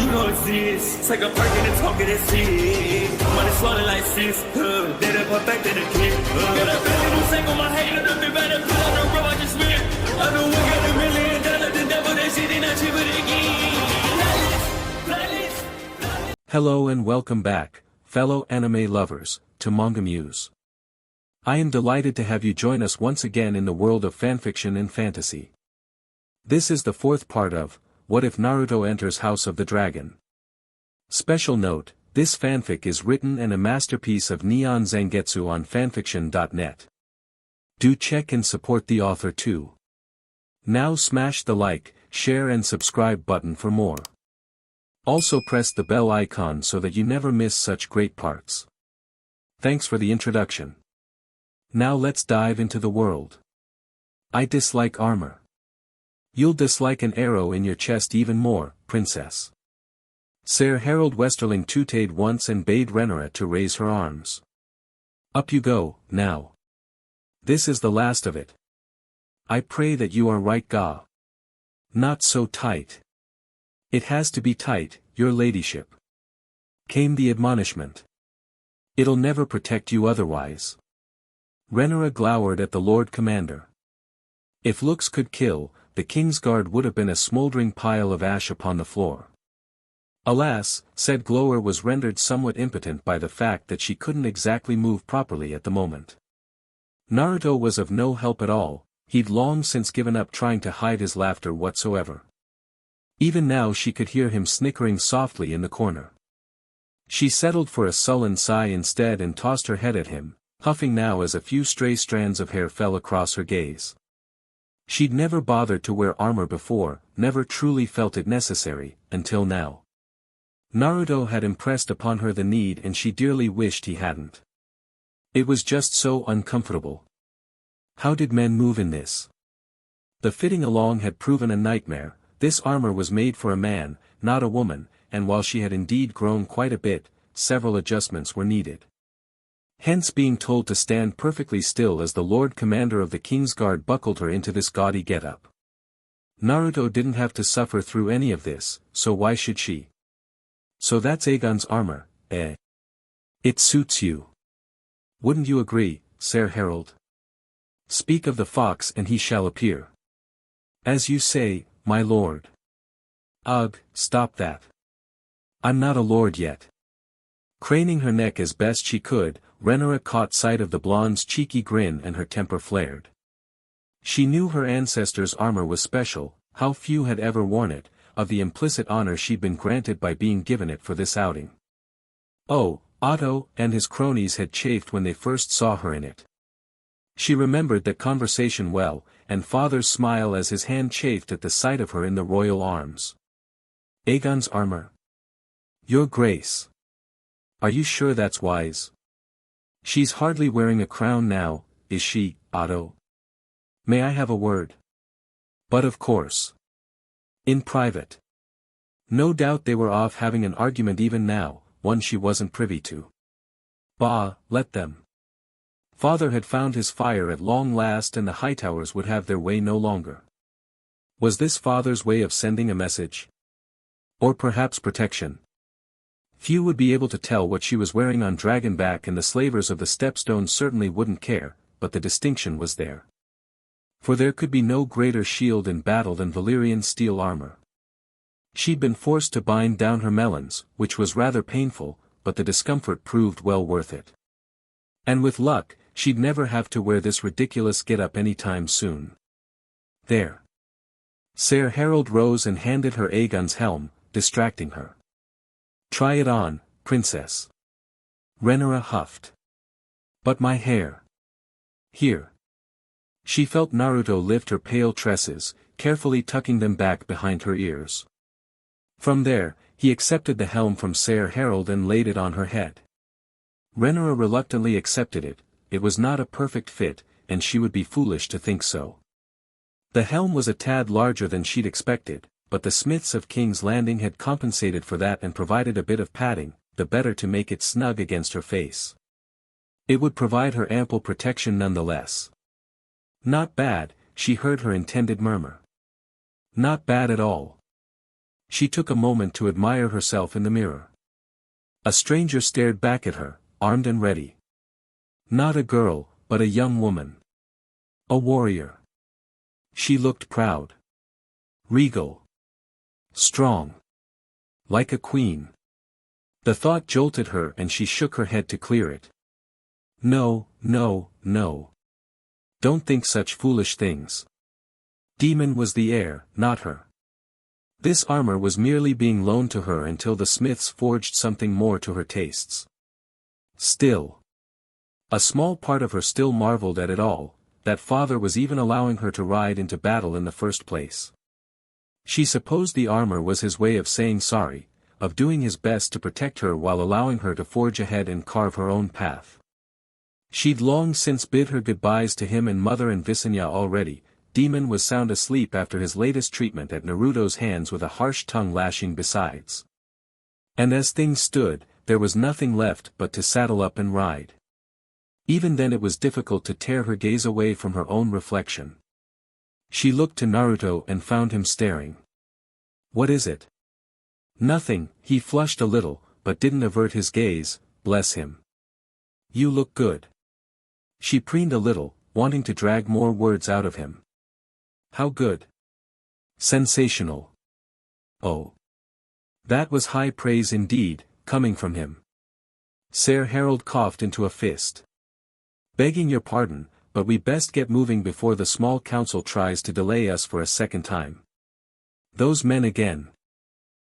You know it's this. Take a perk and a talk of that shit. Money swallowing like sis. Did it perfect in the kid. Got a billion who sang on my head. Look up better put on the road I just spent. I know we got $1 million. The devil that shit ain't not cheaper than again. Hello and welcome back, fellow anime lovers, to MangaMuse. I am delighted to have you join us once again in the world of fanfiction and fantasy. This is the fourth part of What If Naruto Enters House of the Dragon. Special note, this fanfic is written and a masterpiece of NeonZangetsu on FANFICTIONnet. Do check and support the author too. Now smash the like, share and subscribe button for more. Also press the bell icon so that you never miss such great parts. Thanks for the introduction. Now let's dive into the world. I dislike armor. You'll dislike an arrow in your chest even more, princess. Sir Harold Westerling tutade once and bade Rhaenyra to raise her arms. Up you go, now. This is the last of it. I pray that you are right, Ga. Not so tight. It has to be tight, your ladyship. Came the admonishment. It'll never protect you otherwise. Rhaenyra glowered at the Lord Commander. If looks could kill, the Kingsguard would have been a smoldering pile of ash upon the floor. Alas, said Glower was rendered somewhat impotent by the fact that she couldn't exactly move properly at the moment. Naruto was of no help at all, he'd long since given up trying to hide his laughter whatsoever. Even now she could hear him snickering softly in the corner. She settled for a sullen sigh instead and tossed her head at him, huffing now as a few stray strands of hair fell across her gaze. She'd never bothered to wear armor before, never truly felt it necessary, until now. Naruto had impressed upon her the need and she dearly wished he hadn't. It was just so uncomfortable. How did men move in this? The fitting along had proven a nightmare. This armor was made for a man, not a woman, and while she had indeed grown quite a bit, several adjustments were needed. Hence being told to stand perfectly still as the Lord Commander of the Kingsguard buckled her into this gaudy getup. Naruto didn't have to suffer through any of this, so why should she? So that's Aegon's armor, eh? It suits you. Wouldn't you agree, Sir Harold? Speak of the fox and he shall appear. As you say, my lord. Ugh, stop that. I'm not a lord yet. Craning her neck as best she could, Rhaenyra caught sight of the blonde's cheeky grin and her temper flared. She knew her ancestors' armor was special, how few had ever worn it, of the implicit honor she'd been granted by being given it for this outing. Oh, Otto and his cronies had chafed when they first saw her in it. She remembered that conversation well, and father's smile as his hand chafed at the sight of her in the royal arms. Aegon's armor. Your Grace. Are you sure that's wise? She's hardly wearing a crown now, is she, Otto? May I have a word? But of course. In private. No doubt they were off having an argument even now, one she wasn't privy to. Bah, let them. Father had found his fire at long last and the Hightowers would have their way no longer. Was this father's way of sending a message? Or perhaps protection? Few would be able to tell what she was wearing on Dragonback and the slavers of the Stepstone certainly wouldn't care, but the distinction was there. For there could be no greater shield in battle than Valyrian steel armor. She'd been forced to bind down her melons, which was rather painful, but the discomfort proved well worth it. And with luck, she'd never have to wear this ridiculous get-up any time soon. There. Sir Harold rose and handed her Aegon's helm, distracting her. Try it on, princess. Rhaenyra huffed. But my hair. Here. She felt Naruto lift her pale tresses, carefully tucking them back behind her ears. From there, he accepted the helm from Sir Harold and laid it on her head. Rhaenyra reluctantly accepted it. It was not a perfect fit, and she would be foolish to think so. The helm was a tad larger than she'd expected, but the smiths of King's Landing had compensated for that and provided a bit of padding, the better to make it snug against her face. It would provide her ample protection nonetheless. Not bad, she heard her intended murmur. Not bad at all. She took a moment to admire herself in the mirror. A stranger stared back at her, armed and ready. Not a girl, but a young woman. A warrior. She looked proud. Regal. Strong. Like a queen. The thought jolted her and she shook her head to clear it. No, no, no. Don't think such foolish things. Demon was the heir, not her. This armor was merely being loaned to her until the smiths forged something more to her tastes. Still. A small part of her still marveled at it all, that father was even allowing her to ride into battle in the first place. She supposed the armor was his way of saying sorry, of doing his best to protect her while allowing her to forge ahead and carve her own path. She'd long since bid her goodbyes to him and mother and Visenya already. Demon was sound asleep after his latest treatment at Naruto's hands with a harsh tongue lashing besides. And as things stood, there was nothing left but to saddle up and ride. Even then it was difficult to tear her gaze away from her own reflection. She looked to Naruto and found him staring. What is it? Nothing, he flushed a little, but didn't avert his gaze, bless him. You look good. She preened a little, wanting to drag more words out of him. How good? Sensational. Oh. That was high praise indeed, coming from him. Sir Harold coughed into a fist. Begging your pardon, but we best get moving before the small council tries to delay us for a second time. Those men again.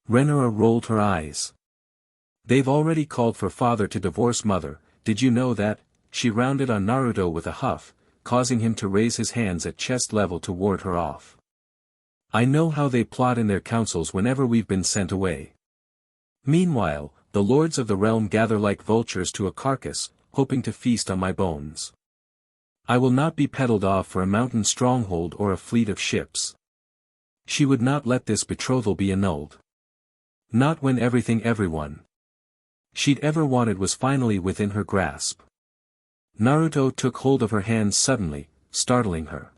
Renora rolled her eyes. They've already called for father to divorce mother, did you know that? She rounded on Naruto with a huff, causing him to raise his hands at chest level to ward her off. I know how they plot in their councils whenever we've been sent away. Meanwhile, the lords of the realm gather like vultures to a carcass, hoping to feast on my bones. I will not be peddled off for a mountain stronghold or a fleet of ships. She would not let this betrothal be annulled. Not when everyone she'd ever wanted was finally within her grasp. Naruto took hold of her hands suddenly, startling her.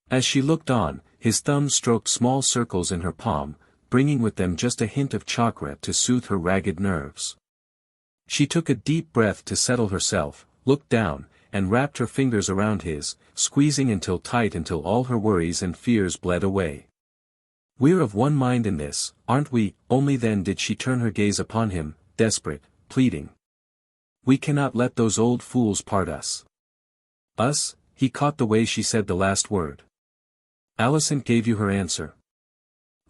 As she looked on, his thumbs stroked small circles in her palm, bringing with them just a hint of chakra to soothe her ragged nerves. She took a deep breath to settle herself, looked down, and wrapped her fingers around his, squeezing tight until all her worries and fears bled away. We're of one mind in this, aren't we? Only then did she turn her gaze upon him, desperate, pleading. We cannot let those old fools part us. Us? He caught the way she said the last word. Alicent gave you her answer.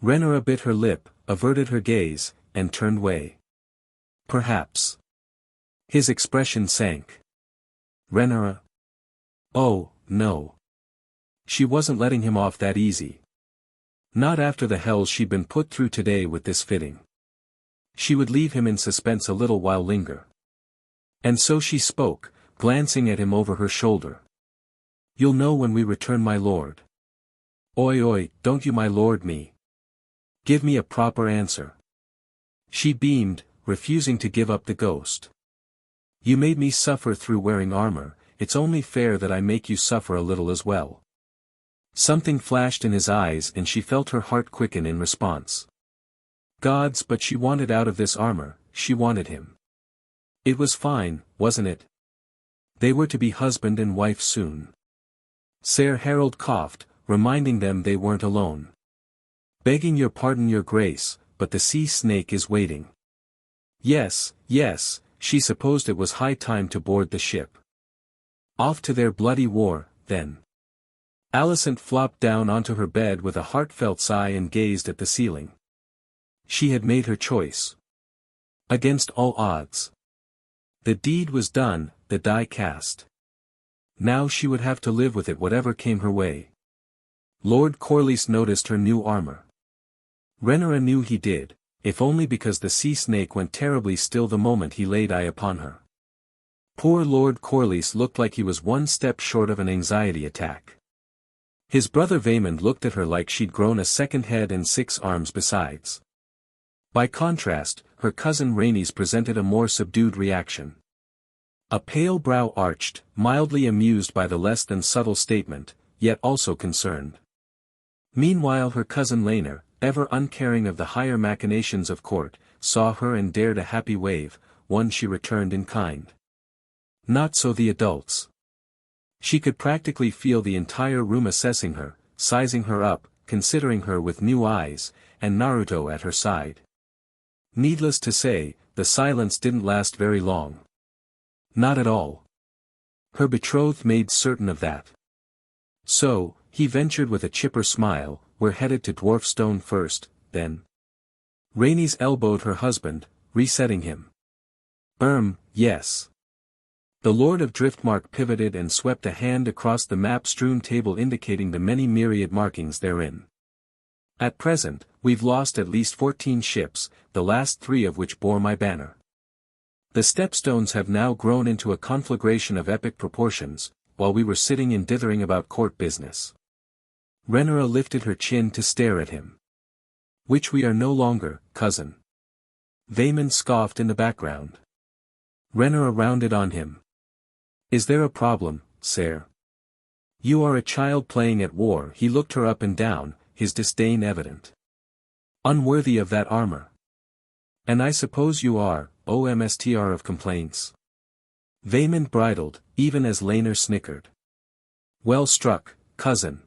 Renora bit her lip, averted her gaze, and turned away. Perhaps. His expression sank. Renora? Oh, no. She wasn't letting him off that easy. Not after the hell she'd been put through today with this fitting. She would leave him in suspense a little while longer. And so she spoke, glancing at him over her shoulder. You'll know when we return, my lord. Oi, don't you my lord me. Give me a proper answer. She beamed, refusing to give up the ghost. You made me suffer through wearing armor, it's only fair that I make you suffer a little as well. Something flashed in his eyes and she felt her heart quicken in response. Gods, but she wanted out of this armor, she wanted him. It was fine, wasn't it? They were to be husband and wife soon. Sir Harold coughed, reminding them they weren't alone. Begging your pardon, your grace, but the sea snake is waiting. Yes, she supposed it was high time to board the ship. Off to their bloody war, then. Alicent flopped down onto her bed with a heartfelt sigh and gazed at the ceiling. She had made her choice. Against all odds. The deed was done, the die cast. Now she would have to live with it whatever came her way. Lord Corlys noticed her new armor. Renora knew he did, if only because the sea snake went terribly still the moment he laid eye upon her. Poor Lord Corlys looked like he was one step short of an anxiety attack. His brother Vaemond looked at her like she'd grown a second head and 6 arms besides. By contrast, her cousin Rhaenys presented a more subdued reaction. A pale brow arched, mildly amused by the less than subtle statement, yet also concerned. Meanwhile her cousin Laenor, ever uncaring of the higher machinations of court, saw her and dared a happy wave, one she returned in kind. Not so the adults. She could practically feel the entire room assessing her, sizing her up, considering her with new eyes, and Naruto at her side. Needless to say, the silence didn't last very long. Not at all. Her betrothed made certain of that. So, he ventured with a chipper smile, "We're headed to Dwarfstone first, then." Rhaenys elbowed her husband, resetting him. Yes. The Lord of Driftmark pivoted and swept a hand across the map-strewn table indicating the many myriad markings therein. At present, we've lost at least 14 ships, the last 3 of which bore my banner. The stepstones have now grown into a conflagration of epic proportions, while we were sitting and dithering about court business. Rhaenyra lifted her chin to stare at him. "Which we are no longer, cousin." Vaemond scoffed in the background. Rhaenyra rounded on him. "Is there a problem, sire? You are a child playing at war." He looked her up and down, his disdain evident. "Unworthy of that armor. And I suppose you are, OMSTR of complaints." Vaemond bridled, even as Laenor snickered. "Well struck, cousin.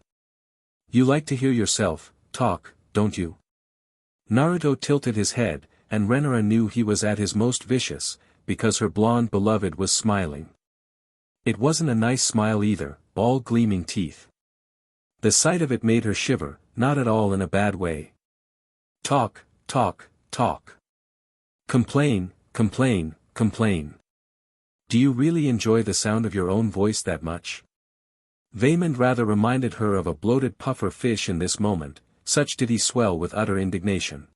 You like to hear yourself talk, don't you?" Naruto tilted his head, and Rhaenyra knew he was at his most vicious, because her blonde beloved was smiling. It wasn't a nice smile either, all gleaming teeth. The sight of it made her shiver, not at all in a bad way. "Talk, talk, talk. Complain, complain, complain. Do you really enjoy the sound of your own voice that much?" Vaemond rather reminded her of a bloated puffer fish in this moment, such did he swell with utter indignation.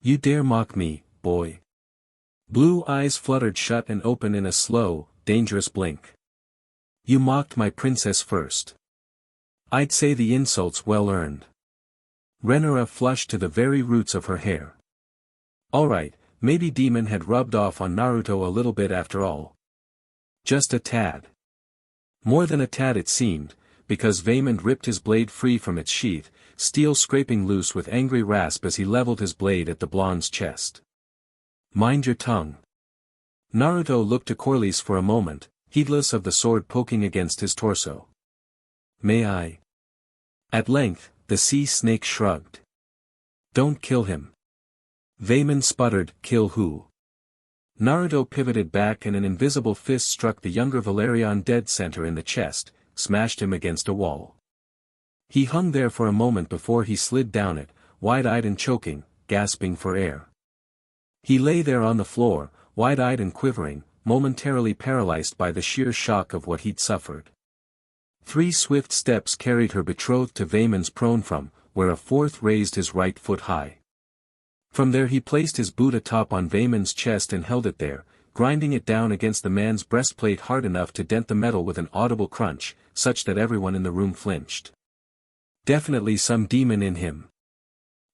"You dare mock me, boy." Blue eyes fluttered shut and open in a slow, dangerous blink. "You mocked my princess first. I'd say the insult's well earned." Rhaenyra flushed to the very roots of her hair. Alright, maybe Demon had rubbed off on Naruto a little bit after all. Just a tad. More than a tad it seemed, because Vaemond ripped his blade free from its sheath, steel scraping loose with angry rasp as he leveled his blade at the blonde's chest. "Mind your tongue." Naruto looked to Corlys for a moment, heedless of the sword poking against his torso. "May I?" At length, the sea snake shrugged. "Don't kill him." Vaemond sputtered, "Kill who?" Naruto pivoted back and an invisible fist struck the younger Valerian dead center in the chest, smashed him against a wall. He hung there for a moment before he slid down it, wide-eyed and choking, gasping for air. He lay there on the floor, wide-eyed and quivering, momentarily paralyzed by the sheer shock of what he'd suffered. 3 swift steps carried her betrothed to Vaemond's prone from, where a 4th raised his right foot high. From there he placed his boot atop on Vaemond's chest and held it there, grinding it down against the man's breastplate hard enough to dent the metal with an audible crunch, such that everyone in the room flinched. Definitely some demon in him.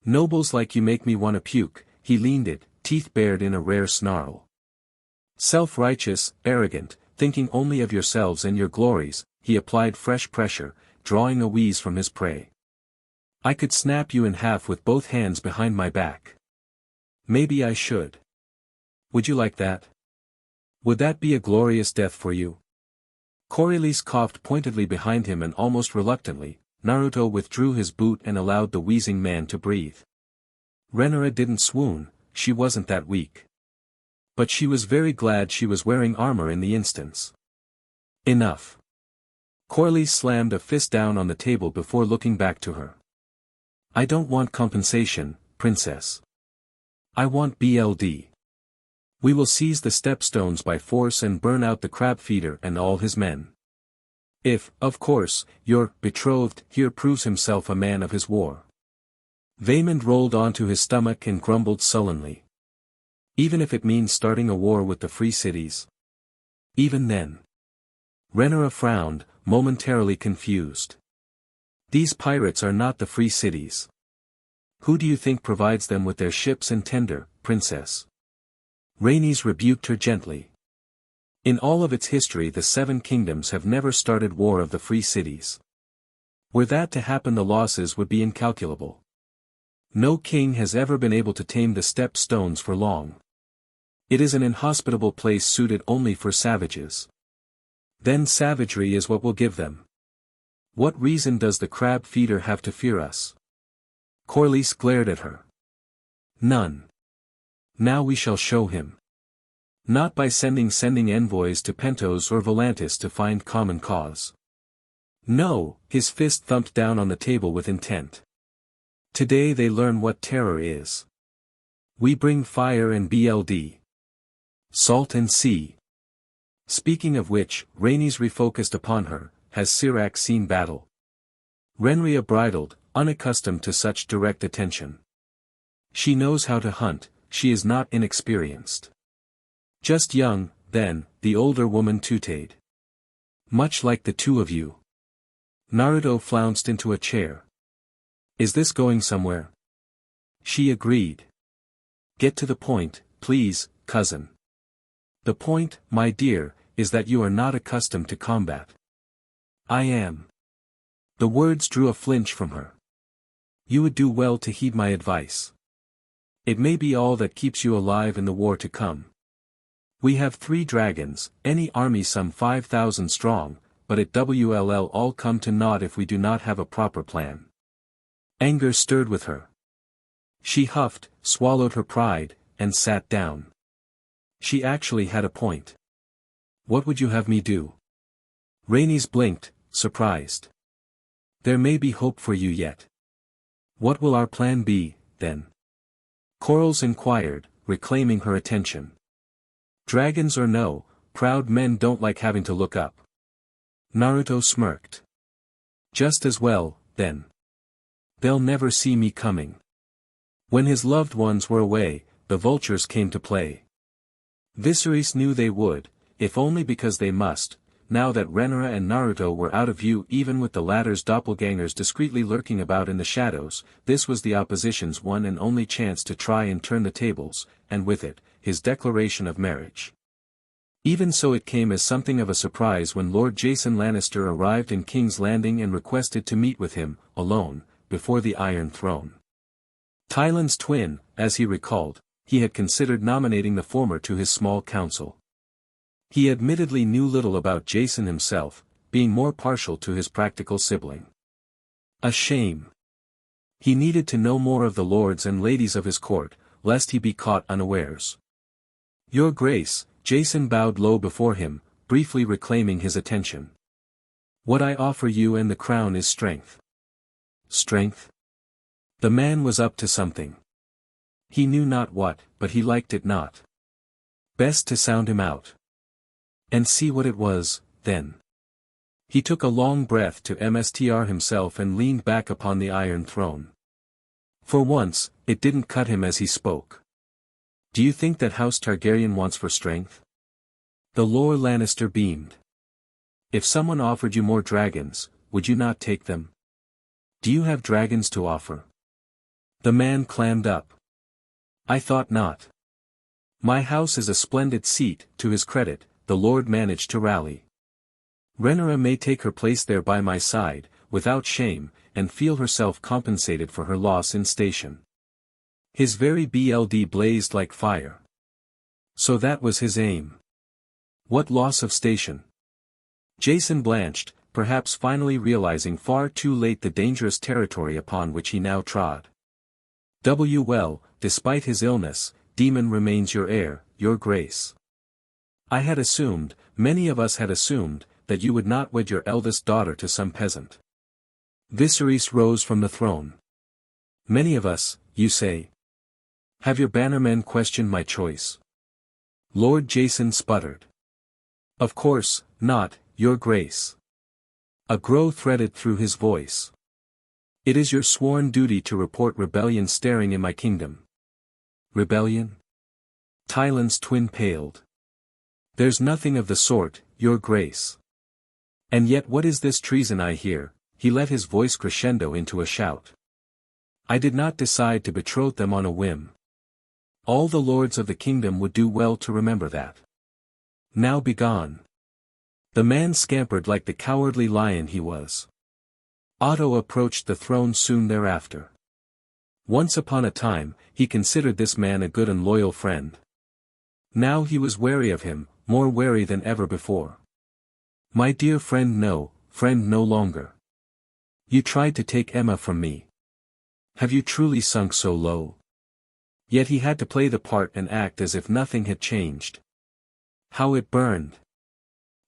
"Nobles like you make me wanna puke," he leaned it, teeth bared in a rare snarl. "Self-righteous, arrogant, thinking only of yourselves and your glories," he applied fresh pressure, drawing a wheeze from his prey. "I could snap you in half with both hands behind my back. Maybe I should. Would you like that? Would that be a glorious death for you?" Corlys coughed pointedly behind him and almost reluctantly, Naruto withdrew his boot and allowed the wheezing man to breathe. Rhaenyra didn't swoon, she wasn't that weak. But she was very glad she was wearing armor in the instance. "Enough." Corlys slammed a fist down on the table before looking back to her. "I don't want compensation, princess. I want BLD. We will seize the stepstones by force and burn out the crab feeder and all his men. If, of course, your betrothed here proves himself a man of his war." Vaemond rolled onto his stomach and grumbled sullenly. "Even if it means starting a war with the free cities? Even then?" Rhaenyra frowned, momentarily confused. "These pirates are not the free cities. Who do you think provides them with their ships and tender, princess?" Rhaenys rebuked her gently. In all of its history the 7 kingdoms have never started war of the free cities. Were that to happen the losses would be incalculable. No king has ever been able to tame the steppe stones for long. It is an inhospitable place suited only for savages. Then savagery is what will give them. What reason does the crab feeder have to fear us? Corlys glared at her. None. Now we shall show him. Not by sending envoys to Pentos or Volantis to find common cause. No, his fist thumped down on the table with intent. Today they learn what terror is. We bring fire and blood. Salt and sea. Speaking of which, Rhaenys refocused upon her. Has Syrax seen battle? Rhaenyra bridled, unaccustomed to such direct attention. She knows how to hunt, she is not inexperienced. Just young, then, the older woman tooted. Much like the two of you. Naruto flounced into a chair. Is this going somewhere? She agreed. Get to the point, please, cousin. The point, my dear, is that you are not accustomed to combat. I am. The words drew a flinch from her. You would do well to heed my advice. It may be all that keeps you alive in the war to come. We have 3 dragons, any army some 5,000 strong, but it will all come to naught if we do not have a proper plan. Anger stirred with her. She huffed, swallowed her pride, and sat down. She actually had a point. What would you have me do? Rhaenys blinked, surprised. There may be hope for you yet. What will our plan be, then? Corals inquired, reclaiming her attention. Dragons or no, proud men don't like having to look up. Naruto smirked. Just as well, then. They'll never see me coming. When his loved ones were away, the vultures came to play. Viserys knew they would, if only because they must, now that Rhaenyra and Naruto were out of view even with the latter's doppelgangers discreetly lurking about in the shadows. This was the opposition's one and only chance to try and turn the tables, and with it, his declaration of marriage. Even so it came as something of a surprise when Lord Jason Lannister arrived in King's Landing and requested to meet with him, alone, before the Iron Throne. Tyland's twin, as he recalled, he had considered nominating the former to his small council. He admittedly knew little about Jason himself, being more partial to his practical sibling. A shame. He needed to know more of the lords and ladies of his court, lest he be caught unawares. Your Grace, Jason bowed low before him, briefly reclaiming his attention. What I offer you and the crown is strength. Strength? The man was up to something. He knew not what, but he liked it not. Best to sound him out. And see what it was, then. He took a long breath to mstr himself and leaned back upon the Iron Throne. For once, it didn't cut him as he spoke. Do you think that House Targaryen wants for strength? The Lord Lannister beamed. If someone offered you more dragons, would you not take them? Do you have dragons to offer? The man clammed up. I thought not. My house is a splendid seat, to his credit, the Lord managed to rally. Rhaenyra may take her place there by my side, without shame, and feel herself compensated for her loss in station. His very blood blazed like fire. So that was his aim. What loss of station? Jason blanched, perhaps finally realizing far too late the dangerous territory upon which he now trod. Well, despite his illness, Demon remains your heir, your grace. I had assumed, many of us had assumed, that you would not wed your eldest daughter to some peasant. Viserys rose from the throne. Many of us, you say? Have your bannermen questioned my choice? Lord Jason sputtered. Of course, not, your grace. A groan threaded through his voice. It is your sworn duty to report rebellion stirring in my kingdom. Rebellion? Tyland's twin paled. There's nothing of the sort, your grace. And yet what is this treason I hear? He let his voice crescendo into a shout. I did not decide to betroth them on a whim. All the lords of the kingdom would do well to remember that. Now begone. The man scampered like the cowardly lion he was. Otto approached the throne soon thereafter. Once upon a time, he considered this man a good and loyal friend. Now he was wary of him, more wary than ever before. My dear friend no longer. You tried to take Emma from me. Have you truly sunk so low? Yet he had to play the part and act as if nothing had changed. How it burned.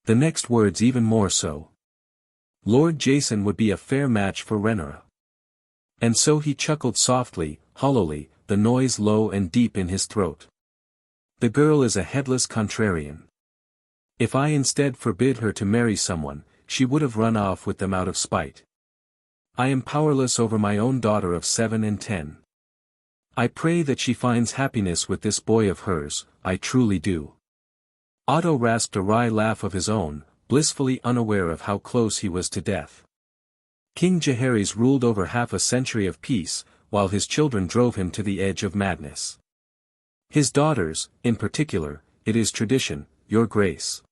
The next words even more so. Lord Jason would be a fair match for Rhaenyra. And so he chuckled softly, hollowly, the noise low and deep in his throat. The girl is a headless contrarian. If I instead forbid her to marry someone, she would have run off with them out of spite. I am powerless over my own daughter of 7 and 10. I pray that she finds happiness with this boy of hers, I truly do. Otto rasped a wry laugh of his own, blissfully unaware of how close he was to death. King Jaehaerys ruled over half a century of peace, while his children drove him to the edge of madness. His daughters, in particular, it is tradition, your grace.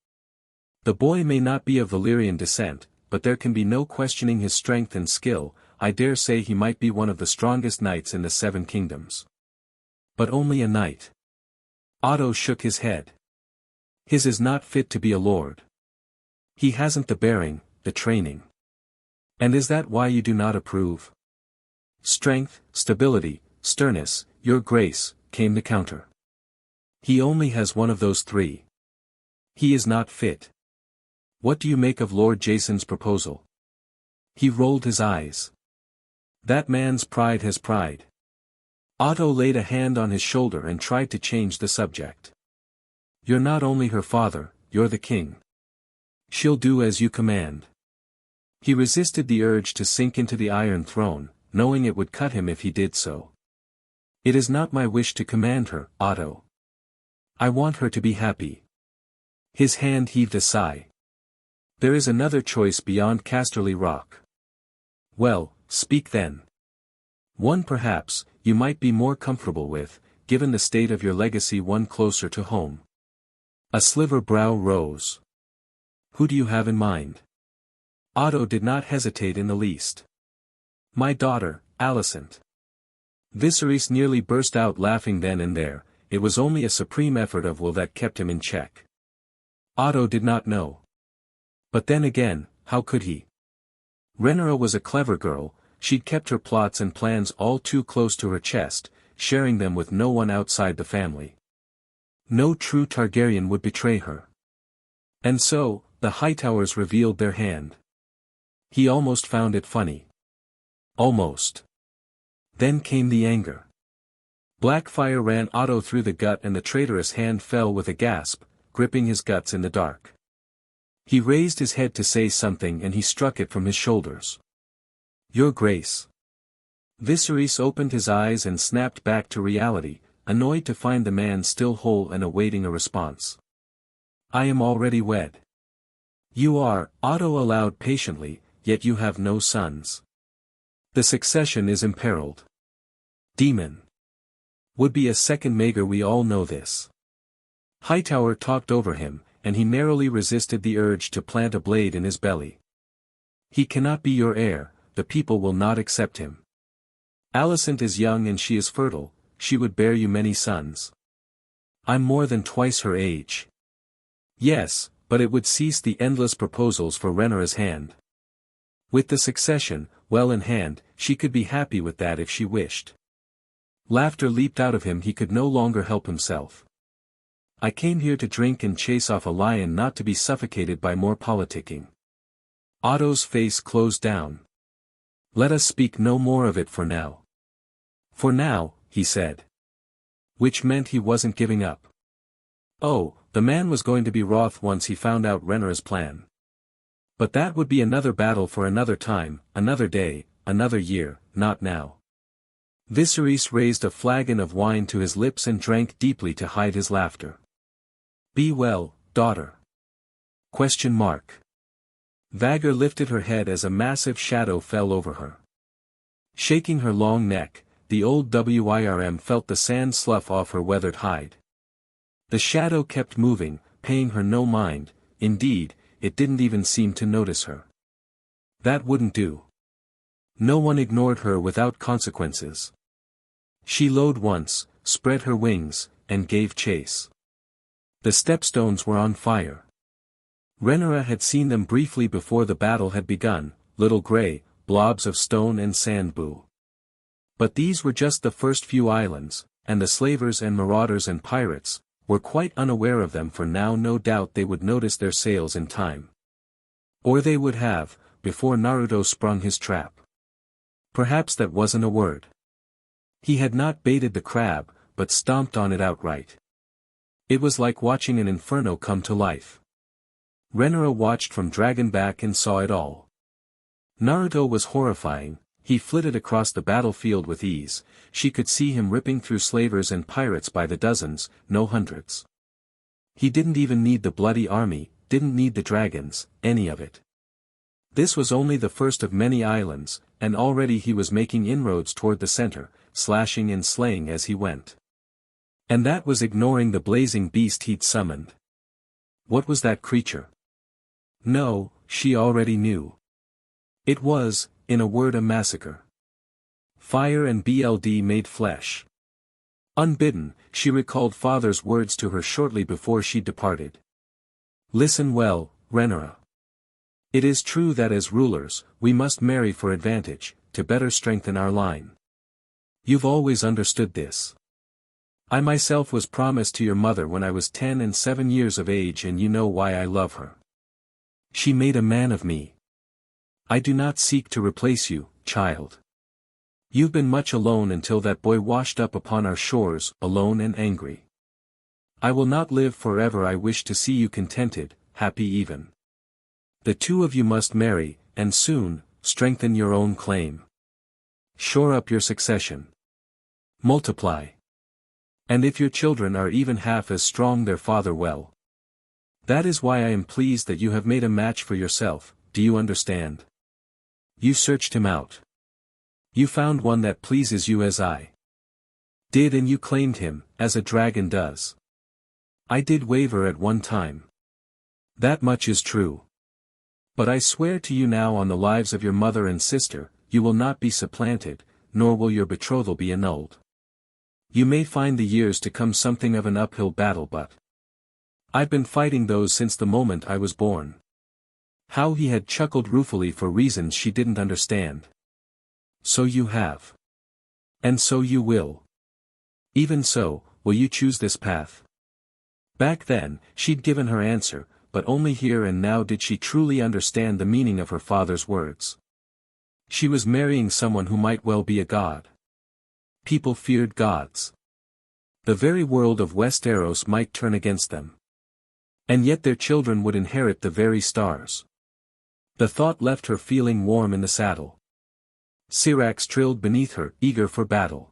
The boy may not be of Valyrian descent, but there can be no questioning his strength and skill. I dare say he might be one of the strongest knights in the 7 kingdoms. But only a knight. Otto shook his head. His is not fit to be a lord. He hasn't the bearing, the training. And is that why you do not approve? Strength, stability, sternness, your grace, came the counter. He only has one of those 3. He is not fit. What do you make of Lord Jason's proposal? He rolled his eyes. That man's pride has pride. Otto laid a hand on his shoulder and tried to change the subject. You're not only her father, you're the king. She'll do as you command. He resisted the urge to sink into the Iron Throne, knowing it would cut him if he did so. It is not my wish to command her, Otto. I want her to be happy. His hand heaved a sigh. There is another choice beyond Casterly Rock. Well, speak then. One perhaps, you might be more comfortable with, given the state of your legacy, one closer to home. A sliver brow rose. Who do you have in mind? Otto did not hesitate in the least. My daughter, Alicent. Viserys nearly burst out laughing then and there. It was only a supreme effort of will that kept him in check. Otto did not know. But then again, how could he? Rhaenyra was a clever girl. She'd kept her plots and plans all too close to her chest, sharing them with no one outside the family. No true Targaryen would betray her. And so, the Hightowers revealed their hand. He almost found it funny. Almost. Then came the anger. Black fire ran Otto through the gut and the traitorous hand fell with a gasp, gripping his guts in the dark. He raised his head to say something and he struck it from his shoulders. Your Grace. Viserys opened his eyes and snapped back to reality, annoyed to find the man still whole and awaiting a response. I am already wed. You are, Otto allowed patiently, yet you have no sons. The succession is imperiled. Demon. Would be a second Maegor, we all know this. Hightower talked over him, and he narrowly resisted the urge to plant a blade in his belly. He cannot be your heir, the people will not accept him. Alicent is young and she is fertile, she would bear you many sons. I'm more than twice her age. Yes, but it would cease the endless proposals for Rhaenyra's hand. With the succession, well in hand, she could be happy with that if she wished. Laughter leaped out of him, he could no longer help himself. I came here to drink and chase off a lion, not to be suffocated by more politicking. Otto's face closed down. Let us speak no more of it for now. For now, he said. Which meant he wasn't giving up. Oh, the man was going to be wroth once he found out Rhaenyra's plan. But that would be another battle for another time, another day, another year, not now. Viserys raised a flagon of wine to his lips and drank deeply to hide his laughter. Be well, daughter. ? Vhagar lifted her head as a massive shadow fell over her. Shaking her long neck, the old Wyrm felt the sand slough off her weathered hide. The shadow kept moving, paying her no mind, indeed, it didn't even seem to notice her. That wouldn't do. No one ignored her without consequences. She lowed once, spread her wings, and gave chase. The stepstones were on fire. Rhaenyra had seen them briefly before the battle had begun, little grey blobs of stone and sand boo. But these were just the first few islands, and the slavers and marauders and pirates were quite unaware of them, for now no doubt they would notice their sails in time. Or they would have, before Naruto sprung his trap. Perhaps that wasn't a word. He had not baited the crab, but stomped on it outright. It was like watching an inferno come to life. Rhaenyra watched from Dragonback and saw it all. Naruto was horrifying. He flitted across the battlefield with ease. She could see him ripping through slavers and pirates by the dozens, no hundreds. He didn't even need the bloody army, didn't need the dragons, any of it. This was only the first of many islands, and already he was making inroads toward the center, slashing and slaying as he went. And that was ignoring the blazing beast he'd summoned. What was that creature? No, she already knew. It was, in a word, a massacre. Fire and blood made flesh. Unbidden, she recalled father's words to her shortly before she departed. Listen well, Rhaenyra. It is true that as rulers, we must marry for advantage, to better strengthen our line. You've always understood this. I myself was promised to your mother when I was 10 and 7 years of age, and you know why I love her. She made a man of me. I do not seek to replace you, child. You've been much alone until that boy washed up upon our shores, alone and angry. I will not live forever. I wish to see you contented, happy even. The two of you must marry, and soon, strengthen your own claim. Shore up your succession. Multiply. And if your children are even half as strong, their father well. That is why I am pleased that you have made a match for yourself, do you understand? You searched him out. You found one that pleases you as I did, and you claimed him, as a dragon does. I did waver at one time. That much is true. But I swear to you now on the lives of your mother and sister, you will not be supplanted, nor will your betrothal be annulled. You may find the years to come something of an uphill battle, but I've been fighting those since the moment I was born. How he had chuckled ruefully for reasons she didn't understand. So you have. And so you will. Even so, will you choose this path? Back then, she'd given her answer, but only here and now did she truly understand the meaning of her father's words. She was marrying someone who might well be a god. People feared gods. The very world of Westeros might turn against them. And yet their children would inherit the very stars. The thought left her feeling warm in the saddle. Syrax trilled beneath her, eager for battle.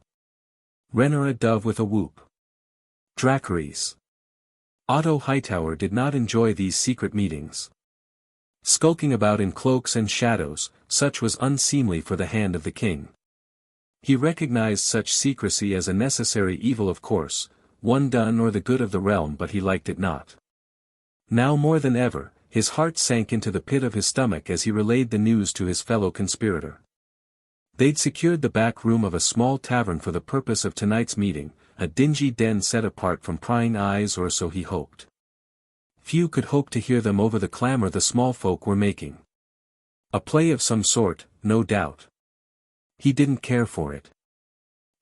Rhaenyra dove with a whoop. Dracarys. Otto Hightower did not enjoy these secret meetings. Skulking about in cloaks and shadows, such was unseemly for the hand of the king. He recognized such secrecy as a necessary evil, of course, one done for the good of the realm, but he liked it not. Now more than ever, his heart sank into the pit of his stomach as he relayed the news to his fellow conspirator. They'd secured the back room of a small tavern for the purpose of tonight's meeting, a dingy den set apart from prying eyes, or so he hoped. Few could hope to hear them over the clamor the small folk were making. A play of some sort, no doubt. He didn't care for it.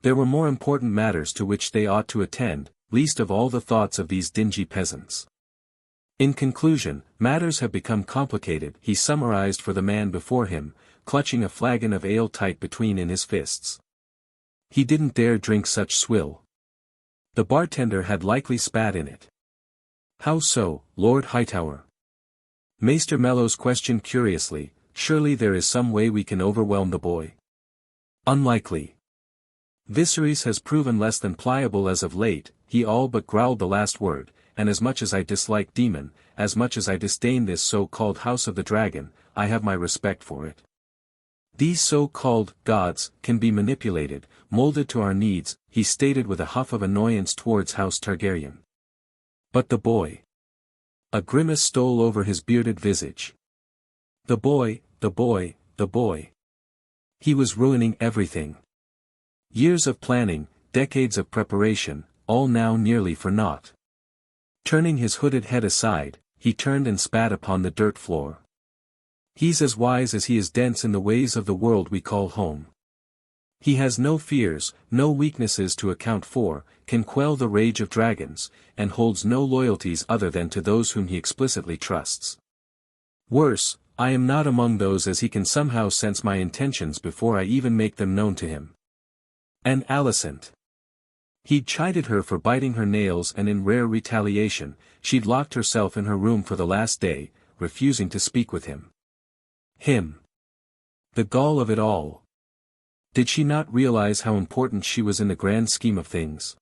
There were more important matters to which they ought to attend, least of all the thoughts of these dingy peasants. In conclusion, matters have become complicated, he summarized for the man before him, clutching a flagon of ale tight between in his fists. He didn't dare drink such swill. The bartender had likely spat in it. How so, Lord Hightower? Maester Mellows questioned curiously. Surely there is some way we can overwhelm the boy. Unlikely. Viserys has proven less than pliable as of late. He all but growled the last word, and as much as I dislike Demon, as much as I disdain this so-called House of the Dragon, I have my respect for it. These so-called gods can be manipulated, molded to our needs, he stated with a huff of annoyance towards House Targaryen. But the boy. A grimace stole over his bearded visage. The boy, the boy, the boy. He was ruining everything. Years of planning, decades of preparation, all now nearly for naught. Turning his hooded head aside, he turned and spat upon the dirt floor. He's as wise as he is dense in the ways of the world we call home. He has no fears, no weaknesses to account for, can quell the rage of dragons, and holds no loyalties other than to those whom he explicitly trusts. Worse, I am not among those, as he can somehow sense my intentions before I even make them known to him. An Alicent. He'd chided her for biting her nails, and in rare retaliation, she'd locked herself in her room for the last day, refusing to speak with him. Him. The gall of it all. Did she not realize how important she was in the grand scheme of things?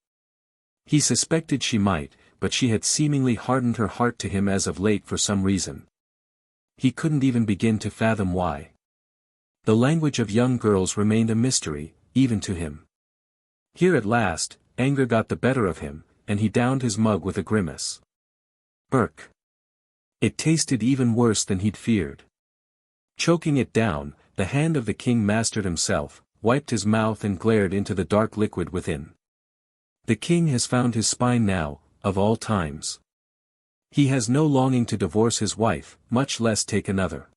He suspected she might, but she had seemingly hardened her heart to him as of late for some reason. He couldn't even begin to fathom why. The language of young girls remained a mystery, even to him. Here at last, anger got the better of him, and he downed his mug with a grimace. Burk. It tasted even worse than he'd feared. Choking it down, the hand of the king mastered himself, wiped his mouth and glared into the dark liquid within. The king has found his spine now, of all times. He has no longing to divorce his wife, much less take another.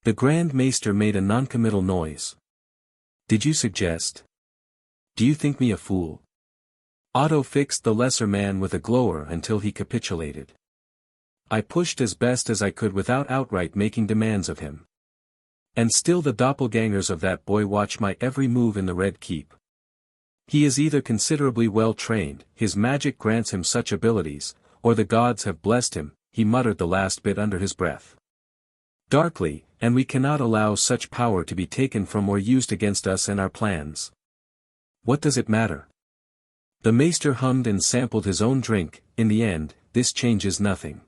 The Grand Maester made a noncommittal noise. Did you suggest? Do you think me a fool? Otto fixed the lesser man with a glower until he capitulated. I pushed as best as I could without outright making demands of him. And still the doppelgangers of that boy watch my every move in the Red Keep. He is either considerably well trained, his magic grants him such abilities, or the gods have blessed him, he muttered the last bit under his breath. Darkly, and we cannot allow such power to be taken from or used against us and our plans. What does it matter? The maester hummed and sampled his own drink. In the end, this changes nothing.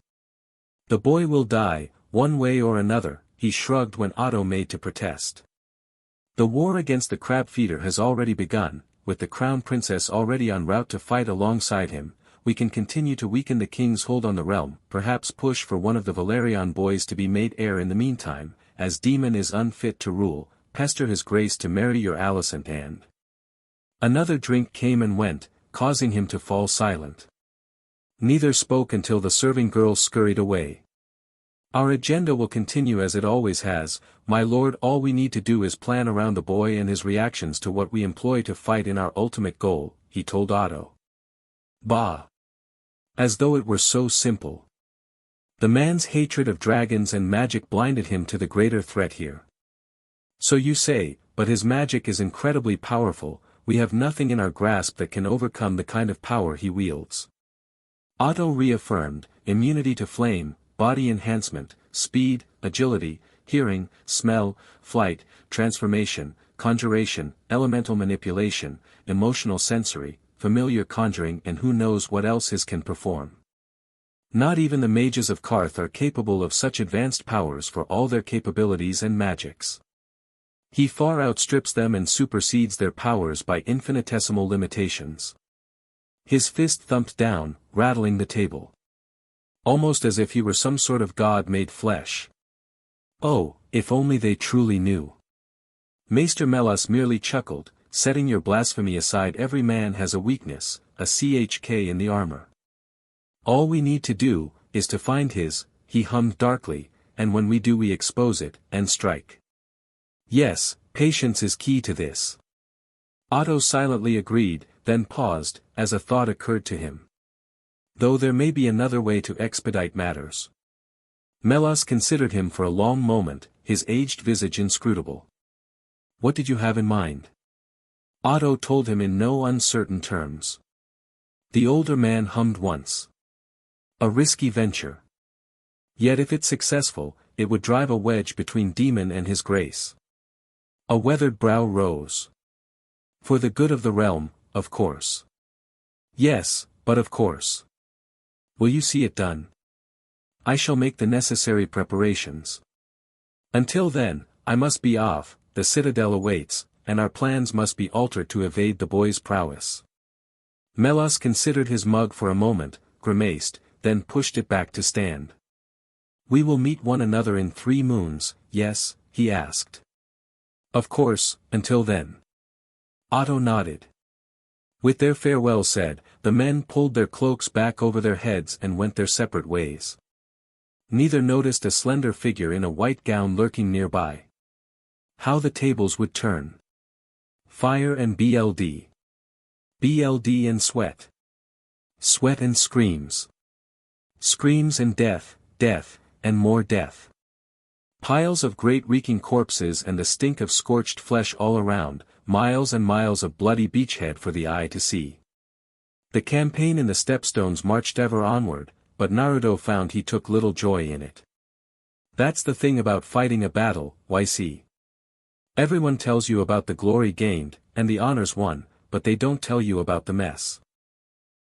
The boy will die, one way or another, he shrugged when Otto made to protest. The war against the crab feeder has already begun, with the crown princess already en route to fight alongside him. We can continue to weaken the king's hold on the realm, perhaps push for one of the Valerian boys to be made heir in the meantime, as Demon is unfit to rule, pester his grace to marry your Alicent and... Another drink came and went, causing him to fall silent. Neither spoke until the serving girl scurried away. Our agenda will continue as it always has, my lord. All we need to do is plan around the boy and his reactions to what we employ to fight in our ultimate goal, he told Otto. Bah! As though it were so simple. The man's hatred of dragons and magic blinded him to the greater threat here. So you say, but his magic is incredibly powerful. We have nothing in our grasp that can overcome the kind of power he wields. Otto reaffirmed, immunity to flame, body enhancement, speed, agility, hearing, smell, flight, transformation, conjuration, elemental manipulation, emotional sensory, familiar conjuring, and who knows what else his can perform. Not even the mages of Karth are capable of such advanced powers for all their capabilities and magics. He far outstrips them and supersedes their powers by infinitesimal limitations. His fist thumped down, rattling the table. Almost as if he were some sort of god made flesh. Oh, if only they truly knew. Maester Melas merely chuckled, setting your blasphemy aside. Every man has a weakness, a chk in the armor. All we need to do, is to find his, he hummed darkly, and when we do we expose it, and strike. Yes, patience is key to this. Otto silently agreed, then paused, as a thought occurred to him. Though there may be another way to expedite matters. Melas considered him for a long moment, his aged visage inscrutable. What did you have in mind? Otto told him in no uncertain terms. The older man hummed once. A risky venture. Yet if it's successful, it would drive a wedge between Demon and his grace. A weathered brow rose. For the good of the realm, of course. Yes, but of course. Will you see it done? I shall make the necessary preparations. Until then, I must be off, the citadel awaits, and our plans must be altered to evade the boy's prowess. Melas considered his mug for a moment, grimaced, then pushed it back to stand. We will meet one another in 3 moons, yes, he asked. Of course, until then. Otto nodded. With their farewell said, the men pulled their cloaks back over their heads and went their separate ways. Neither noticed a slender figure in a white gown lurking nearby. How the tables would turn. Fire and BLD. BLD and sweat. Sweat and screams. Screams and death, death, and more death. Piles of great reeking corpses and the stink of scorched flesh all around, miles and miles of bloody beachhead for the eye to see. The campaign in the Stepstones marched ever onward, but Naruto found he took little joy in it. That's the thing about fighting a battle, YC. Everyone tells you about the glory gained, and the honors won, but they don't tell you about the mess.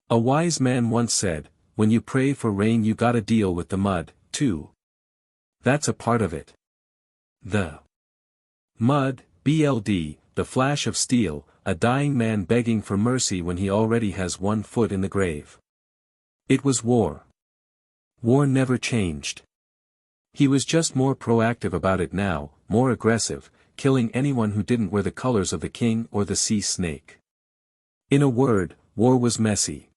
A wise man once said, when you pray for rain you gotta deal with the mud, too. That's a part of it. The mud, BLD, the flash of steel, a dying man begging for mercy when he already has 1 foot in the grave. It was war. War never changed. He was just more proactive about it now, more aggressive, killing anyone who didn't wear the colors of the king or the sea snake. In a word, war was messy.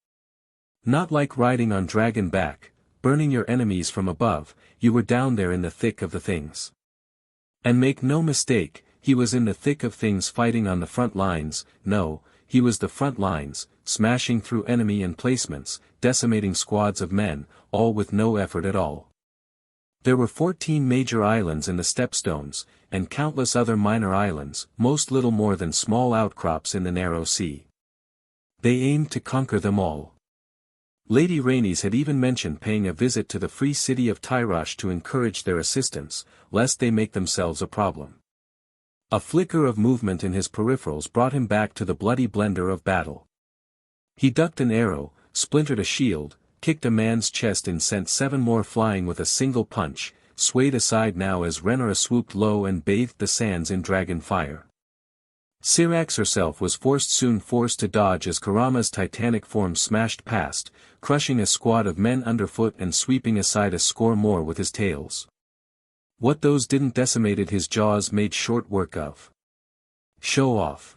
Not like riding on dragon back, burning your enemies from above, you were down there in the thick of the things. And make no mistake, he was in the thick of things fighting on the front lines. No, he was the front lines, smashing through enemy emplacements, decimating squads of men, all with no effort at all. There were 14 major islands in the Stepstones, and countless other minor islands, most little more than small outcrops in the narrow sea. They aimed to conquer them all. Lady Rainey's had even mentioned paying a visit to the free city of Tyrosh to encourage their assistance, lest they make themselves a problem. A flicker of movement in his peripherals brought him back to the bloody blender of battle. He ducked an arrow, splintered a shield, kicked a man's chest and sent 7 more flying with a single punch, swayed aside now as Renara swooped low and bathed the sands in dragon fire. Syrax herself was soon forced to dodge as Kurama's titanic form smashed past, crushing a squad of men underfoot and sweeping aside a score more with his tails. What those didn't decimated his jaws made short work of. Show off.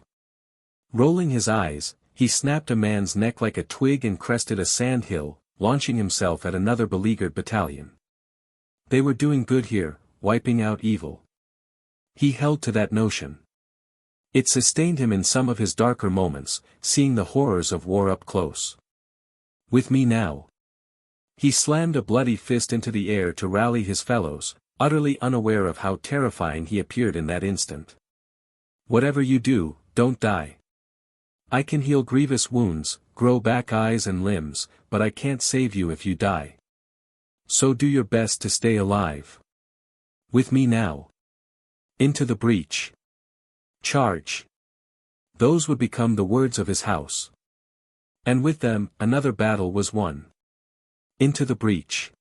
Rolling his eyes, he snapped a man's neck like a twig and crested a sand hill, launching himself at another beleaguered battalion. They were doing good here, wiping out evil. He held to that notion. It sustained him in some of his darker moments, seeing the horrors of war up close. With me now. He slammed a bloody fist into the air to rally his fellows, utterly unaware of how terrifying he appeared in that instant. Whatever you do, don't die. I can heal grievous wounds, grow back eyes and limbs, but I can't save you if you die. So do your best to stay alive. With me now. Into the breach. Charge. Those would become the words of his house. And with them, another battle was won. Into the breach.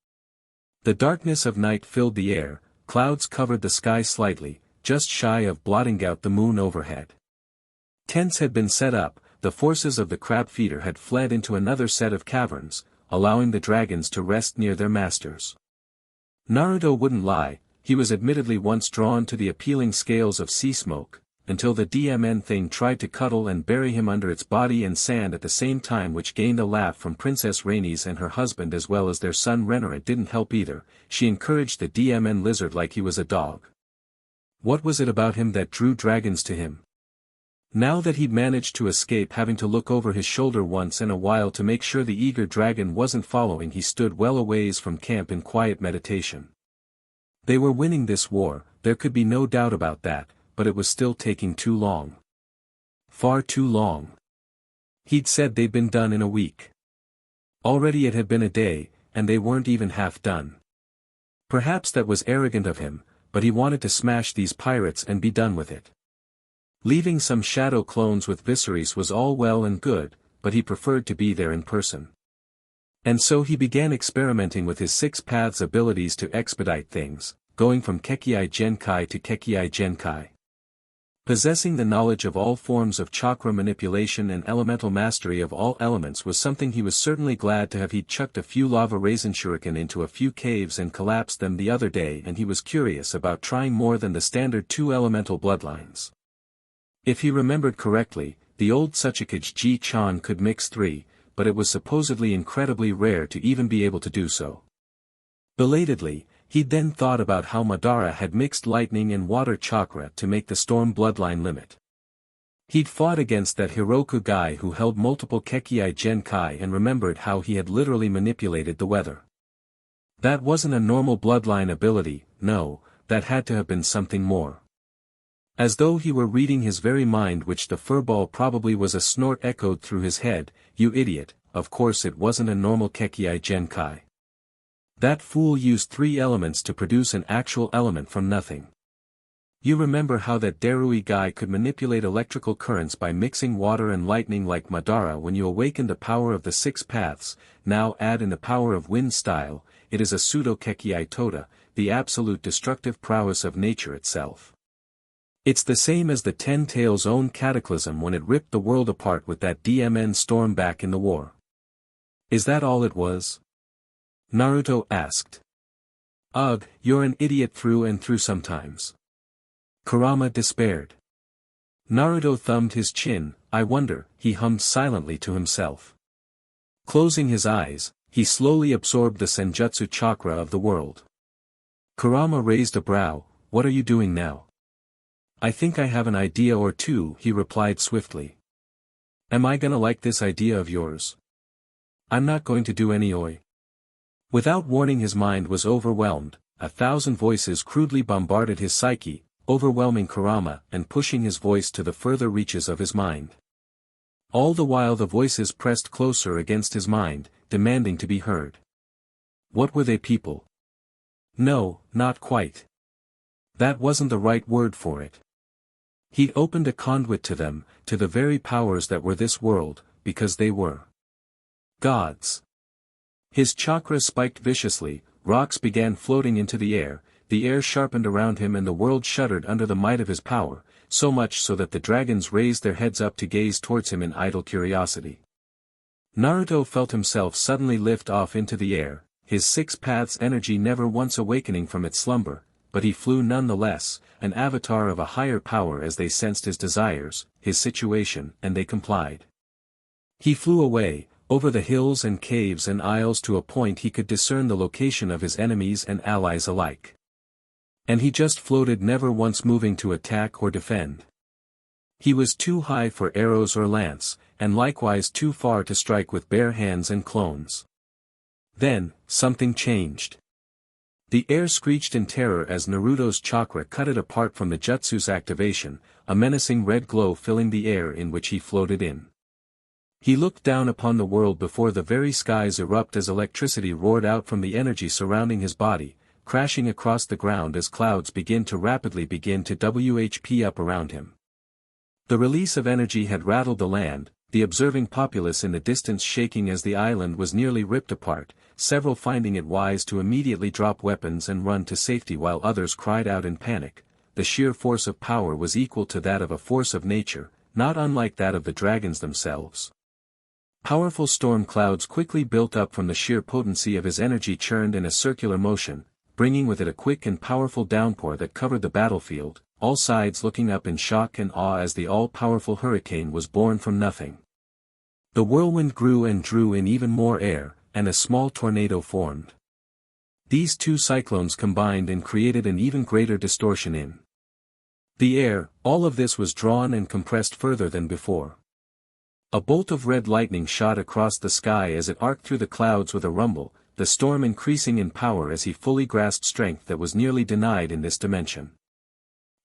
The darkness of night filled the air, clouds covered the sky slightly, just shy of blotting out the moon overhead. Tents had been set up, the forces of the crab feeder had fled into another set of caverns, allowing the dragons to rest near their masters. Naruto wouldn't lie, he was admittedly once drawn to the appealing scales of sea smoke, until the DMN thing tried to cuddle and bury him under its body and sand at the same time, which gained a laugh from Princess Rainey's and her husband as well as their son Renara. Didn't help either, she encouraged the DMN lizard like he was a dog. What was it about him that drew dragons to him? Now that he'd managed to escape having to look over his shoulder once in a while to make sure the eager dragon wasn't following, he stood well a ways from camp in quiet meditation. They were winning this war, there could be no doubt about that, but it was still taking too long. Far too long. He'd said they'd been done in a week. Already it had been a day, and they weren't even half done. Perhaps that was arrogant of him, but he wanted to smash these pirates and be done with it. Leaving some shadow clones with Viserys was all well and good, but he preferred to be there in person. And so he began experimenting with his 6 paths abilities to expedite things, going from Kekkei Genkai to Kekkei Genkai. Possessing the knowledge of all forms of chakra manipulation and elemental mastery of all elements was something he was certainly glad to have. He'd chucked a few lava raisin shuriken into a few caves and collapsed them the other day, and he was curious about trying more than the standard 2 elemental bloodlines. If he remembered correctly, the old Tsuchikage Ji-chan could mix 3, but it was supposedly incredibly rare to even be able to do so. Belatedly, he then thought about how Madara had mixed lightning and water chakra to make the storm bloodline limit. He'd fought against that Hiroku guy who held multiple Kekii Genkai and remembered how he had literally manipulated the weather. That wasn't a normal bloodline ability, no, that had to have been something more. As though he were reading his very mind, which the furball probably was, a snort echoed through his head, "You idiot, of course it wasn't a normal Kekii Genkai. That fool used 3 elements to produce an actual element from nothing. You remember how that Darui guy could manipulate electrical currents by mixing water and lightning like Madara when you awaken the power of the 6 paths, now add in the power of wind style, it is a pseudo-Kekii Toda, the absolute destructive prowess of nature itself. It's the same as the Ten Tails' own cataclysm when it ripped the world apart with that DMN storm back in the war. Is that all it was?" Naruto asked. "Ugh, you're an idiot through and through sometimes." Kurama despaired. Naruto thumbed his chin. "I wonder," he hummed silently to himself. Closing his eyes, he slowly absorbed the senjutsu chakra of the world. Kurama raised a brow. "What are you doing now?" "I think I have an idea or two," he replied swiftly. "Am I gonna like this idea of yours?" "I'm not going to do any oi." Without warning, his mind was overwhelmed. 1,000 voices crudely bombarded his psyche, overwhelming Kurama and pushing his voice to the further reaches of his mind. All the while the voices pressed closer against his mind, demanding to be heard. What were they, people? No, not quite. That wasn't the right word for it. He'd opened a conduit to them, to the very powers that were this world, because they were gods. His chakra spiked viciously, rocks began floating into the air sharpened around him and the world shuddered under the might of his power, so much so that the dragons raised their heads up to gaze towards him in idle curiosity. Naruto felt himself suddenly lift off into the air, his 6 paths energy never once awakening from its slumber, but he flew nonetheless, an avatar of a higher power, as they sensed his desires, his situation, and they complied. He flew away, over the hills and caves and isles to a point he could discern the location of his enemies and allies alike. And he just floated, never once moving to attack or defend. He was too high for arrows or lance, and likewise too far to strike with bare hands and clones. Then, something changed. The air screeched in terror as Naruto's chakra cut it apart from the jutsu's activation, a menacing red glow filling the air in which he floated in. He looked down upon the world before the very skies erupt as electricity roared out from the energy surrounding his body, crashing across the ground as clouds begin to WHP up around him. The release of energy had rattled the land, the observing populace in the distance shaking as the island was nearly ripped apart, several finding it wise to immediately drop weapons and run to safety while others cried out in panic. The sheer force of power was equal to that of a force of nature, not unlike that of the dragons themselves. Powerful storm clouds quickly built up from the sheer potency of his energy, churned in a circular motion, bringing with it a quick and powerful downpour that covered the battlefield, all sides looking up in shock and awe as the all-powerful hurricane was born from nothing. The whirlwind grew and drew in even more air, and a small tornado formed. These 2 cyclones combined and created an even greater distortion in the air. All of this was drawn and compressed further than before. A bolt of red lightning shot across the sky as it arced through the clouds with a rumble, the storm increasing in power as he fully grasped strength that was nearly denied in this dimension.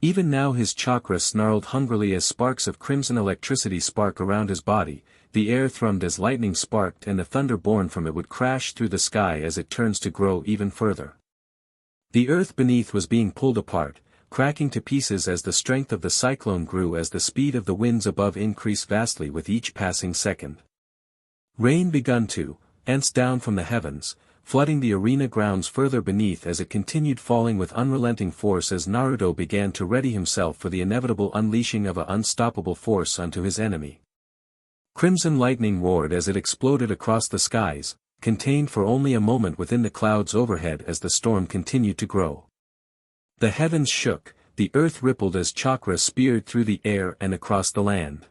Even now his chakra snarled hungrily as sparks of crimson electricity spark around his body, the air thrummed as lightning sparked and the thunder born from it would crash through the sky as it turns to grow even further. The earth beneath was being pulled apart, cracking to pieces as the strength of the cyclone grew, as the speed of the winds above increased vastly with each passing second. Rain began to ence down from the heavens, flooding the arena grounds further beneath as it continued falling with unrelenting force as Naruto began to ready himself for the inevitable unleashing of an unstoppable force unto his enemy. Crimson lightning roared as it exploded across the skies, contained for only a moment within the clouds overhead as the storm continued to grow. The heavens shook, the earth rippled as chakra speared through the air and across the land.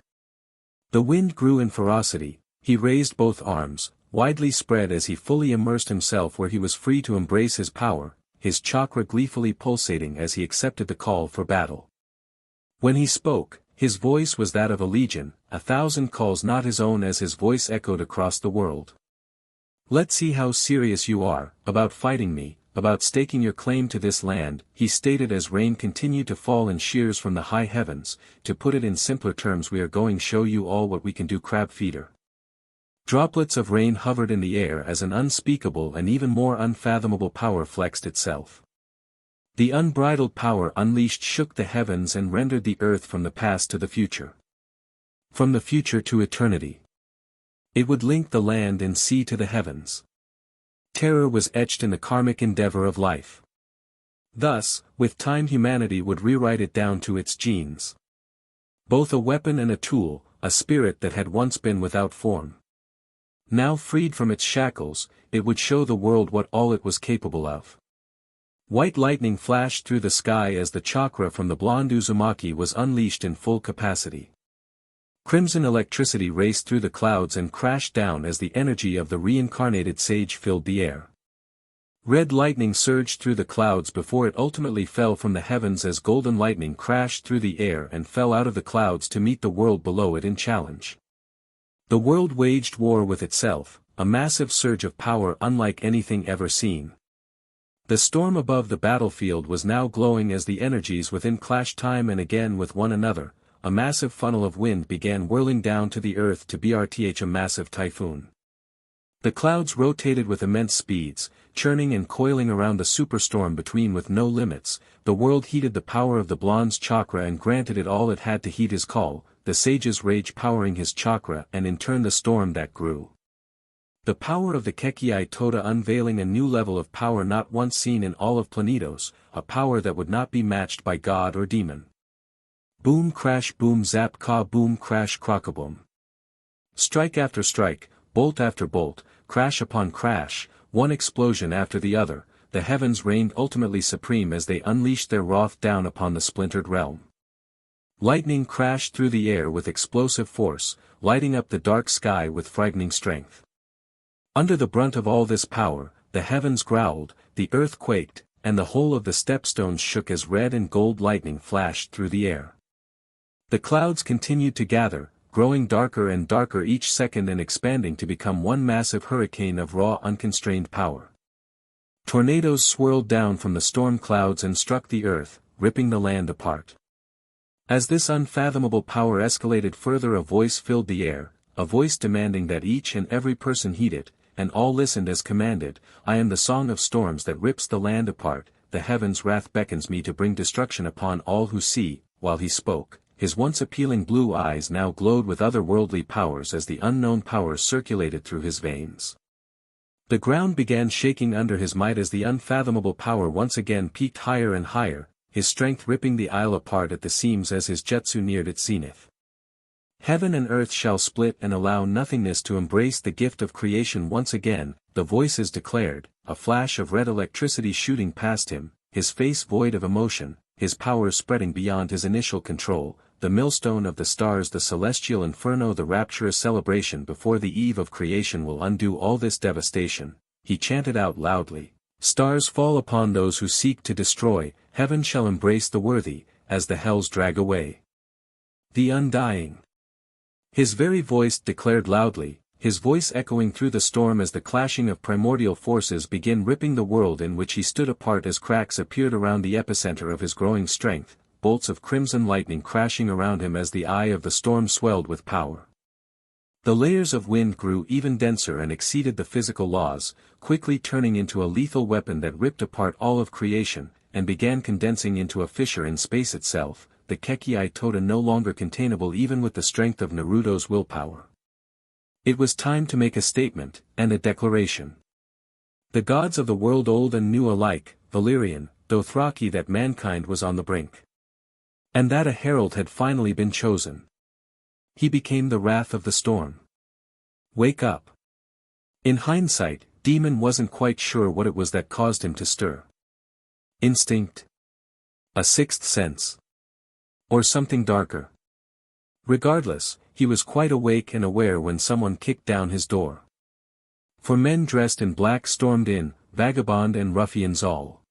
The wind grew in ferocity, he raised both arms, widely spread as he fully immersed himself where he was free to embrace his power, his chakra gleefully pulsating as he accepted the call for battle. When he spoke, his voice was that of a legion, 1,000 calls not his own as his voice echoed across the world. "Let's see how serious you are, about fighting me, about staking your claim to this land," he stated as rain continued to fall in shears from the high heavens. "To put it in simpler terms, we are going show you all what we can do, crab feeder." Droplets of rain hovered in the air as an unspeakable and even more unfathomable power flexed itself. The unbridled power unleashed shook the heavens and rendered the earth from the past to the future. From the future to eternity. It would link the land and sea to the heavens. Terror was etched in the karmic endeavor of life. Thus, with time humanity would rewrite it down to its genes. Both a weapon and a tool, a spirit that had once been without form. Now freed from its shackles, it would show the world what all it was capable of. White lightning flashed through the sky as the chakra from the blonde Uzumaki was unleashed in full capacity. Crimson electricity raced through the clouds and crashed down as the energy of the reincarnated sage filled the air. Red lightning surged through the clouds before it ultimately fell from the heavens as golden lightning crashed through the air and fell out of the clouds to meet the world below it in challenge. The world waged war with itself, a massive surge of power unlike anything ever seen. The storm above the battlefield was now glowing as the energies within clashed time and again with one another. A massive funnel of wind began whirling down to the earth to BRTH a massive typhoon. The clouds rotated with immense speeds, churning and coiling around the superstorm between with no limits. The world heeded the power of the blonde's chakra and granted it all it had to heed his call, the sage's rage powering his chakra and in turn the storm that grew. The power of the Kekii Toda unveiling a new level of power not once seen in all of Planetos, a power that would not be matched by god or demon. Boom crash boom zap ka boom crash crockaboom. Strike after strike, bolt after bolt, crash upon crash, one explosion after the other, the heavens reigned ultimately supreme as they unleashed their wrath down upon the splintered realm. Lightning crashed through the air with explosive force, lighting up the dark sky with frightening strength. Under the brunt of all this power, the heavens growled, the earth quaked, and the whole of the stepstones shook as red and gold lightning flashed through the air. The clouds continued to gather, growing darker and darker each second and expanding to become one massive hurricane of raw unconstrained power. Tornadoes swirled down from the storm clouds and struck the earth, ripping the land apart. As this unfathomable power escalated further, a voice filled the air, a voice demanding that each and every person heed it, and all listened as commanded. "I am the song of storms that rips the land apart, the heavens' wrath beckons me to bring destruction upon all who see." While he spoke, his once appealing blue eyes now glowed with otherworldly powers as the unknown powers circulated through his veins. The ground began shaking under his might as the unfathomable power once again peaked higher and higher, his strength ripping the isle apart at the seams as his jutsu neared its zenith. "Heaven and earth shall split and allow nothingness to embrace the gift of creation once again," the voices declared, a flash of red electricity shooting past him, his face void of emotion, his powers spreading beyond his initial control, the millstone of the stars, the celestial inferno, the rapturous celebration before the eve of creation will undo all this devastation. He chanted out loudly, "Stars fall upon those who seek to destroy, heaven shall embrace the worthy, as the hells drag away the undying." His very voice declared loudly, his voice echoing through the storm as the clashing of primordial forces began ripping the world in which he stood apart as cracks appeared around the epicenter of his growing strength, bolts of crimson lightning crashing around him as the eye of the storm swelled with power. The layers of wind grew even denser and exceeded the physical laws, quickly turning into a lethal weapon that ripped apart all of creation, and began condensing into a fissure in space itself, the Kekii Toda no longer containable even with the strength of Naruto's willpower. It was time to make a statement, and a declaration. The gods of the world old and new alike, Valyrian, Dothraki, that mankind was on the brink. And that a herald had finally been chosen. He became the wrath of the storm. Wake up. In hindsight, Demon wasn't quite sure what it was that caused him to stir. Instinct? A sixth sense? Or something darker? Regardless, he was quite awake and aware when someone kicked down his door. 4 men dressed in black stormed in, vagabond and ruffians all.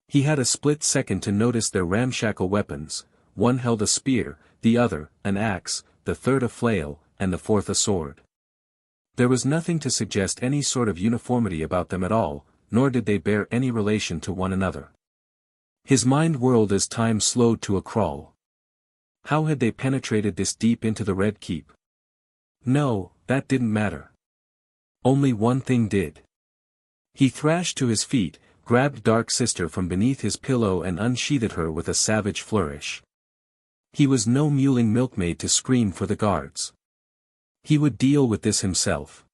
He had a split second to notice their ramshackle weapons. One held a spear, the other, an axe, the third a flail, and the fourth a sword. There was nothing to suggest any sort of uniformity about them at all, nor did they bear any relation to one another. His mind whirled as time slowed to a crawl. How had they penetrated this deep into the Red Keep? No, that didn't matter. Only one thing did. He thrashed to his feet, grabbed Dark Sister from beneath his pillow and unsheathed her with a savage flourish. He was no mewling milkmaid to scream for the guards. He would deal with this himself.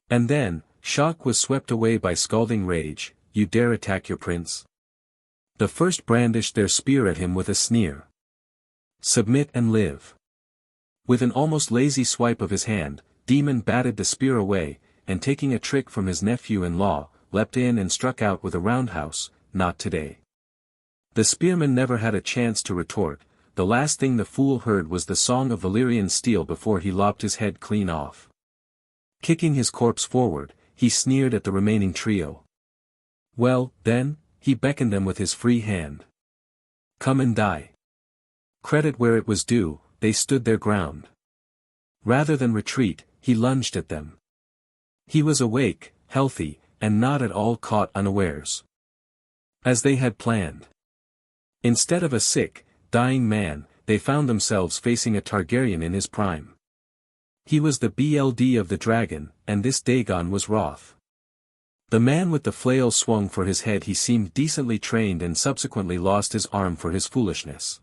And then, Shock was swept away by scalding rage. You dare attack your prince? The first brandished their spear at him with a sneer. Submit and live. With an almost lazy swipe of his hand, Demon batted the spear away, and taking a trick from his nephew-in-law, leapt in and struck out with a roundhouse. Not today. The spearman never had a chance to retort. The last thing the fool heard was the song of Valyrian steel before he lopped his head clean off. Kicking his corpse forward, he sneered at the remaining trio. Well, then, he beckoned them with his free hand. Come and die. Credit where it was due, they stood their ground. Rather than retreat, he lunged at them. He was awake, healthy, and not at all caught unawares. As they had planned. Instead of a sick, dying man, they found themselves facing a Targaryen in his prime. He was the BLD of the dragon, and this Dagon was Wroth. The man with the flail swung for his head. He seemed decently trained and subsequently lost his arm for his foolishness.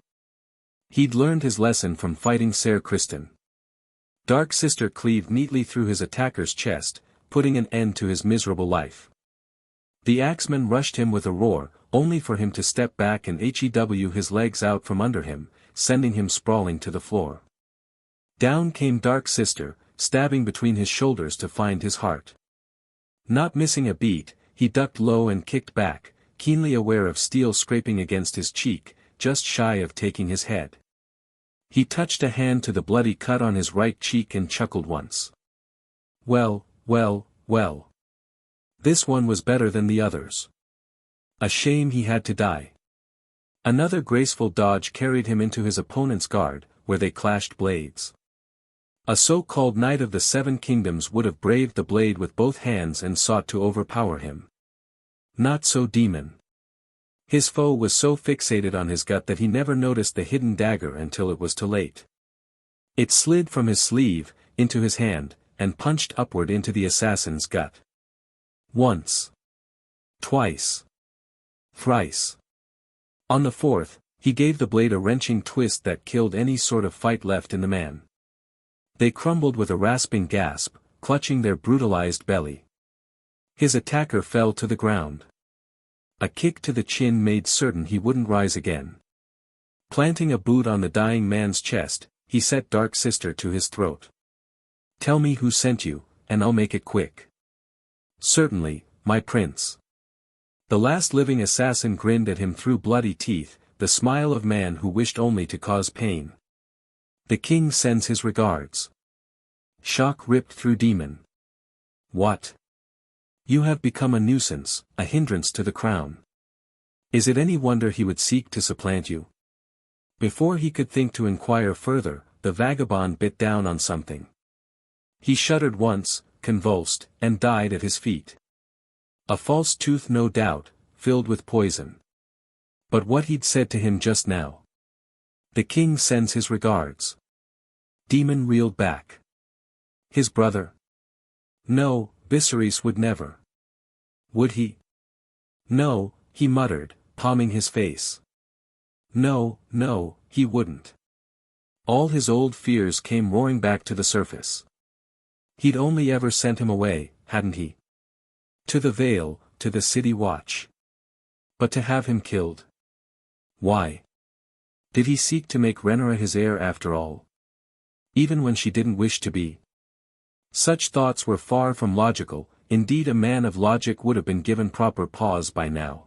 He'd learned his lesson from fighting Ser Kristen. Dark Sister cleaved neatly through his attacker's chest, putting an end to his miserable life. The axeman rushed him with a roar, only for him to step back and hew his legs out from under him, sending him sprawling to the floor. Down came Dark Sister, stabbing between his shoulders to find his heart. Not missing a beat, he ducked low and kicked back, keenly aware of steel scraping against his cheek, just shy of taking his head. He touched a hand to the bloody cut on his right cheek and chuckled once. Well, well, well. This one was better than the others. A shame he had to die. Another graceful dodge carried him into his opponent's guard, where they clashed blades. A so-called Knight of the Seven Kingdoms would have braved the blade with both hands and sought to overpower him. Not so Demon. His foe was so fixated on his gut that he never noticed the hidden dagger until it was too late. It slid from his sleeve, into his hand, and punched upward into the assassin's gut. Once. Twice. Thrice. On the fourth, he gave the blade a wrenching twist that killed any sort of fight left in the man. They crumbled with a rasping gasp, clutching their brutalized belly. His attacker fell to the ground. A kick to the chin made certain he wouldn't rise again. Planting a boot on the dying man's chest, he set Dark Sister to his throat. Tell me who sent you, and I'll make it quick. Certainly, my prince. The last living assassin grinned at him through bloody teeth, the smile of man who wished only to cause pain. The king sends his regards. Shock ripped through Demon. What? You have become a nuisance, a hindrance to the crown. Is it any wonder he would seek to supplant you? Before he could think to inquire further, the vagabond bit down on something. He shuddered once, convulsed, and died at his feet. A false tooth no doubt, filled with poison. But what he'd said to him just now. The king sends his regards. Demon reeled back. His brother? No, Viserys would never. Would he? No, he muttered, palming his face. No, no, he wouldn't. All his old fears came roaring back to the surface. He'd only ever sent him away, hadn't he? To the Vale, to the City Watch. But to have him killed? Why? Did he seek to make Rhaenyra his heir after all? Even when she didn't wish to be? Such thoughts were far from logical. Indeed, a man of logic would have been given proper pause by now.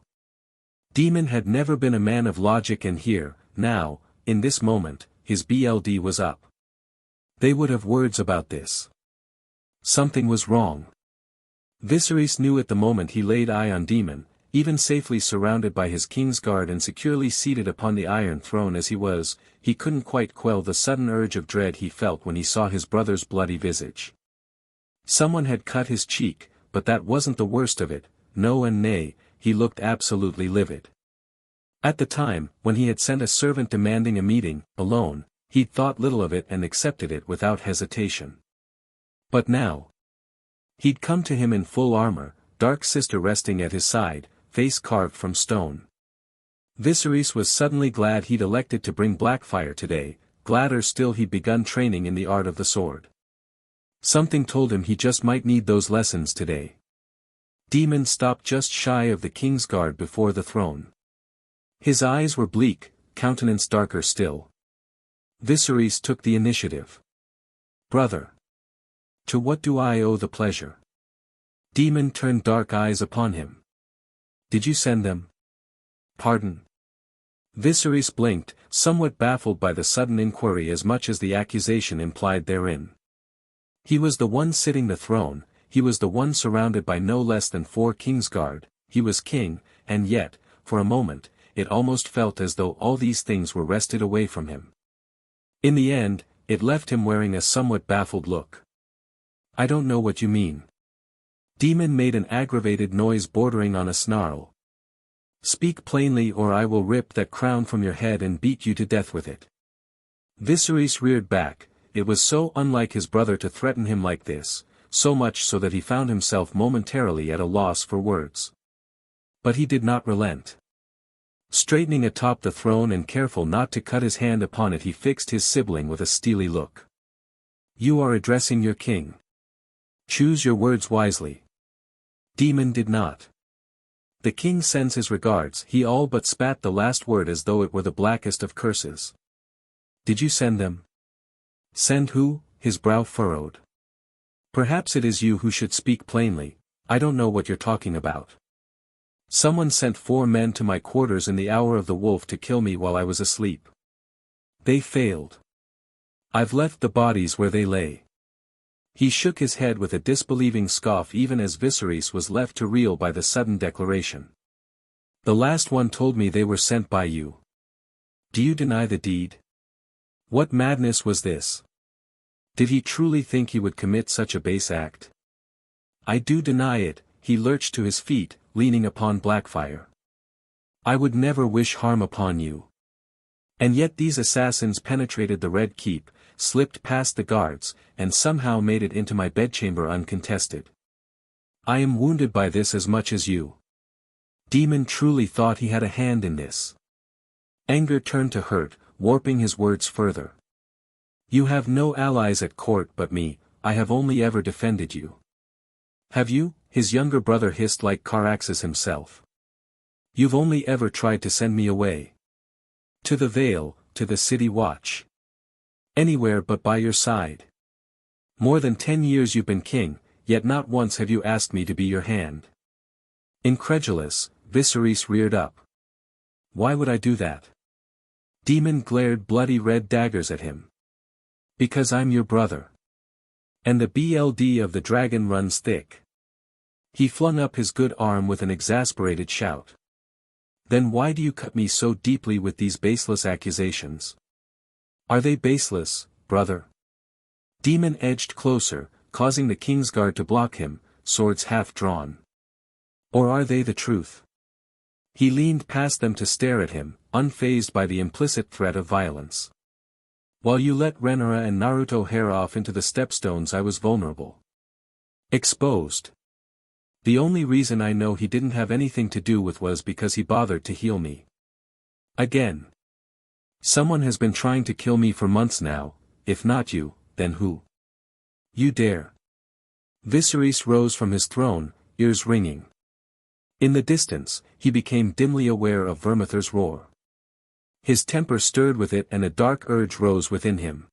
Demon had never been a man of logic, and here, now, in this moment, his BLD was up. They would have words about this. Something was wrong. Viserys knew at the moment he laid eye on Demon, even safely surrounded by his Kingsguard and securely seated upon the Iron Throne as he was, he couldn't quite quell the sudden urge of dread he felt when he saw his brother's bloody visage. Someone had cut his cheek, but that wasn't the worst of it, no and nay, he looked absolutely livid. At the time, when he had sent a servant demanding a meeting, alone, he'd thought little of it and accepted it without hesitation. But now, he'd come to him in full armor, Dark Sister resting at his side, face carved from stone. Viserys was suddenly glad he'd elected to bring Blackfyre today, gladder still he'd begun training in the art of the sword. Something told him he just might need those lessons today. Demon stopped just shy of the Kingsguard before the throne. His eyes were bleak, countenance darker still. Viserys took the initiative. "Brother. To what do I owe the pleasure?" Demon turned dark eyes upon him. "Did you send them?" "Pardon?" Viserys blinked, somewhat baffled by the sudden inquiry as much as the accusation implied therein. He was the one sitting the throne, he was the one surrounded by no less than 4 Kingsguard, he was king, and yet, for a moment, it almost felt as though all these things were wrested away from him. In the end, it left him wearing a somewhat baffled look. "I don't know what you mean." Demon made an aggravated noise bordering on a snarl. "Speak plainly or I will rip that crown from your head and beat you to death with it." Viserys reared back, it was so unlike his brother to threaten him like this, so much so that he found himself momentarily at a loss for words. But he did not relent. Straightening atop the throne and careful not to cut his hand upon it, he fixed his sibling with a steely look. "You are addressing your king. Choose your words wisely." Demon did not. "The king sends his regards," he all but spat the last word as though it were the blackest of curses. "Did you send them?" "Send who?" His brow furrowed. "Perhaps it is you who should speak plainly, I don't know what you're talking about." "Someone sent 4 men to my quarters in the hour of the wolf to kill me while I was asleep. They failed. I've left the bodies where they lay." He shook his head with a disbelieving scoff even as Viserys was left to reel by the sudden declaration. "The last one told me they were sent by you. Do you deny the deed?" What madness was this? Did he truly think he would commit such a base act? "I do deny it." He lurched to his feet, leaning upon Blackfyre. "I would never wish harm upon you. And yet these assassins penetrated the Red Keep, slipped past the guards, and somehow made it into my bedchamber uncontested. I am wounded by this as much as you." Demon truly thought he had a hand in this. Anger turned to hurt, warping his words further. "You have no allies at court but me, I have only ever defended you." "Have you?" his younger brother hissed like Caraxes himself. "You've only ever tried to send me away. To the Vale, to the City Watch. Anywhere but by your side. More than 10 years you've been king, yet not once have you asked me to be your hand." Incredulous, Viserys reared up. "Why would I do that?" Demon glared bloody red daggers at him. "Because I'm your brother. And the blood of the dragon runs thick." He flung up his good arm with an exasperated shout. "Then why do you cut me so deeply with these baseless accusations?" "Are they baseless, brother?" Demon edged closer, causing the Kingsguard to block him, swords half drawn. "Or are they the truth?" He leaned past them to stare at him, unfazed by the implicit threat of violence. "While you let Rhaenyra and Naruto hair off into the stepstones I was vulnerable. Exposed. The only reason I know he didn't have anything to do with was because he bothered to heal me. Again. Someone has been trying to kill me for months now, if not you, then who? You dare." Viserys rose from his throne, ears ringing. In the distance, he became dimly aware of Vermithor's roar. His temper stirred with it and a dark urge rose within him.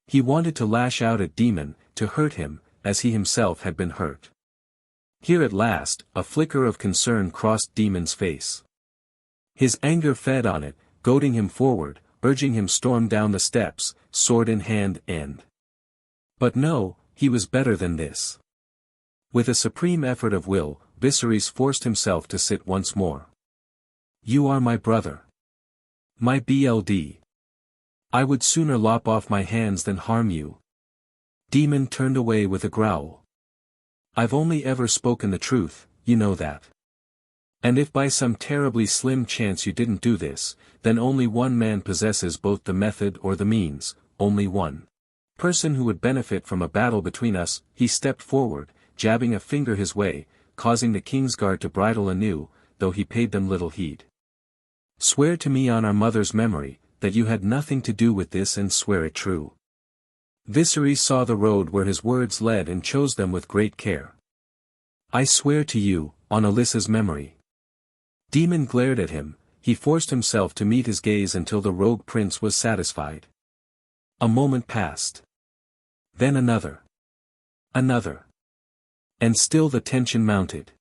He wanted to lash out at Demon, to hurt him, as he himself had been hurt. Here at last, a flicker of concern crossed Demon's face. His anger fed on it, goading him forward, urging him storm down the steps, sword in hand, and But no, he was better than this. With a supreme effort of will, Viserys forced himself to sit once more. You are my brother. My BLD. I would sooner lop off my hands than harm you. Demon turned away with a growl. I've only ever spoken the truth, you know that. And if by some terribly slim chance you didn't do this, then only one man possesses both the method or the means, only one person who would benefit from a battle between us. He stepped forward, jabbing a finger his way, causing the Kingsguard to bridle anew, though he paid them little heed. Swear to me on our mother's memory, that you had nothing to do with this, and swear it true. Viserys saw the road where his words led and chose them with great care. I swear to you, on Alyssa's memory. Demon glared at him. He forced himself to meet his gaze until the rogue prince was satisfied. A moment passed. Then another. Another. And still the tension mounted.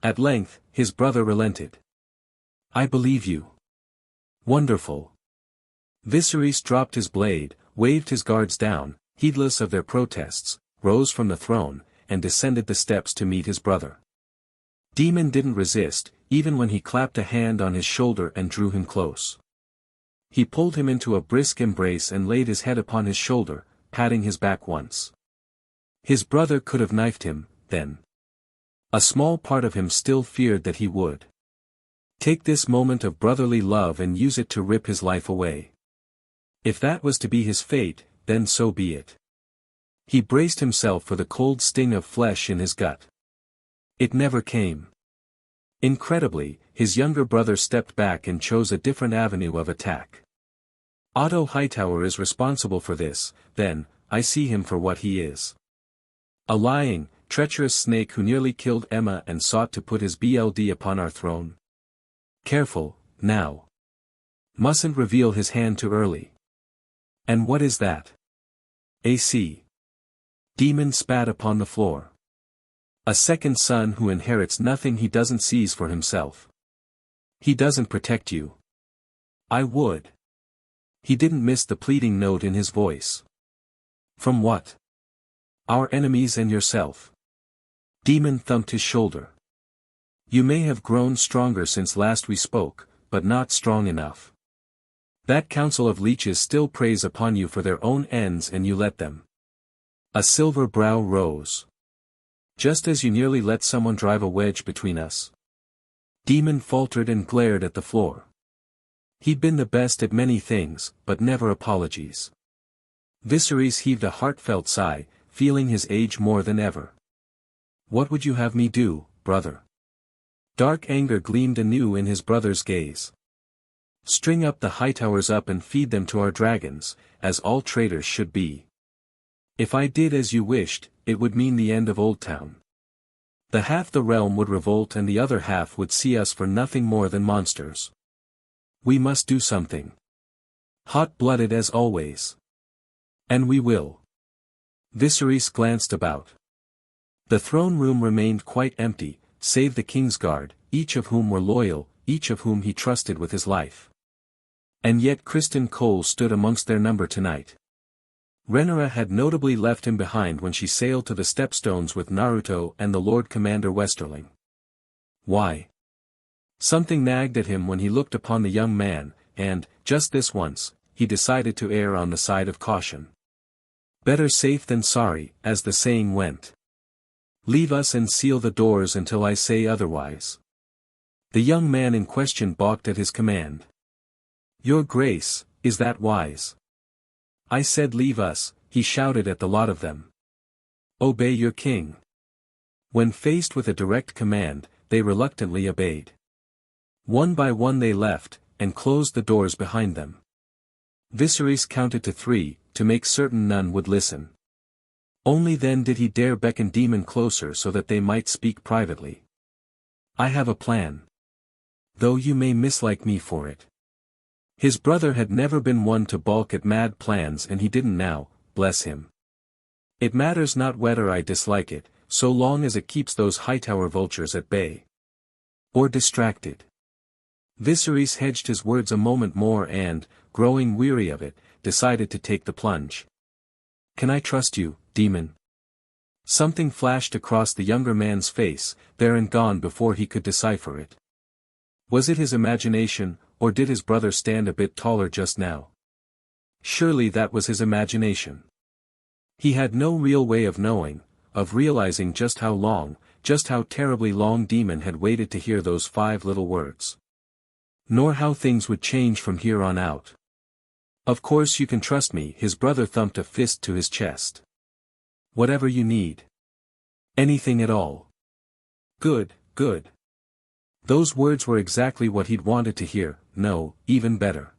At length, his brother relented. I believe you. Wonderful. Viserys dropped his blade, waved his guards down, heedless of their protests, rose from the throne, and descended the steps to meet his brother. Demon didn't resist, even when he clapped a hand on his shoulder and drew him close. He pulled him into a brisk embrace and laid his head upon his shoulder, patting his back once. His brother could have knifed him, then. A small part of him still feared that he would take this moment of brotherly love and use it to rip his life away. If that was to be his fate, then so be it. He braced himself for the cold sting of flesh in his gut. It never came. Incredibly, his younger brother stepped back and chose a different avenue of attack. Otto Hightower is responsible for this, then. I see him for what he is. A lying, treacherous snake who nearly killed Emma and sought to put his BLD upon our throne. Careful, now. Mustn't reveal his hand too early. And what is that? AC. Demon spat upon the floor. A second son who inherits nothing he doesn't seize for himself. He doesn't protect you. I would. He didn't miss the pleading note in his voice. From what? Our enemies and yourself. Demon thumped his shoulder. You may have grown stronger since last we spoke, but not strong enough. That council of leeches still preys upon you for their own ends, and you let them. A silver brow rose. Just as you nearly let someone drive a wedge between us. Demon faltered and glared at the floor. He'd been the best at many things, but never apologies. Viserys heaved a heartfelt sigh, feeling his age more than ever. What would you have me do, brother? Dark anger gleamed anew in his brother's gaze. String up the Hightowers up and feed them to our dragons, as all traitors should be. If I did as you wished, it would mean the end of Old Town. The half the realm would revolt and the other half would see us for nothing more than monsters. We must do something. Hot-blooded as always. And we will. Viserys glanced about. The throne room remained quite empty, save the Kingsguard, each of whom were loyal, each of whom he trusted with his life. And yet Criston Cole stood amongst their number tonight. Rhaenyra had notably left him behind when she sailed to the Stepstones with Naruto and the Lord Commander Westerling. Why? Something nagged at him when he looked upon the young man, and, just this once, he decided to err on the side of caution. Better safe than sorry, as the saying went. Leave us and seal the doors until I say otherwise. The young man in question balked at his command. Your Grace, is that wise? I said leave us, he shouted at the lot of them. Obey your king. When faced with a direct command, they reluctantly obeyed. One by one they left, and closed the doors behind them. Viserys counted to 3, to make certain none would listen. Only then did he dare beckon Demon closer so that they might speak privately. I have a plan. Though you may mislike me for it. His brother had never been one to balk at mad plans, and he didn't now, bless him. It matters not whether I dislike it, so long as it keeps those Hightower vultures at bay. Or distracted. Viserys hedged his words a moment more and, growing weary of it, decided to take the plunge. Can I trust you, demon? Something flashed across the younger man's face, there and gone before he could decipher it. Was it his imagination, or did his brother stand a bit taller just now? Surely that was his imagination. He had no real way of knowing, of realizing just how terribly long Demon had waited to hear those 5 little words. Nor how things would change from here on out. Of course you can trust me, his brother thumped a fist to his chest. Whatever you need. Anything at all. Good, good. Those words were exactly what he'd wanted to hear, no, even better.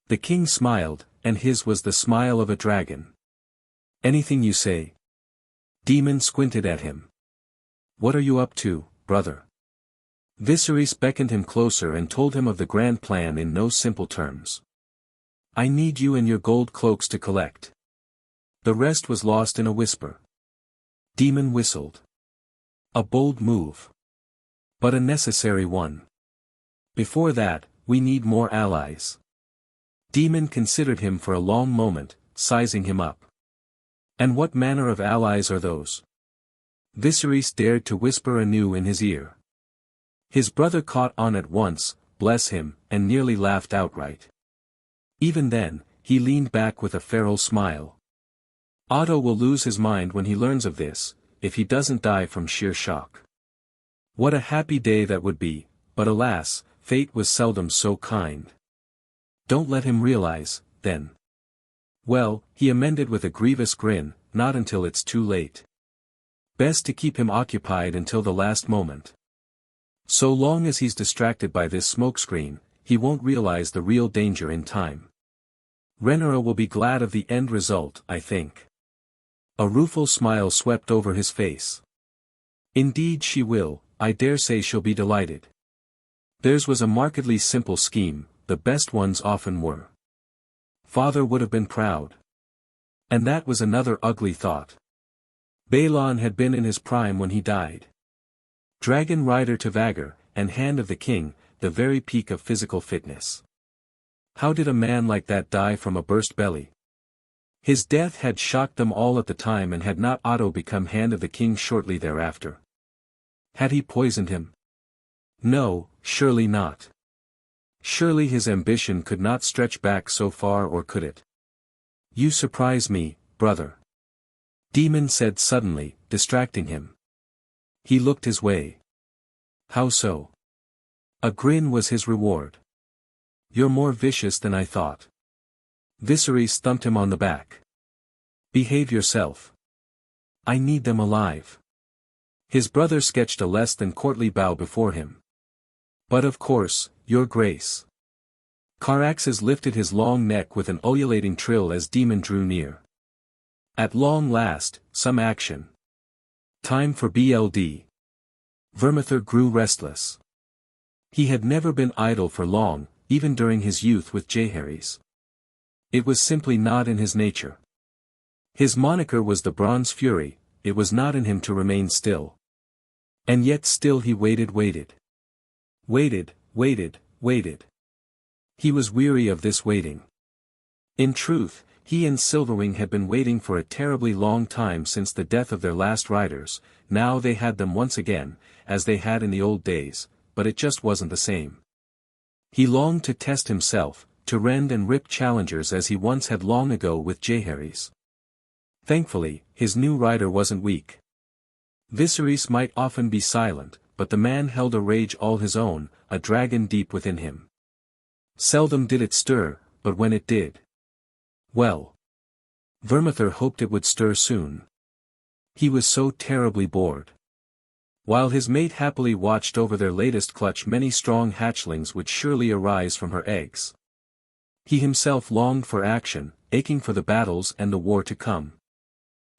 The king smiled, and his was the smile of a dragon. Anything you say. Demon squinted at him. What are you up to, brother? Viserys beckoned him closer and told him of the grand plan in no simple terms. I need you and your gold cloaks to collect. The rest was lost in a whisper. Demon whistled. A bold move. But a necessary one. Before that, we need more allies. Demon considered him for a long moment, sizing him up. And what manner of allies are those? Viserys dared to whisper anew in his ear. His brother caught on at once, bless him, and nearly laughed outright. Even then, he leaned back with a feral smile. Otto will lose his mind when he learns of this, if he doesn't die from sheer shock. What a happy day that would be, but alas, fate was seldom so kind. Don't let him realize, then. Well, he amended with a grievous grin, not until it's too late. Best to keep him occupied until the last moment. So long as he's distracted by this smokescreen, he won't realize the real danger in time. Rhaenyra will be glad of the end result, I think. A rueful smile swept over his face. Indeed she will, I dare say she'll be delighted. Theirs was a markedly simple scheme, the best ones often were. Father would have been proud. And that was another ugly thought. Balon had been in his prime when he died. Dragon rider to Vhagar, and hand of the king, the very peak of physical fitness. How did a man like that die from a burst belly? His death had shocked them all at the time, and had not Otto become hand of the king shortly thereafter? Had he poisoned him? No, surely not. Surely his ambition could not stretch back so far, or could it? You surprise me, brother. Demon said suddenly, distracting him. He looked his way. How so? A grin was his reward. You're more vicious than I thought. Viserys thumped him on the back. Behave yourself. I need them alive. His brother sketched a less than courtly bow before him. But of course, your grace. Caraxes lifted his long neck with an ululating trill as Demon drew near. At long last, some action. Time for BLD. Vermithor grew restless. He had never been idle for long, even during his youth with Jaehaerys. It was simply not in his nature. His moniker was the Bronze Fury, it was not in him to remain still. And yet still he waited. Waited. He was weary of this waiting. In truth, he and Silverwing had been waiting for a terribly long time since the death of their last riders. Now they had them once again, as they had in the old days, but it just wasn't the same. He longed to test himself, to rend and rip challengers as he once had long ago with Jaehaerys. Thankfully, his new rider wasn't weak. Viserys might often be silent, but the man held a rage all his own, a dragon deep within him. Seldom did it stir, but when it did. Well. Vermithor hoped it would stir soon. He was so terribly bored. While his mate happily watched over their latest clutch, many strong hatchlings would surely arise from her eggs. He himself longed for action, aching for the battles and the war to come.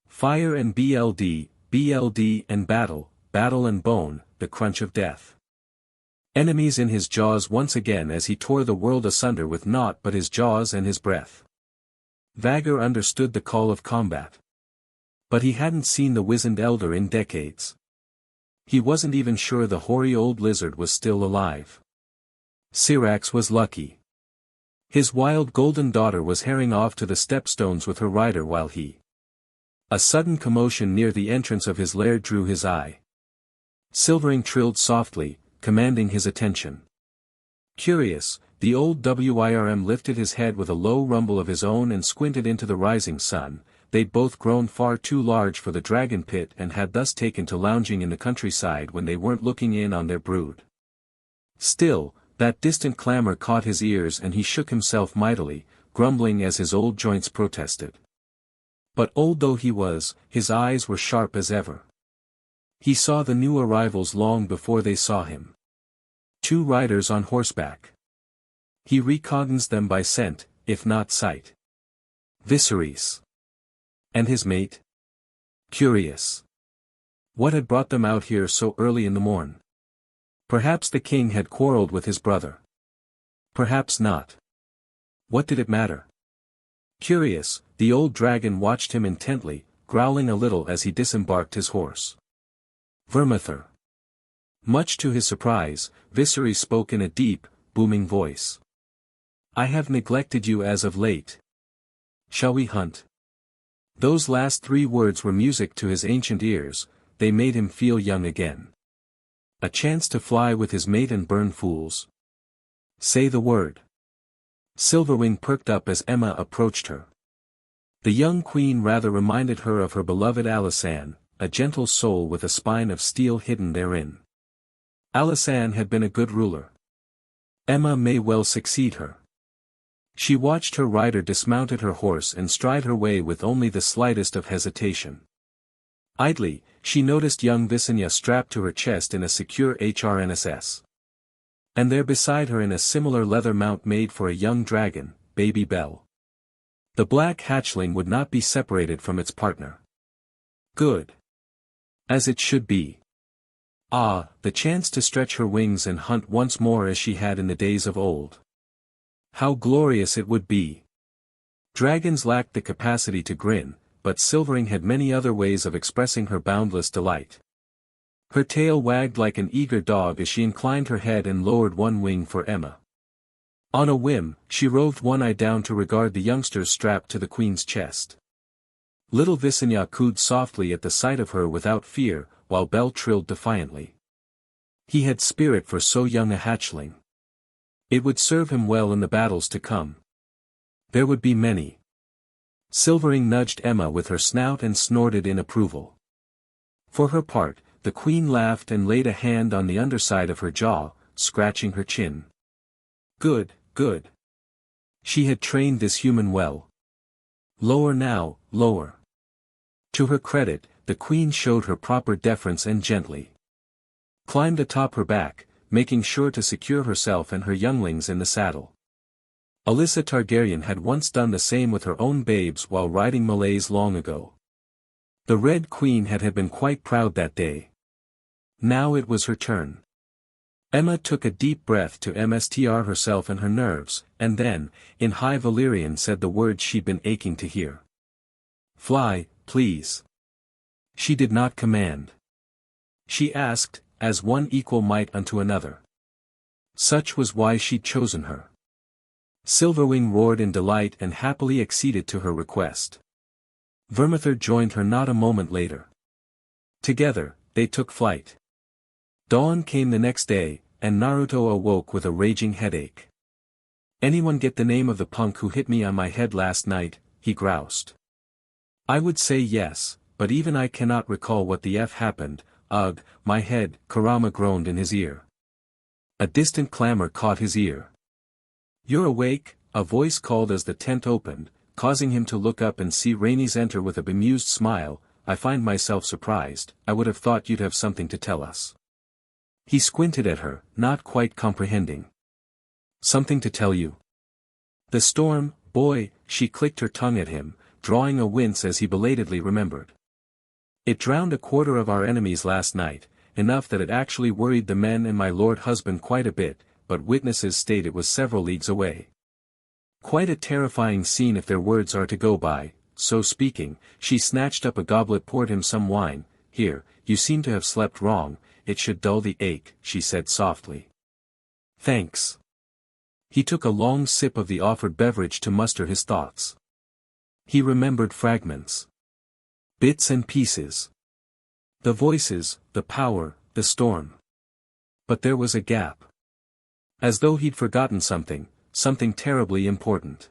Fire and BLD and battle and bone, the crunch of death. Enemies in his jaws once again as he tore the world asunder with naught but his jaws and his breath. Vhagar understood the call of combat. But he hadn't seen the wizened elder in decades. He wasn't even sure the hoary old lizard was still alive. Syrax was lucky. His wild golden daughter was herring off to the stepstones with her rider while he A sudden commotion near the entrance of his lair drew his eye. Silvering trilled softly, commanding his attention. Curious, the old WIRM lifted his head with a low rumble of his own and squinted into the rising sun. They'd both grown far too large for the dragon pit and had thus taken to lounging in the countryside when they weren't looking in on their brood. Still, that distant clamor caught his ears and he shook himself mightily, grumbling as his old joints protested. But old though he was, his eyes were sharp as ever. He saw the new arrivals long before they saw him. 2 riders on horseback. He recognized them by scent, if not sight. Viserys. And his mate? Curious. What had brought them out here so early in the morn? Perhaps the king had quarreled with his brother. Perhaps not. What did it matter? Curious, the old dragon watched him intently, growling a little as he disembarked his horse. Vermithor. Much to his surprise, Viserys spoke in a deep, booming voice. I have neglected you as of late. Shall we hunt? Those last 3 words were music to his ancient ears, they made him feel young again. A chance to fly with his mate and burn fools. Say the word. Silverwing perked up as Emma approached her. The young queen rather reminded her of her beloved Alysanne, a gentle soul with a spine of steel hidden therein. Alysanne had been a good ruler. Emma may well succeed her. She watched her rider dismounted her horse and stride her way with only the slightest of hesitation. Idly, she noticed young Visenya strapped to her chest in a secure HRNSS. And there beside her in a similar leather mount made for a young dragon, Baby Belle. The black hatchling would not be separated from its partner. Good. As it should be. Ah, the chance to stretch her wings and hunt once more as she had in the days of old. How glorious it would be. Dragons lacked the capacity to grin, but Silvering had many other ways of expressing her boundless delight. Her tail wagged like an eager dog as she inclined her head and lowered one wing for Emma. On a whim, she roved one eye down to regard the youngsters strapped to the queen's chest. Little Visenya cooed softly at the sight of her without fear, while Belle trilled defiantly. He had spirit for so young a hatchling. It would serve him well in the battles to come. There would be many. Silvering nudged Emma with her snout and snorted in approval. For her part, the queen laughed and laid a hand on the underside of her jaw, scratching her chin. Good, good. She had trained this human well. Lower now, lower. To her credit, the queen showed her proper deference and gently climbed atop her back, making sure to secure herself and her younglings in the saddle. Alyssa Targaryen had once done the same with her own babes while riding Malays long ago. The Red Queen had been quite proud that day. Now it was her turn. Emma took a deep breath to MSTR herself and her nerves, and then, in High Valyrian said the words she'd been aching to hear. Fly, please. She did not command. She asked, as one equal might unto another. Such was why she'd chosen her. Silverwing roared in delight and happily acceded to her request. Vermithor joined her not a moment later. Together, they took flight. Dawn came the next day, and Naruto awoke with a raging headache. Anyone get the name of the punk who hit me on my head last night? He groused. I would say yes, but even I cannot recall what the F happened. Ugh, my head, Kurama groaned in his ear. A distant clamor caught his ear. You're awake, a voice called as the tent opened, causing him to look up and see Rhaenys enter with a bemused smile. I find myself surprised, I would have thought you'd have something to tell us. He squinted at her, not quite comprehending. Something to tell you? The storm, boy, she clicked her tongue at him, drawing a wince as he belatedly remembered. It drowned a quarter of our enemies last night, enough that it actually worried the men and my lord husband quite a bit, but witnesses state it was several leagues away. Quite a terrifying scene if their words are to go by. So speaking, she snatched up a goblet, poured him some wine. Here, you seem to have slept wrong, it should dull the ache, she said softly. Thanks. He took a long sip of the offered beverage to muster his thoughts. He remembered fragments. Bits and pieces. The voices, the power, the storm. But there was a gap. As though he'd forgotten something terribly important.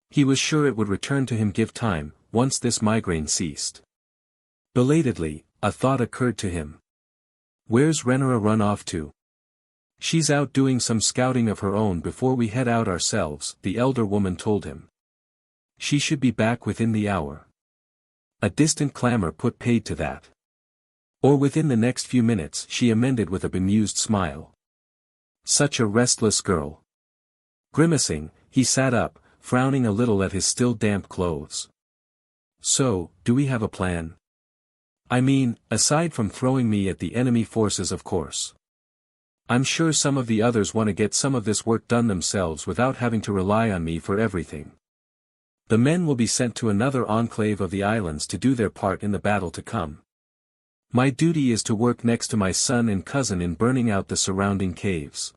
He was sure it would return to him. Give time, once this migraine ceased. Belatedly, a thought occurred to him. Where's Renera run off to? She's out doing some scouting of her own before we head out ourselves, the elder woman told him. She should be back within the hour. A distant clamor put paid to that. Or within the next few minutes, she amended with a bemused smile. Such a restless girl. Grimacing, he sat up, frowning a little at his still damp clothes. So, do we have a plan? I mean, aside from throwing me at the enemy forces, of course. I'm sure some of the others want to get some of this work done themselves without having to rely on me for everything. The men will be sent to another enclave of the islands to do their part in the battle to come. My duty is to work next to my son and cousin in burning out the surrounding caves.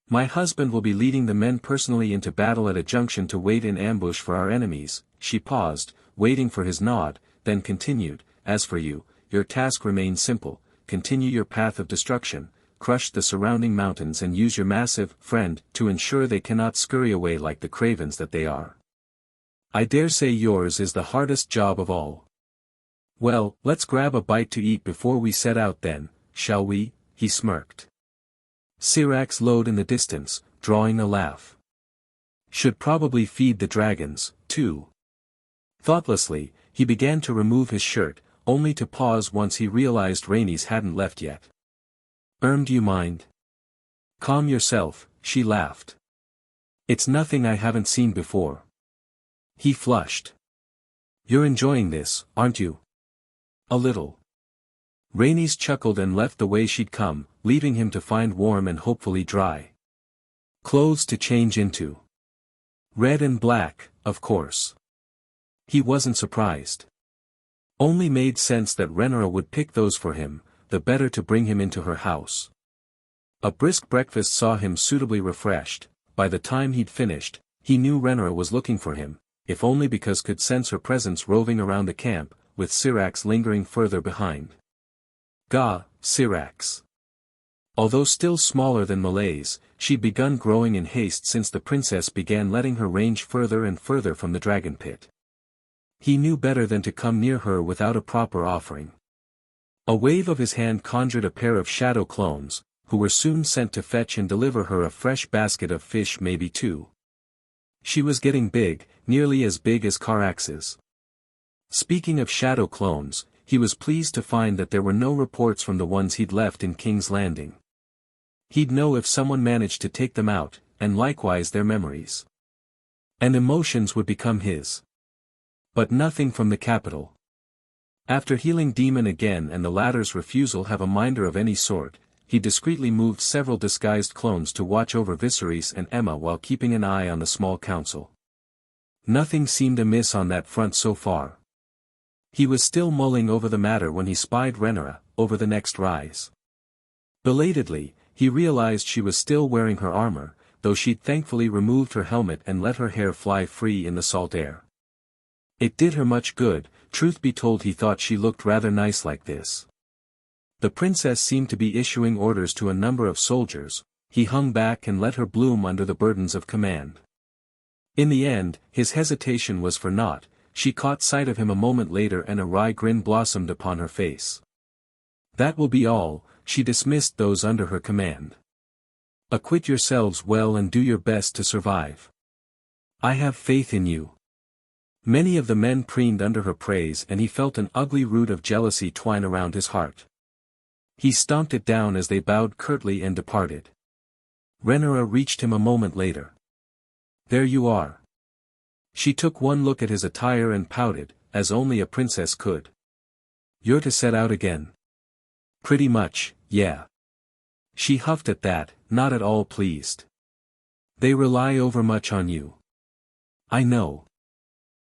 My husband will be leading the men personally into battle at a junction to wait in ambush for our enemies. She paused, waiting for his nod, then continued, as for you, your task remains simple, continue your path of destruction, crush the surrounding mountains and use your massive friend to ensure they cannot scurry away like the cravens that they are. I dare say yours is the hardest job of all. Well, let's grab a bite to eat before we set out then, shall we? He smirked. Syrax lowed in the distance, drawing a laugh. Should probably feed the dragons, too. Thoughtlessly, he began to remove his shirt, only to pause once he realized Rainey's hadn't left yet. Do you mind? Calm yourself, she laughed. It's nothing I haven't seen before. He flushed. You're enjoying this, aren't you? A little. Rainey's chuckled and left the way she'd come, leaving him to find warm and hopefully dry clothes to change into. Red and black, of course. He wasn't surprised. Only made sense that Renera would pick those for him, the better to bring him into her house. A brisk breakfast saw him suitably refreshed. By the time he'd finished, he knew Renera was looking for him, if only because could sense her presence roving around the camp, with Syrax lingering further behind. Gah, Syrax. Although still smaller than Malays, she'd begun growing in haste since the princess began letting her range further and further from the dragon pit. He knew better than to come near her without a proper offering. A wave of his hand conjured a pair of shadow clones, who were soon sent to fetch and deliver her a fresh basket of fish, maybe two. She was getting big, nearly as big as Carax's. Speaking of shadow clones, he was pleased to find that there were no reports from the ones he'd left in King's Landing. He'd know if someone managed to take them out, and likewise their memories. And emotions would become his. But nothing from the capital. After healing Demon again and the latter's refusal have a minder of any sort, he discreetly moved several disguised clones to watch over Viserys and Emma while keeping an eye on the small council. Nothing seemed amiss on that front so far. He was still mulling over the matter when he spied Renera, over the next rise. Belatedly, he realized she was still wearing her armor, though she'd thankfully removed her helmet and let her hair fly free in the salt air. It did her much good. Truth be told, he thought she looked rather nice like this. The princess seemed to be issuing orders to a number of soldiers. He hung back and let her bloom under the burdens of command. In the end, his hesitation was for naught. She caught sight of him a moment later and a wry grin blossomed upon her face. That will be all. She dismissed those under her command. Acquit yourselves well and do your best to survive. I have faith in you. Many of the men preened under her praise and he felt an ugly root of jealousy twine around his heart. He stomped it down as they bowed curtly and departed. Renera reached him a moment later. There you are. She took one look at his attire and pouted, as only a princess could. You're to set out again. Pretty much, yeah. She huffed at that, not at all pleased. They rely overmuch on you. I know.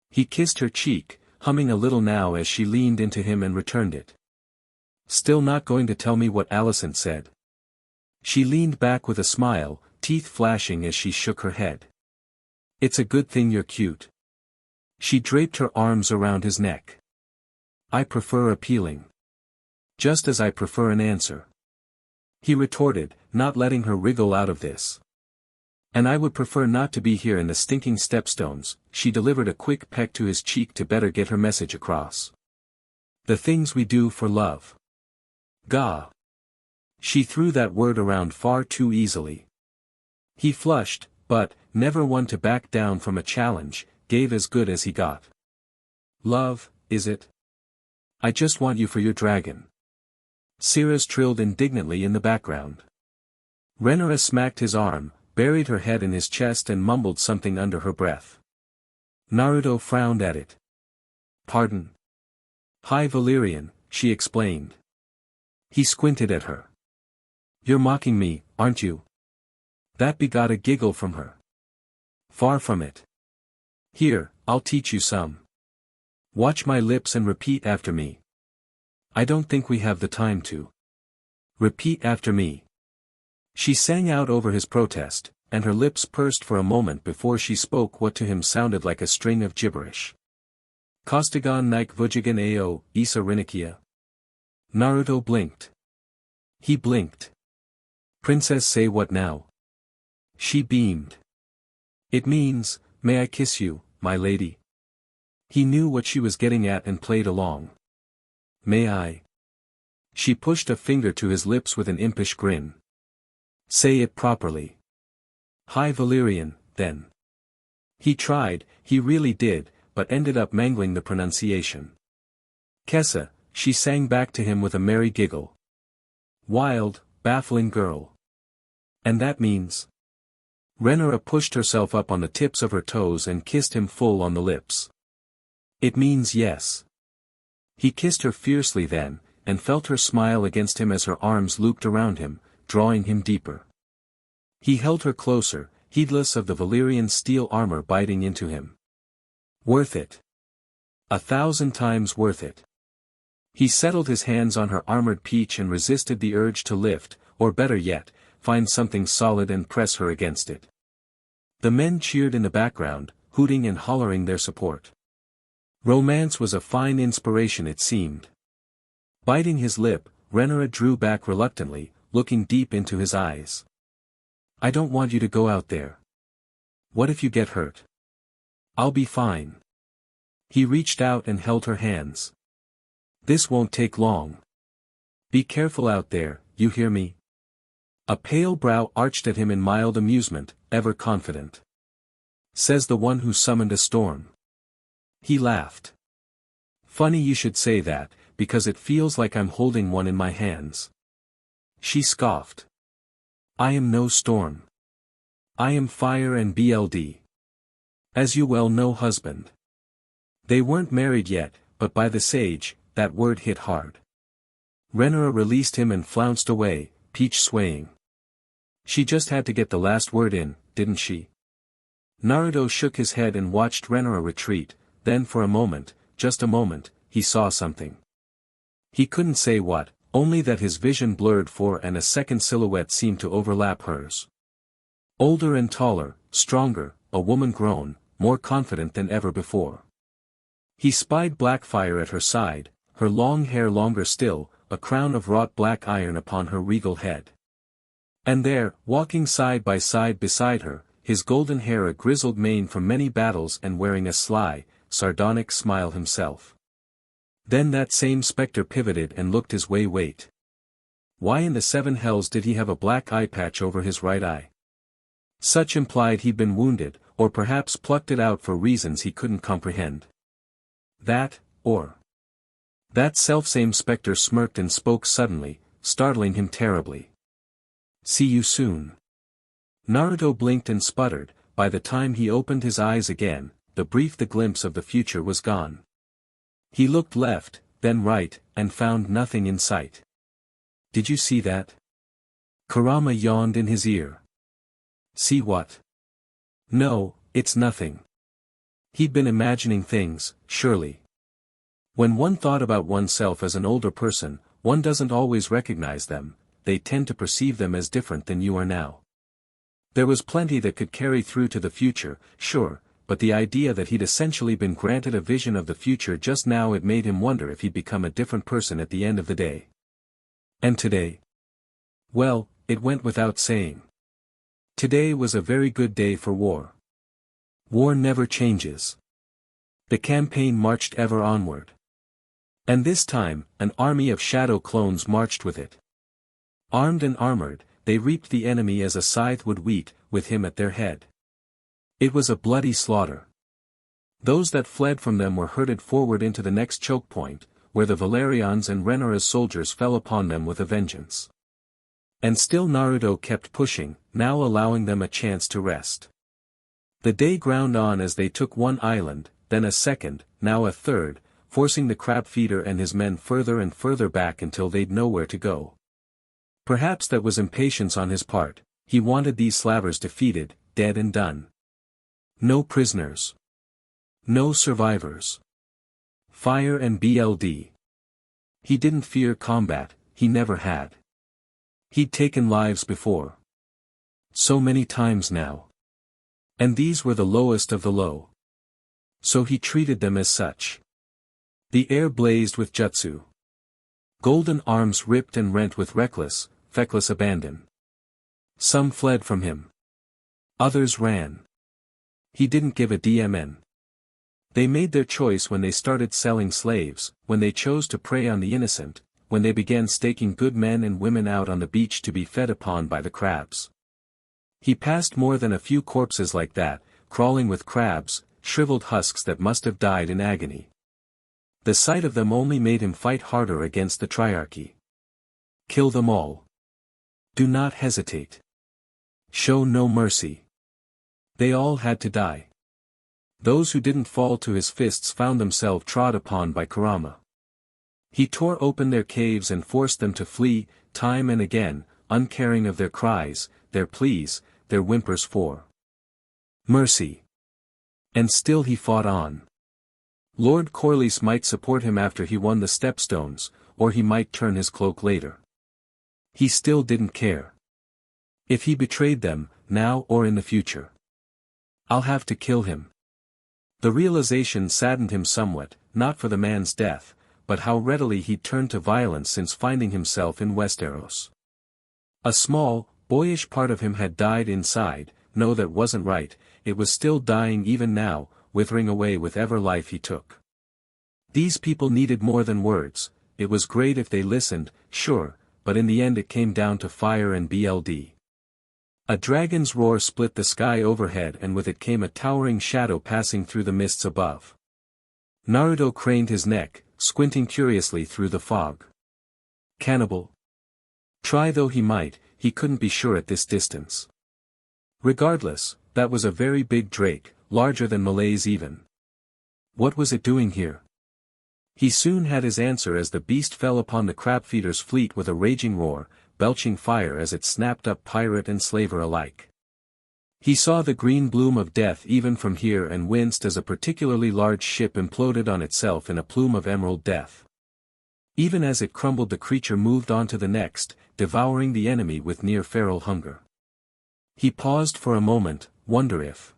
He kissed her cheek, humming a little now as she leaned into him and returned it. Still not going to tell me what Alicent said? She leaned back with a smile, teeth flashing as she shook her head. It's a good thing you're cute. She draped her arms around his neck. I prefer appealing. Just as I prefer an answer. He retorted, not letting her wriggle out of this. And I would prefer not to be here in the stinking stepstones. She delivered a quick peck to his cheek to better get her message across. The things we do for love. Gah. She threw that word around far too easily. He flushed, but, never one to back down from a challenge, gave as good as he got. Love, is it? I just want you for your dragon. Sirras trilled indignantly in the background. Rhaenyra smacked his arm, buried her head in his chest and mumbled something under her breath. Naruto frowned at it. Pardon? High Valyrian, she explained. He squinted at her. You're mocking me, aren't you? That begot a giggle from her. Far from it. Here, I'll teach you some. Watch my lips and repeat after me. I don't think we have the time to. Repeat after me. She sang out over his protest, and her lips pursed for a moment before she spoke what to him sounded like a string of gibberish. Kostagon Nike Vujigan Ao, Isa Rinikia. Naruto blinked. He blinked. Princess, say what now? She beamed. It means, may I kiss you, my lady? He knew what she was getting at and played along. May I? She pushed a finger to his lips with an impish grin. Say it properly. High Valyrian, then. He tried, he really did, but ended up mangling the pronunciation. Kessa, she sang back to him with a merry giggle. Wild, baffling girl. And that means? Rhaenyra pushed herself up on the tips of her toes and kissed him full on the lips. It means yes. He kissed her fiercely then, and felt her smile against him as her arms looped around him, drawing him deeper. He held her closer, heedless of the Valyrian steel armor biting into him. Worth it. 1,000 times worth it. He settled his hands on her armored peach and resisted the urge to lift, or better yet, find something solid and press her against it. The men cheered in the background, hooting and hollering their support. Romance was a fine inspiration, it seemed. Biting his lip, Rhaenyra drew back reluctantly, looking deep into his eyes. I don't want you to go out there. What if you get hurt? I'll be fine. He reached out and held her hands. This won't take long. Be careful out there, you hear me? A pale brow arched at him in mild amusement, ever confident. Says the one who summoned a storm. He laughed. Funny you should say that, because it feels like I'm holding one in my hands. She scoffed. I am no storm. I am fire and BLD. As you well know, husband. They weren't married yet, but by the sage, that word hit hard. Rhaenyra released him and flounced away, peach swaying. She just had to get the last word in, didn't she? Naruto shook his head and watched Rhaenyra retreat, then for a moment, just a moment, he saw something. He couldn't say what, only that his vision blurred for and a second silhouette seemed to overlap hers. Older and taller, stronger, a woman grown, more confident than ever before. He spied Blackfire at her side, her long hair longer still, a crown of wrought black iron upon her regal head. And there, walking side by side beside her, his golden hair a grizzled mane from many battles and wearing a sly, sardonic smile himself. Then that same spectre pivoted and looked his way. Wait. Why in the seven hells did he have a black eye patch over his right eye? Such implied he'd been wounded, or perhaps plucked it out for reasons he couldn't comprehend. That, or... That selfsame spectre smirked and spoke suddenly, startling him terribly. See you soon. Naruto blinked and sputtered. By the time he opened his eyes again, the glimpse of the future was gone. He looked left, then right, and found nothing in sight. Did you see that? Kurama yawned in his ear. See what? No, it's nothing. He'd been imagining things, surely. When one thought about oneself as an older person, one doesn't always recognize them, they tend to perceive them as different than you are now. There was plenty that could carry through to the future, sure, but the idea that he'd essentially been granted a vision of the future just now, it made him wonder if he'd become a different person at the end of the day. And today? Well, it went without saying. Today was a very good day for war. War never changes. The campaign marched ever onward. And this time, an army of shadow clones marched with it. Armed and armored, they reaped the enemy as a scythe would wheat, with him at their head. It was a bloody slaughter. Those that fled from them were herded forward into the next choke point, where the Valerians and Renara's soldiers fell upon them with a vengeance. And still Naruto kept pushing, now allowing them a chance to rest. The day ground on as they took one island, then a second, now a third, forcing the crab feeder and his men further and further back until they'd nowhere to go. Perhaps that was impatience on his part, he wanted these slavers defeated, dead and done. No prisoners. No survivors. Fire and BLD. He didn't fear combat, he never had. He'd taken lives before. So many times now. And these were the lowest of the low. So he treated them as such. The air blazed with jutsu. Golden arms ripped and rent with reckless, feckless abandon. Some fled from him. Others ran. He didn't give a DMN. They made their choice when they started selling slaves, when they chose to prey on the innocent, when they began staking good men and women out on the beach to be fed upon by the crabs. He passed more than a few corpses like that, crawling with crabs, shriveled husks that must have died in agony. The sight of them only made him fight harder against the triarchy. Kill them all. Do not hesitate. Show no mercy. They all had to die. Those who didn't fall to his fists found themselves trod upon by Kurama. He tore open their caves and forced them to flee, time and again, uncaring of their cries, their pleas, their whimpers for mercy. And still he fought on. Lord Corlys might support him after he won the stepstones, or he might turn his cloak later. He still didn't care. If he betrayed them, now or in the future. I'll have to kill him. The realization saddened him somewhat, not for the man's death, but how readily he'd turned to violence since finding himself in Westeros. A small, boyish part of him had died inside. No, that wasn't right, it was still dying even now, withering away with ever life he took. These people needed more than words. It was great if they listened, sure, but in the end it came down to fire and BLD. A dragon's roar split the sky overhead, and with it came a towering shadow passing through the mists above. Naruto craned his neck, squinting curiously through the fog. Cannibal? Try though he might, he couldn't be sure at this distance. Regardless, that was a very big drake, larger than Malays even. What was it doing here? He soon had his answer as the beast fell upon the crabfeeder's fleet with a raging roar, belching fire as it snapped up pirate and slaver alike. He saw the green bloom of death even from here and winced as a particularly large ship imploded on itself in a plume of emerald death. Even as it crumbled, the creature moved on to the next, devouring the enemy with near-feral hunger. He paused for a moment, wonder if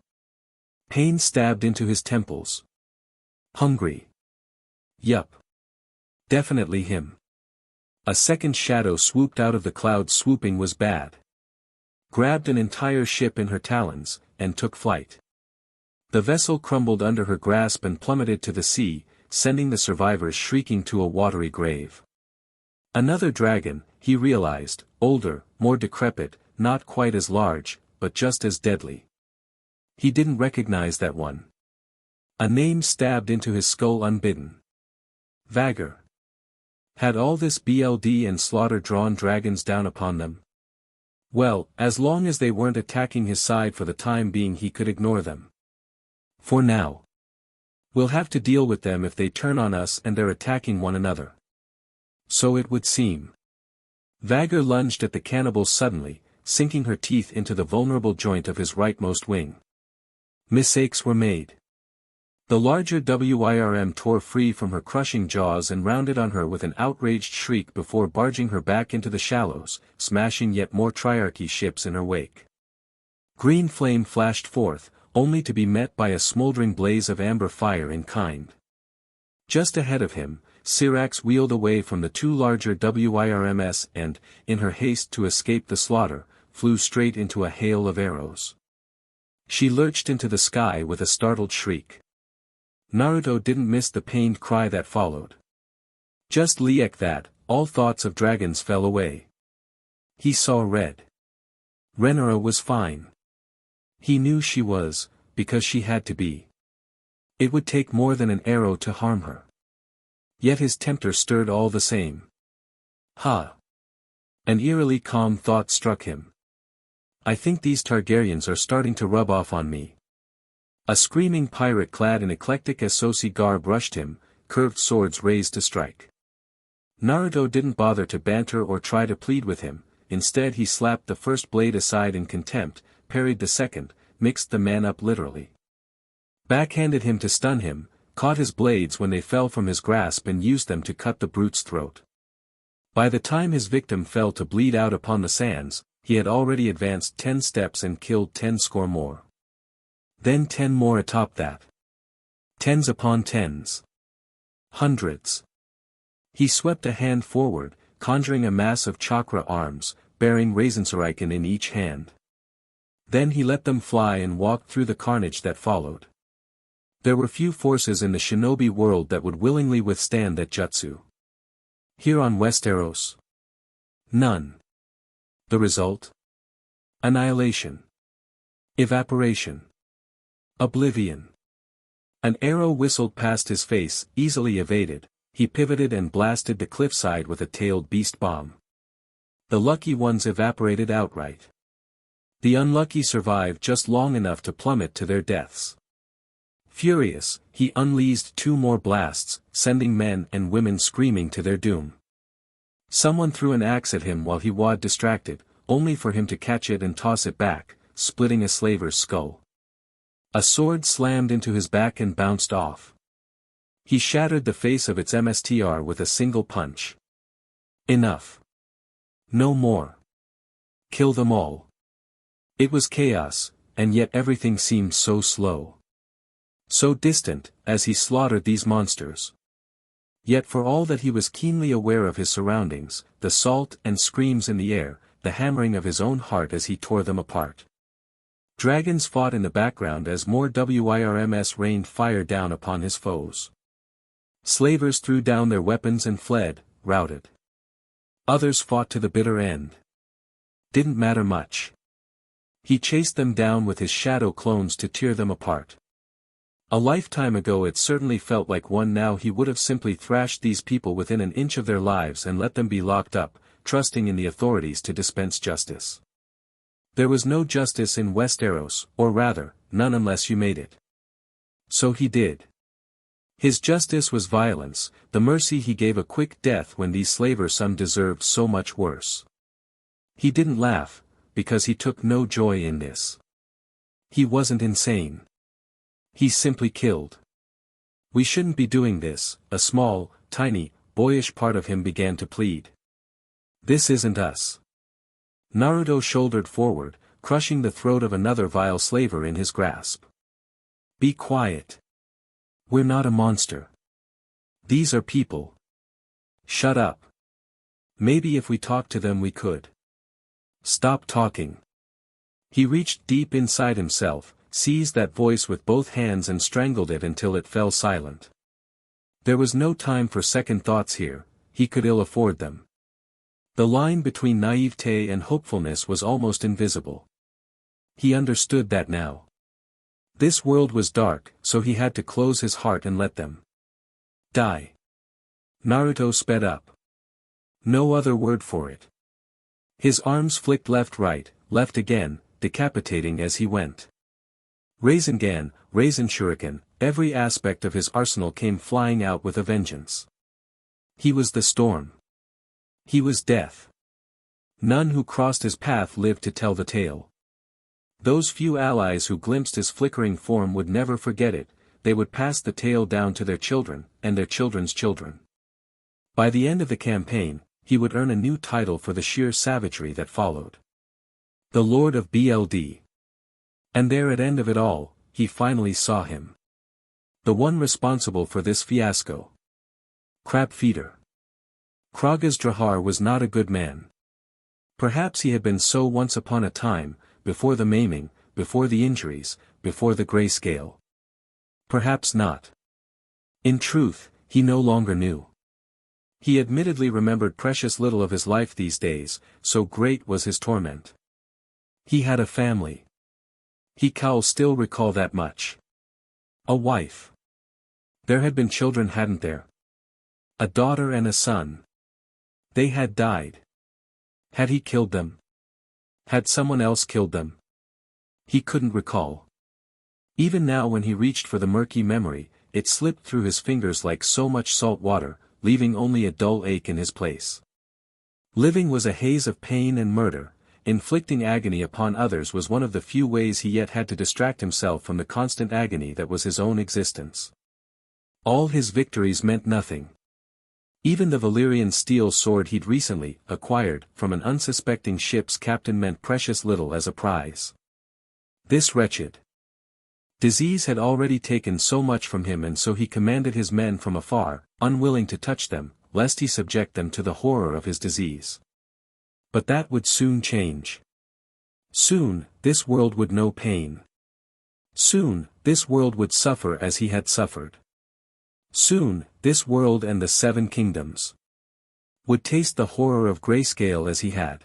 pain stabbed into his temples. Hungry. Yup. Definitely him. A second shadow swooped out of the clouds. Swooping was bad. Grabbed an entire ship in her talons, and took flight. The vessel crumbled under her grasp and plummeted to the sea, sending the survivors shrieking to a watery grave. Another dragon, he realized, older, more decrepit, not quite as large, but just as deadly. He didn't recognize that one. A name stabbed into his skull unbidden. Vagor. Had all this BLD and slaughter drawn dragons down upon them? Well, as long as they weren't attacking his side for the time being, he could ignore them. For now. We'll have to deal with them if they turn on us and they're attacking one another. So it would seem. Vagor lunged at the cannibals suddenly, sinking her teeth into the vulnerable joint of his rightmost wing. Mistakes were made. The larger WIRM tore free from her crushing jaws and rounded on her with an outraged shriek before barging her back into the shallows, smashing yet more triarchy ships in her wake. Green flame flashed forth, only to be met by a smoldering blaze of amber fire in kind. Just ahead of him, Syrax wheeled away from the two larger WIRMS and, in her haste to escape the slaughter, flew straight into a hail of arrows. She lurched into the sky with a startled shriek. Naruto didn't miss the pained cry that followed. Just like that, all thoughts of dragons fell away. He saw red. Renara was fine. He knew she was, because she had to be. It would take more than an arrow to harm her. Yet his tempter stirred all the same. Ha! An eerily calm thought struck him. I think these Targaryens are starting to rub off on me. A screaming pirate clad in eclectic Asosi garb rushed him, curved swords raised to strike. Naruto didn't bother to banter or try to plead with him, instead he slapped the first blade aside in contempt, parried the second, mixed the man up literally. Backhanded him to stun him, caught his blades when they fell from his grasp and used them to cut the brute's throat. By the time his victim fell to bleed out upon the sands, he had already advanced 10 steps and killed 10 score more. Then 10 more atop that. Tens upon tens. Hundreds. He swept a hand forward, conjuring a mass of chakra arms, bearing Rasengan in each hand. Then he let them fly and walked through the carnage that followed. There were few forces in the shinobi world that would willingly withstand that jutsu. Here on Westeros. None. The result? Annihilation. Evaporation. Oblivion. An arrow whistled past his face, easily evaded. He pivoted and blasted the cliffside with a tailed beast bomb. The lucky ones evaporated outright. The unlucky survived just long enough to plummet to their deaths. Furious, he unleashed 2 more blasts, sending men and women screaming to their doom. Someone threw an axe at him while he was distracted, only for him to catch it and toss it back, splitting a slaver's skull. A sword slammed into his back and bounced off. He shattered the face of its MSTR with a single punch. Enough. No more. Kill them all. It was chaos, and yet everything seemed so slow. So distant, as he slaughtered these monsters. Yet for all that he was keenly aware of his surroundings, the salt and screams in the air, the hammering of his own heart as he tore them apart. Dragons fought in the background as more WIRMS rained fire down upon his foes. Slavers threw down their weapons and fled, routed. Others fought to the bitter end. Didn't matter much. He chased them down with his shadow clones to tear them apart. A lifetime ago it certainly felt like one. Now he would have simply thrashed these people within an inch of their lives and let them be locked up, trusting in the authorities to dispense justice. There was no justice in Westeros, or rather, none unless you made it. So he did. His justice was violence, the mercy he gave a quick death when these slavers some deserved so much worse. He didn't laugh, because he took no joy in this. He wasn't insane. He simply killed. We shouldn't be doing this, a small, tiny, boyish part of him began to plead. This isn't us. Naruto shouldered forward, crushing the throat of another vile slaver in his grasp. Be quiet. We're not a monster. These are people. Shut up. Maybe if we talked to them we could. Stop talking. He reached deep inside himself, seized that voice with both hands and strangled it until it fell silent. There was no time for second thoughts here, he could ill afford them. The line between naivete and hopefulness was almost invisible. He understood that now. This world was dark, so he had to close his heart and let them die. Naruto sped up. No other word for it. His arms flicked left left again, decapitating as he went. Rasengan, Rasen Shuriken, every aspect of his arsenal came flying out with a vengeance. He was the storm. He was death. None who crossed his path lived to tell the tale. Those few allies who glimpsed his flickering form would never forget it, they would pass the tale down to their children, and their children's children. By the end of the campaign, he would earn a new title for the sheer savagery that followed. The Lord of BLD. And there at end of it all, he finally saw him. The one responsible for this fiasco. Crab feeder. Kragazdrahar was not a good man. Perhaps he had been so once upon a time, before the maiming, before the injuries, before the grayscale. Perhaps not. In truth, he no longer knew. He admittedly remembered precious little of his life these days, so great was his torment. He had a family. He could still recall that much. A wife. There had been children, hadn't there? A daughter and a son. They had died. Had he killed them? Had someone else killed them? He couldn't recall. Even now when he reached for the murky memory, it slipped through his fingers like so much salt water, leaving only a dull ache in his place. Living was a haze of pain and murder. Inflicting agony upon others was one of the few ways he yet had to distract himself from the constant agony that was his own existence. All his victories meant nothing. Even the Valyrian steel sword he'd recently acquired from an unsuspecting ship's captain meant precious little as a prize. This wretched disease had already taken so much from him, and so he commanded his men from afar, unwilling to touch them, lest he subject them to the horror of his disease. But that would soon change. Soon, this world would know pain. Soon, this world would suffer as he had suffered. Soon, this world and the Seven Kingdoms would taste the horror of grayscale as he had.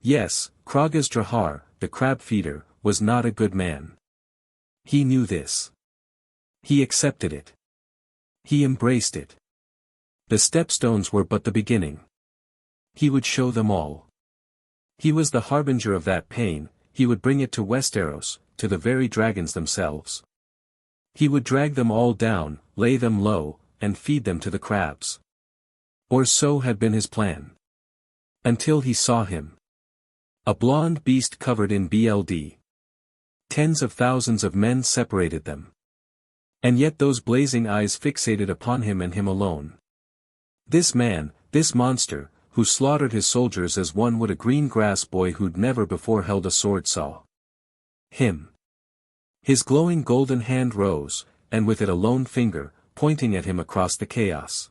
Yes, Kragazdrahar, the crab feeder, was not a good man. He knew this. He accepted it. He embraced it. The stepstones were but the beginning. He would show them all. He was the harbinger of that pain. He would bring it to Westeros, to the very dragons themselves. He would drag them all down, lay them low, and feed them to the crabs. Or so had been his plan. Until he saw him. A blonde beast covered in blood. Tens of thousands of men separated them. And yet those blazing eyes fixated upon him and him alone. This man, this monster, who slaughtered his soldiers as one would a green grass boy who'd never before held a sword, saw him. His glowing golden hand rose, and with it a lone finger, pointing at him across the chaos.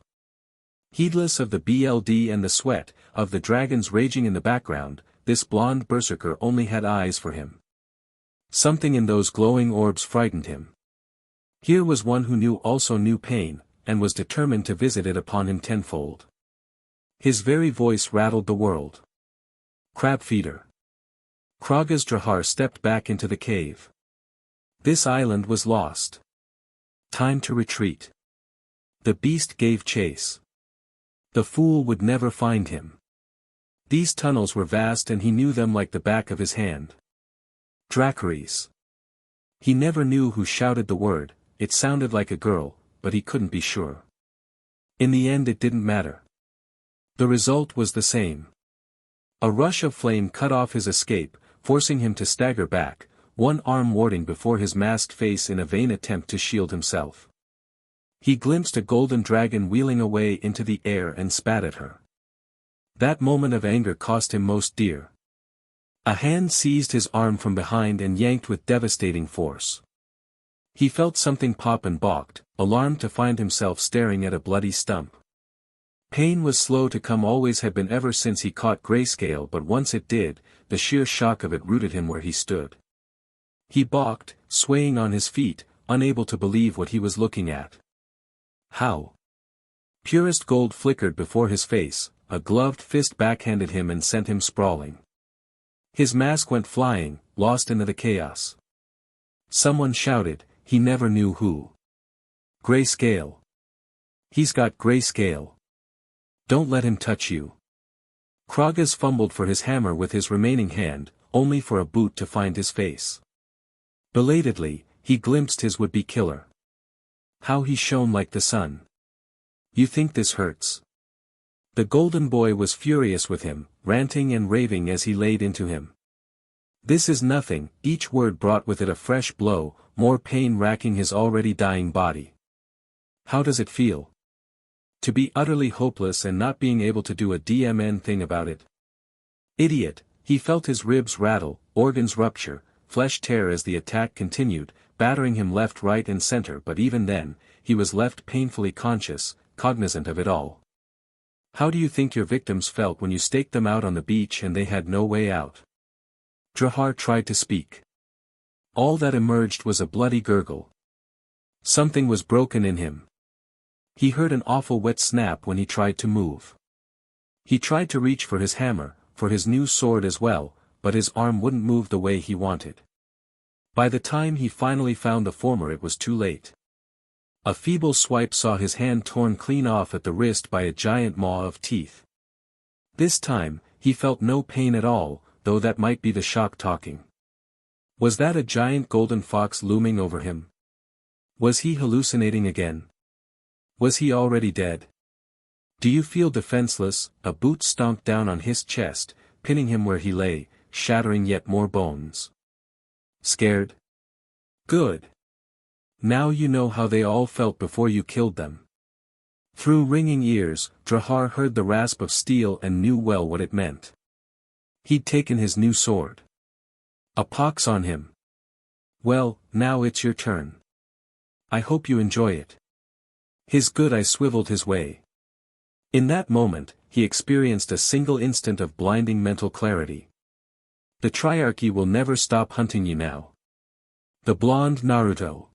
Heedless of the blood and the sweat, of the dragons raging in the background, this blonde berserker only had eyes for him. Something in those glowing orbs frightened him. Here was one who also knew pain, and was determined to visit it upon him tenfold. His very voice rattled the world. Crab feeder. Kragazdrahar stepped back into the cave. This island was lost. Time to retreat. The beast gave chase. The fool would never find him. These tunnels were vast and he knew them like the back of his hand. Dracarys. He never knew who shouted the word. It sounded like a girl, but he couldn't be sure. In the end it didn't matter. The result was the same. A rush of flame cut off his escape, forcing him to stagger back, one arm warding before his masked face in a vain attempt to shield himself. He glimpsed a golden dragon wheeling away into the air and spat at her. That moment of anger cost him most dear. A hand seized his arm from behind and yanked with devastating force. He felt something pop and balked, alarmed to find himself staring at a bloody stump. Pain was slow to come, always had been ever since he caught grayscale, but once it did, the sheer shock of it rooted him where he stood. He balked, swaying on his feet, unable to believe what he was looking at. How? Purest gold flickered before his face, a gloved fist backhanded him and sent him sprawling. His mask went flying, lost into the chaos. Someone shouted, he never knew who. Grayscale. He's got grayscale. Don't let him touch you. Kragaz fumbled for his hammer with his remaining hand, only for a boot to find his face. Belatedly, he glimpsed his would-be killer. How he shone like the sun. You think this hurts? The golden boy was furious with him, ranting and raving as he laid into him. This is nothing, each word brought with it a fresh blow, more pain racking his already dying body. How does it feel? To be utterly hopeless and not being able to do a damn thing about it. Idiot, he felt his ribs rattle, organs rupture, flesh tear as the attack continued, battering him left, right and center, but even then, he was left painfully conscious, cognizant of it all. How do you think your victims felt when you staked them out on the beach and they had no way out? Drahar tried to speak. All that emerged was a bloody gurgle. Something was broken in him. He heard an awful wet snap when he tried to move. He tried to reach for his hammer, for his new sword as well, but his arm wouldn't move the way he wanted. By the time he finally found the former, it was too late. A feeble swipe saw his hand torn clean off at the wrist by a giant maw of teeth. This time, he felt no pain at all, though that might be the shock talking. Was that a giant golden fox looming over him? Was he hallucinating again? Was he already dead? Do you feel defenseless? A boot stomped down on his chest, pinning him where he lay, shattering yet more bones. Scared? Good. Now you know how they all felt before you killed them. Through ringing ears, Drahar heard the rasp of steel and knew well what it meant. He'd taken his new sword. A pox on him. Well, now it's your turn. I hope you enjoy it. His good eye swiveled his way. In that moment, he experienced a single instant of blinding mental clarity. The Triarchy will never stop hunting you now. The blonde Naruto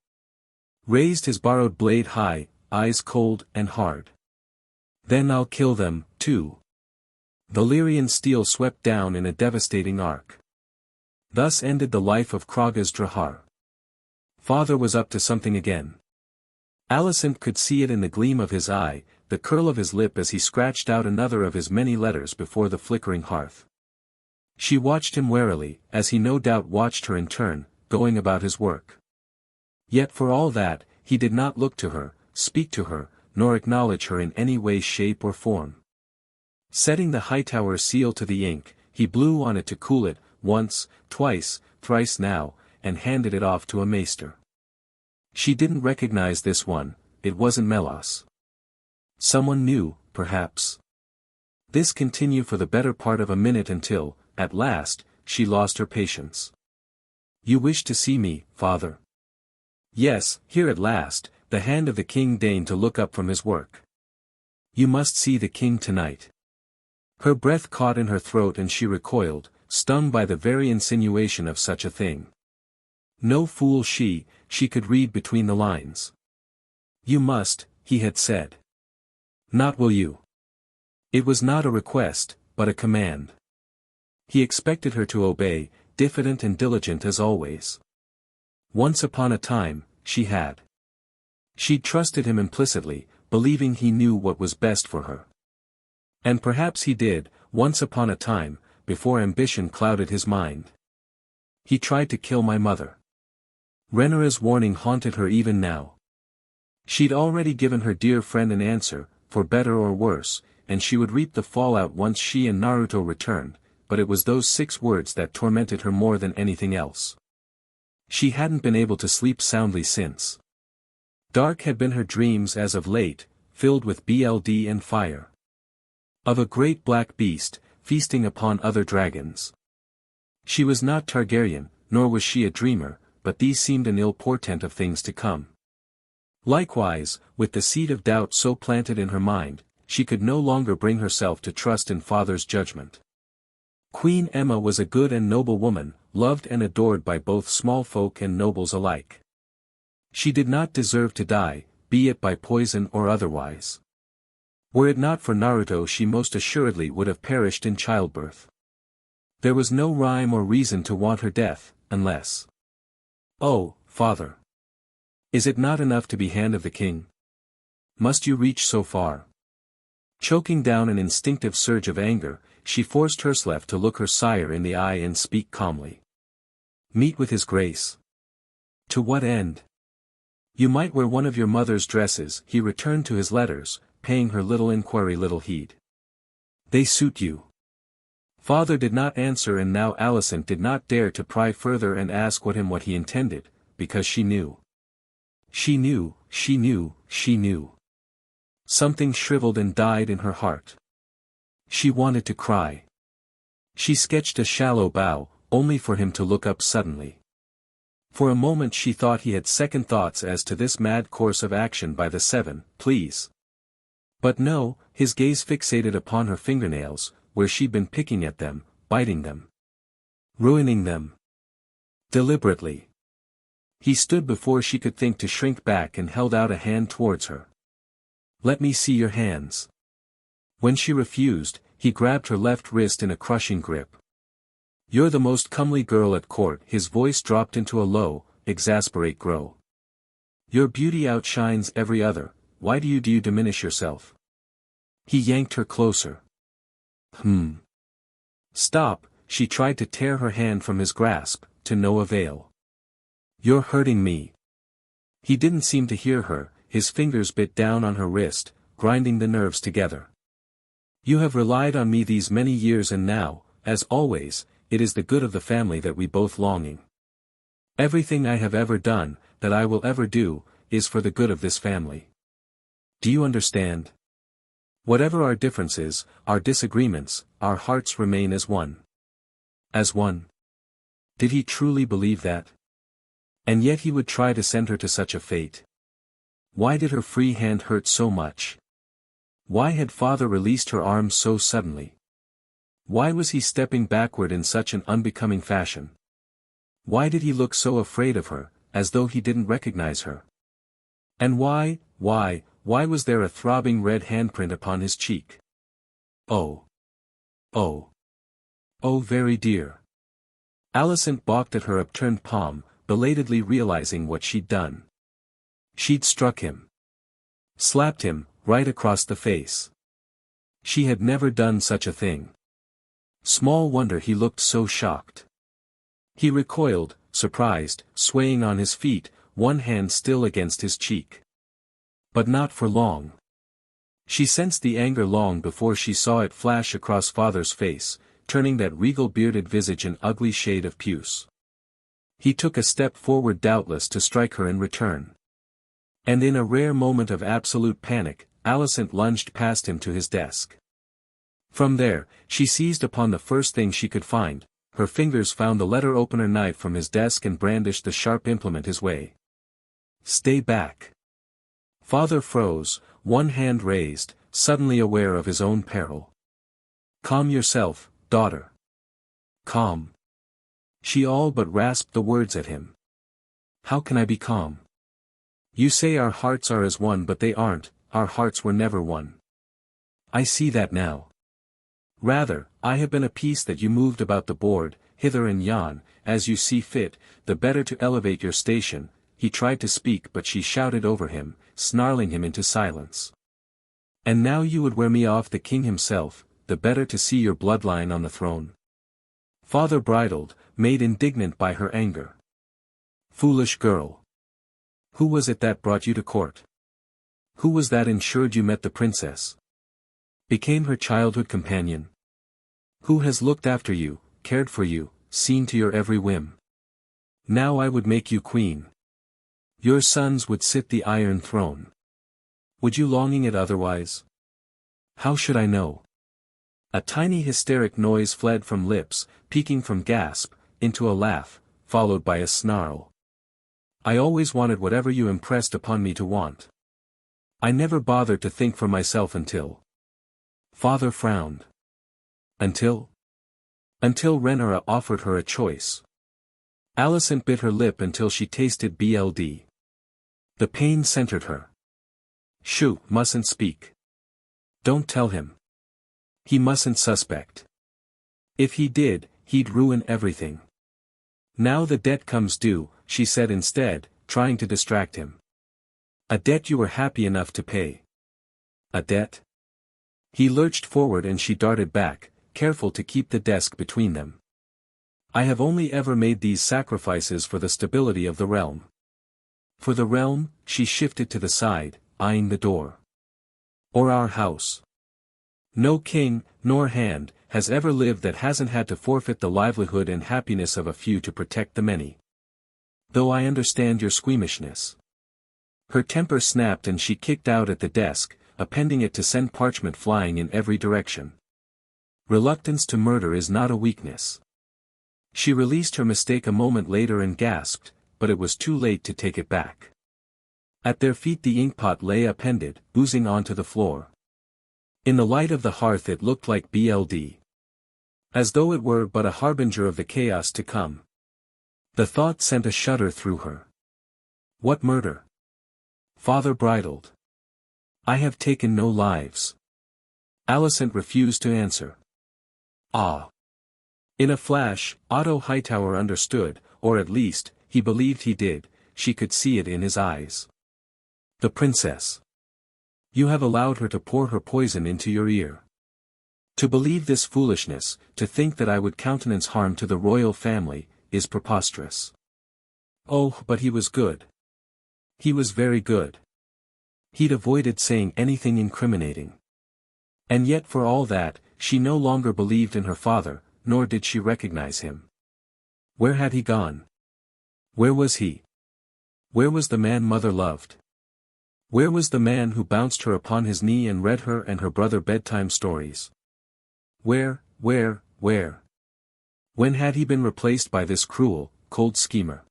raised his borrowed blade high, eyes cold and hard. Then I'll kill them, too. Valyrian steel swept down in a devastating arc. Thus ended the life of Kraga's Drahar. Father was up to something again. Alicent could see it in the gleam of his eye, the curl of his lip as he scratched out another of his many letters before the flickering hearth. She watched him warily, as he no doubt watched her in turn, going about his work. Yet for all that, he did not look to her, speak to her, nor acknowledge her in any way, shape or form. Setting the Hightower seal to the ink, he blew on it to cool it, once, twice, thrice now, and handed it off to a maester. She didn't recognize this one, it wasn't Melos. Someone new, perhaps. This continued for the better part of a minute until, at last, she lost her patience. You wish to see me, father? Yes, here at last, the hand of the king deigned to look up from his work. You must see the king tonight. Her breath caught in her throat and she recoiled, stung by the very insinuation of such a thing. No fool she could read between the lines. You must, he had said. Not will you. It was not a request, but a command. He expected her to obey, diffident and diligent as always. Once upon a time, she had. She'd trusted him implicitly, believing he knew what was best for her. And perhaps he did, once upon a time, before ambition clouded his mind. He tried to kill my mother. Rhaenyra's warning haunted her even now. She'd already given her dear friend an answer, for better or worse, and she would reap the fallout once she and Naruto returned, but it was those 6 words that tormented her more than anything else. She hadn't been able to sleep soundly since. Dark had been her dreams as of late, filled with blood and fire. Of a great black beast, feasting upon other dragons. She was not Targaryen, nor was she a dreamer, but these seemed an ill portent of things to come. Likewise, with the seed of doubt so planted in her mind, she could no longer bring herself to trust in father's judgment. Queen Emma was a good and noble woman, loved and adored by both small folk and nobles alike. She did not deserve to die, be it by poison or otherwise. Were it not for Naruto, she most assuredly would have perished in childbirth. There was no rhyme or reason to want her death, unless... Oh, father! Is it not enough to be hand of the king? Must you reach so far? Choking down an instinctive surge of anger, she forced Herself to look her sire in the eye and speak calmly. Meet with his grace. To what end? You might wear one of your mother's dresses. He returned to his letters, paying her little inquiry little heed. They suit you. Father did not answer, and now Alicent did not dare to pry further and ask what he intended, because she knew. She knew. Something shriveled and died in her heart. She wanted to cry. She sketched a shallow bow, only for him to look up suddenly. For a moment she thought he had second thoughts as to this mad course of action by the 7, please. But no, his gaze fixated upon her fingernails, where she'd been picking at them, biting them. Ruining them. Deliberately. He stood before she could think to shrink back and held out a hand towards her. Let me see your hands. When she refused, he grabbed her left wrist in a crushing grip. You're the most comely girl at court. His voice dropped into a low, exasperate growl. Your beauty outshines every other, why do you diminish yourself? He yanked her closer. Stop, she tried to tear her hand from his grasp, to no avail. You're hurting me. He didn't seem to hear her, his fingers bit down on her wrist, grinding the nerves together. You have relied on me these many years and now, as always, it is the good of the family that we both longing. Everything I have ever done, that I will ever do, is for the good of this family. Do you understand? Whatever our differences, our disagreements, our hearts remain as one. As one. Did he truly believe that? And yet he would try to send her to such a fate. Why did her free hand hurt so much? Why had father released her arms so suddenly? Why was he stepping backward in such an unbecoming fashion? Why did he look so afraid of her, as though he didn't recognize her? And why was there a throbbing red handprint upon his cheek? Oh, very dear. Alicent balked at her upturned palm, belatedly realizing what she'd done. She'd struck him. Slapped him, right across the face. She had never done such a thing. Small wonder he looked so shocked. He recoiled, surprised, swaying on his feet, one hand still against his cheek. But not for long. She sensed the anger long before she saw it flash across father's face, turning that regal bearded visage an ugly shade of puce. He took a step forward doubtless to strike her in return. And in a rare moment of absolute panic, Alicent lunged past him to his desk. From there, she seized upon the first thing she could find, her fingers found the letter opener knife from his desk and brandished the sharp implement his way. Stay back. Father froze, one hand raised, suddenly aware of his own peril. Calm yourself, daughter. Calm. She all but rasped the words at him. How can I be calm? You say our hearts are as one, but they aren't, our hearts were never one. I see that now. Rather, I have been a piece that you moved about the board, hither and yon, as you see fit, the better to elevate your station. He tried to speak but she shouted over him, snarling him into silence. And now you would wear me off the king himself, the better to see your bloodline on the throne. Father bridled, made indignant by her anger. Foolish girl. Who was it that brought you to court? Who was that ensured you met the princess? Became her childhood companion? Who has looked after you, cared for you, seen to your every whim? Now I would make you queen. Your sons would sit the Iron Throne. Would you longing it otherwise? How should I know? A tiny hysteric noise fled from lips, peaking from gasp, into a laugh, followed by a snarl. I always wanted whatever you impressed upon me to want. I never bothered to think for myself until... Father frowned. Until Rhaenyra offered her a choice. Alicent bit her lip until she tasted BLD. The pain centered her. Shoo, mustn't speak. Don't tell him. He mustn't suspect. If he did, he'd ruin everything. Now the debt comes due, she said instead, trying to distract him. A debt you were happy enough to pay. A debt? He lurched forward and she darted back, careful to keep the desk between them. I have only ever made these sacrifices for the stability of the realm. For the realm, she shifted to the side, eyeing the door. Or our house. No king, nor hand, has ever lived that hasn't had to forfeit the livelihood and happiness of a few to protect the many. Though I understand your squeamishness. Her temper snapped and she kicked out at the desk, appending it to send parchment flying in every direction. Reluctance to murder is not a weakness. She released her mistake a moment later and gasped, but it was too late to take it back. At their feet the inkpot lay appended, oozing onto the floor. In the light of the hearth it looked like BLD. As though it were but a harbinger of the chaos to come. The thought sent a shudder through her. What murder? Father bridled. I have taken no lives. Alicent refused to answer. Ah. In a flash, Otto Hightower understood, or at least, he believed he did, she could see it in his eyes. The princess. You have allowed her to pour her poison into your ear. To believe this foolishness, to think that I would countenance harm to the royal family, is preposterous. Oh, but he was good. He was very good. He'd avoided saying anything incriminating. And yet for all that, she no longer believed in her father, nor did she recognize him. Where had he gone? Where was he? Where was the man mother loved? Where was the man who bounced her upon his knee and read her and her brother bedtime stories? Where? When had he been replaced by this cruel, cold schemer?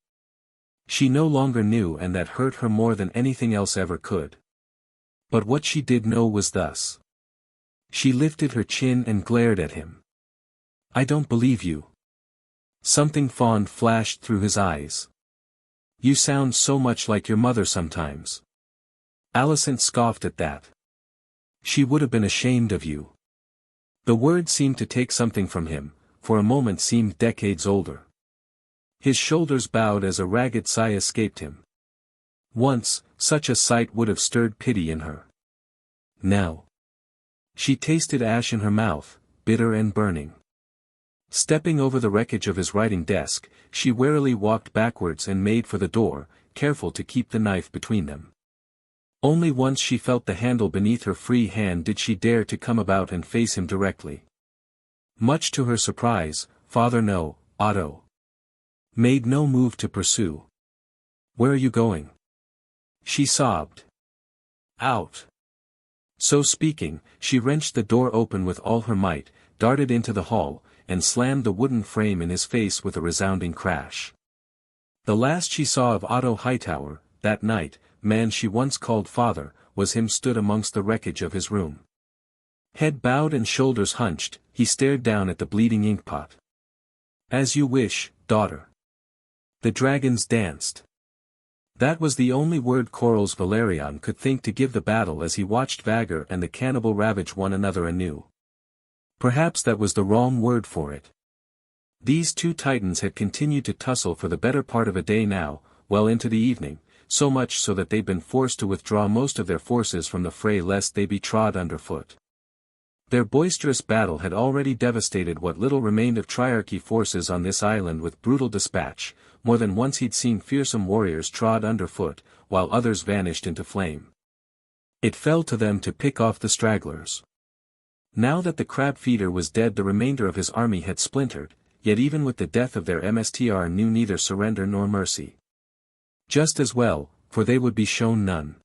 She no longer knew, and that hurt her more than anything else ever could. But what she did know was thus. She lifted her chin and glared at him. I don't believe you. Something fond flashed through his eyes. You sound so much like your mother sometimes. Alicent scoffed at that. She would have been ashamed of you. The word seemed to take something from him, for a moment seemed decades older. His shoulders bowed as a ragged sigh escaped him. Once, such a sight would have stirred pity in her. Now. She tasted ash in her mouth, bitter and burning. Stepping over the wreckage of his writing desk, she warily walked backwards and made for the door, careful to keep the knife between them. Only once she felt the handle beneath her free hand did she dare to come about and face him directly. Much to her surprise, Otto made no move to pursue. Where are you going? She sobbed. Out. So speaking, she wrenched the door open with all her might, darted into the hall, and slammed the wooden frame in his face with a resounding crash. The last she saw of Otto Hightower, that night, man she once called father, was him stood amongst the wreckage of his room. Head bowed and shoulders hunched, he stared down at the bleeding inkpot. As you wish, daughter. The dragons danced. That was the only word Corals Valerian could think to give the battle as he watched Vagr and the cannibal ravage one another anew. Perhaps that was the wrong word for it. These two titans had continued to tussle for the better part of a day now, well into the evening, so much so that they'd been forced to withdraw most of their forces from the fray lest they be trod underfoot. Their boisterous battle had already devastated what little remained of Triarchy forces on this island with brutal dispatch. More than once he'd seen fearsome warriors trod underfoot, while others vanished into flame. It fell to them to pick off the stragglers. Now that the crab feeder was dead, the remainder of his army had splintered, yet even with the death of their MSTR knew neither surrender nor mercy. Just as well, for they would be shown none.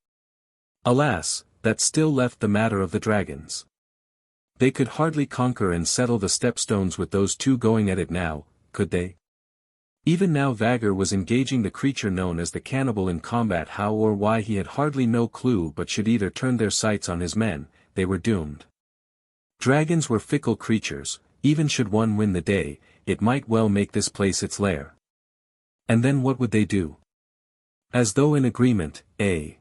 Alas, that still left the matter of the dragons. They could hardly conquer and settle the stepstones with those two going at it now, could they? Even now Vagr was engaging the creature known as the cannibal in combat. How or why he had hardly no clue, but should either turn their sights on his men, they were doomed. Dragons were fickle creatures, even should one win the day, it might well make this place its lair. And then what would they do? As though in agreement, a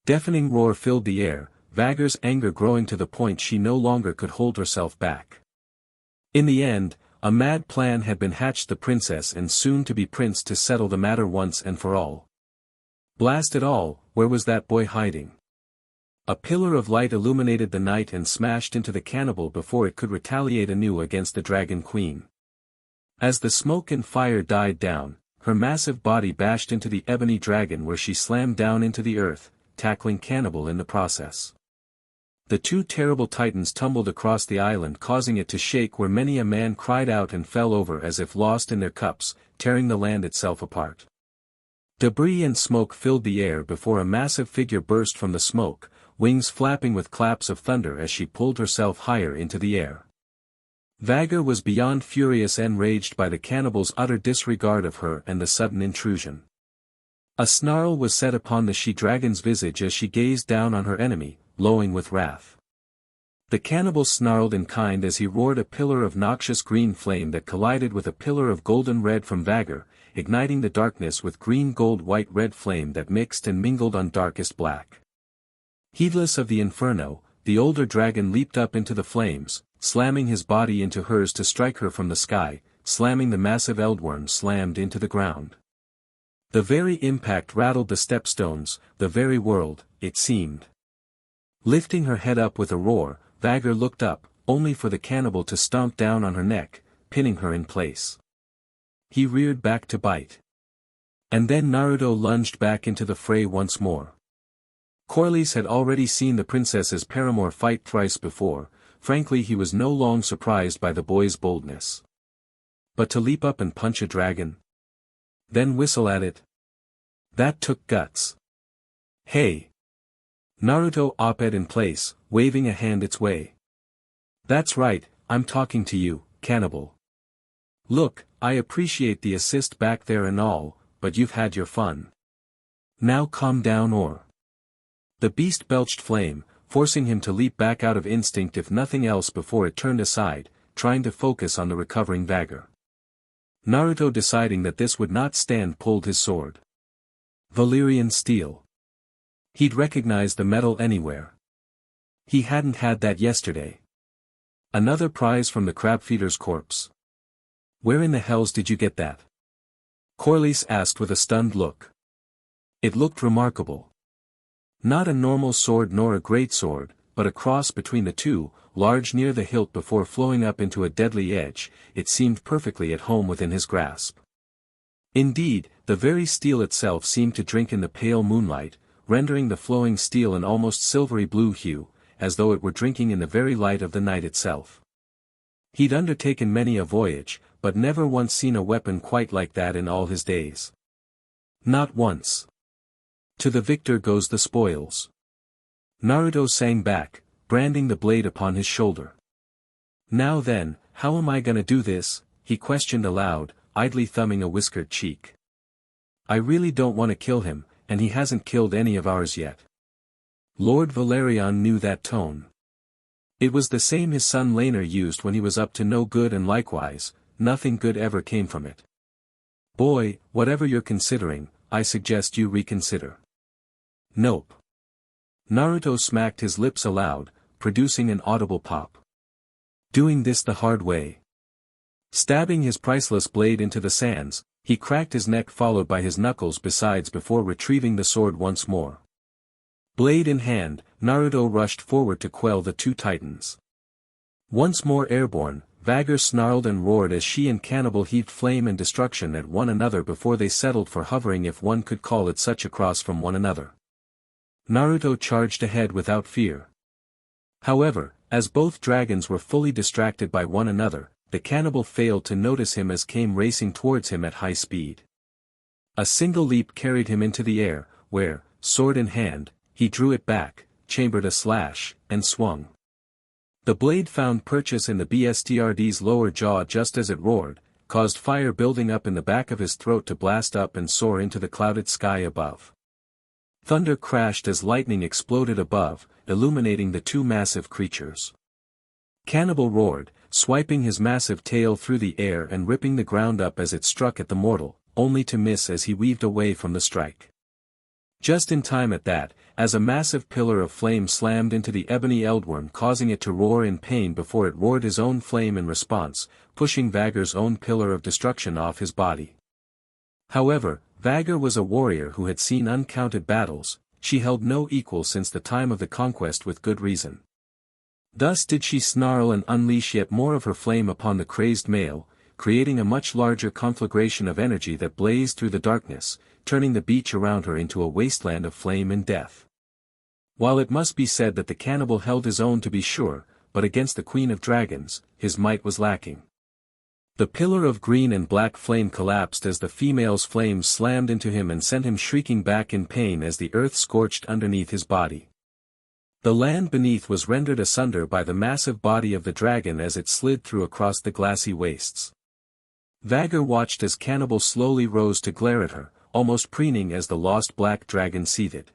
deafening roar filled the air, Vagr's anger growing to the point she no longer could hold herself back. In the end, a mad plan had been hatched, the princess and soon-to-be prince to settle the matter once and for all. Blast it all, where was that boy hiding? A pillar of light illuminated the night and smashed into the cannibal before it could retaliate anew against the Dragon Queen. As the smoke and fire died down, her massive body bashed into the ebony dragon, where she slammed down into the earth, tackling cannibal in the process. The two terrible titans tumbled across the island, causing it to shake, where many a man cried out and fell over as if lost in their cups, tearing the land itself apart. Debris and smoke filled the air before a massive figure burst from the smoke, wings flapping with claps of thunder as she pulled herself higher into the air. Vhagar was beyond furious and enraged by the cannibal's utter disregard of her and the sudden intrusion. A snarl was set upon the she-dragon's visage as she gazed down on her enemy, glowing with wrath. The cannibal snarled in kind as he roared a pillar of noxious green flame that collided with a pillar of golden red from Vhagar, igniting the darkness with green gold white red flame that mixed and mingled on darkest black. Heedless of the inferno, the older dragon leaped up into the flames, slamming his body into hers to strike her from the sky, slamming the massive eldworm slammed into the ground. The very impact rattled the stepstones, the very world, it seemed. Lifting her head up with a roar, Vhagar looked up, only for the cannibal to stomp down on her neck, pinning her in place. He reared back to bite. And then Naruto lunged back into the fray once more. Corlys had already seen the princess's paramour fight thrice before. Frankly, he was no long surprised by the boy's boldness. But to leap up and punch a dragon? Then whistle at it? That took guts. Hey! Naruto op-ed in place, waving a hand its way. That's right, I'm talking to you, cannibal. Look, I appreciate the assist back there and all, but you've had your fun. Now calm down or... The beast belched flame, forcing him to leap back out of instinct if nothing else before it turned aside, trying to focus on the recovering Vhagar. Naruto, deciding that this would not stand, pulled his sword. Valyrian steel. He'd recognize the metal anywhere. He hadn't had that yesterday. Another prize from the crabfeeder's corpse. Where in the hells did you get that? Corlys asked with a stunned look. It looked remarkable. Not a normal sword nor a great sword, but a cross between the two, large near the hilt before flowing up into a deadly edge. It seemed perfectly at home within his grasp. Indeed, the very steel itself seemed to drink in the pale moonlight, rendering the flowing steel an almost silvery blue hue, as though it were drinking in the very light of the night itself. He'd undertaken many a voyage, but never once seen a weapon quite like that in all his days. Not once. To the victor goes the spoils. Naruto sang back, branding the blade upon his shoulder. Now then, how am I gonna do this? He questioned aloud, idly thumbing a whiskered cheek. I really don't want to kill him, and he hasn't killed any of ours yet. Lord Valerian knew that tone. It was the same his son Laenor used when he was up to no good, and likewise, nothing good ever came from it. Boy, whatever you're considering, I suggest you reconsider. Nope. Naruto smacked his lips aloud, producing an audible pop. Doing this the hard way. Stabbing his priceless blade into the sands, he cracked his neck followed by his knuckles besides before retrieving the sword once more. Blade in hand, Naruto rushed forward to quell the two titans. Once more airborne, Vhagar snarled and roared as she and Cannibal heaved flame and destruction at one another before they settled for hovering, if one could call it such, across from one another. Naruto charged ahead without fear. However, as both dragons were fully distracted by one another, the cannibal failed to notice him as came racing towards him at high speed. A single leap carried him into the air, where, sword in hand, he drew it back, chambered a slash, and swung. The blade found purchase in the BSTRD's lower jaw just as it roared, caused fire building up in the back of his throat to blast up and soar into the clouded sky above. Thunder crashed as lightning exploded above, illuminating the two massive creatures. Cannibal roared, swiping his massive tail through the air and ripping the ground up as it struck at the mortal, only to miss as he weaved away from the strike. Just in time at that, as a massive pillar of flame slammed into the ebony eldworm, causing it to roar in pain before it roared his own flame in response, pushing Vhagar's own pillar of destruction off his body. However, Vhagar was a warrior who had seen uncounted battles. She held no equal since the time of the conquest, with good reason. Thus did she snarl and unleash yet more of her flame upon the crazed male, creating a much larger conflagration of energy that blazed through the darkness, turning the beach around her into a wasteland of flame and death. While it must be said that the cannibal held his own to be sure, but against the Queen of Dragons, his might was lacking. The pillar of green and black flame collapsed as the female's flames slammed into him and sent him shrieking back in pain as the earth scorched underneath his body. The land beneath was rendered asunder by the massive body of the dragon as it slid through across the glassy wastes. Vagor watched as Cannibal slowly rose to glare at her, almost preening as the lost black dragon seethed.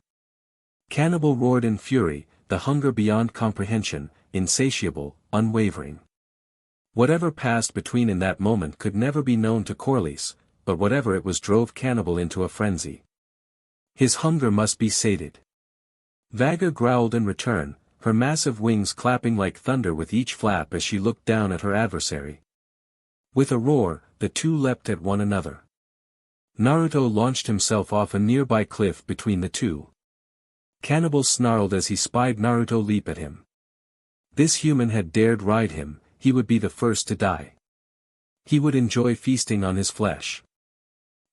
Cannibal roared in fury, the hunger beyond comprehension, insatiable, unwavering. Whatever passed between in that moment could never be known to Corlys, but whatever it was drove Cannibal into a frenzy. His hunger must be sated. Vagor growled in return, her massive wings clapping like thunder with each flap as she looked down at her adversary. With a roar, the two leapt at one another. Naruto launched himself off a nearby cliff between the two. Cannibal snarled as he spied Naruto leap at him. This human had dared ride him, he would be the first to die. He would enjoy feasting on his flesh.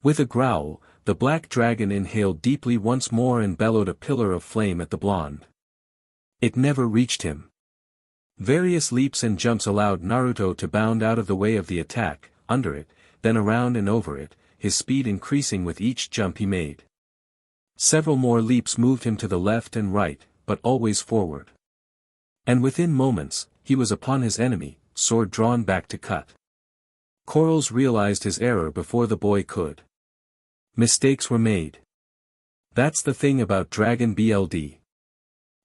With a growl, the black dragon inhaled deeply once more and bellowed a pillar of flame at the blonde. It never reached him. Various leaps and jumps allowed Naruto to bound out of the way of the attack, under it, then around and over it, his speed increasing with each jump he made. Several more leaps moved him to the left and right, but always forward. And within moments, he was upon his enemy, sword drawn back to cut. Corals realized his error before the boy could. Mistakes were made. That's the thing about Dragon BLD.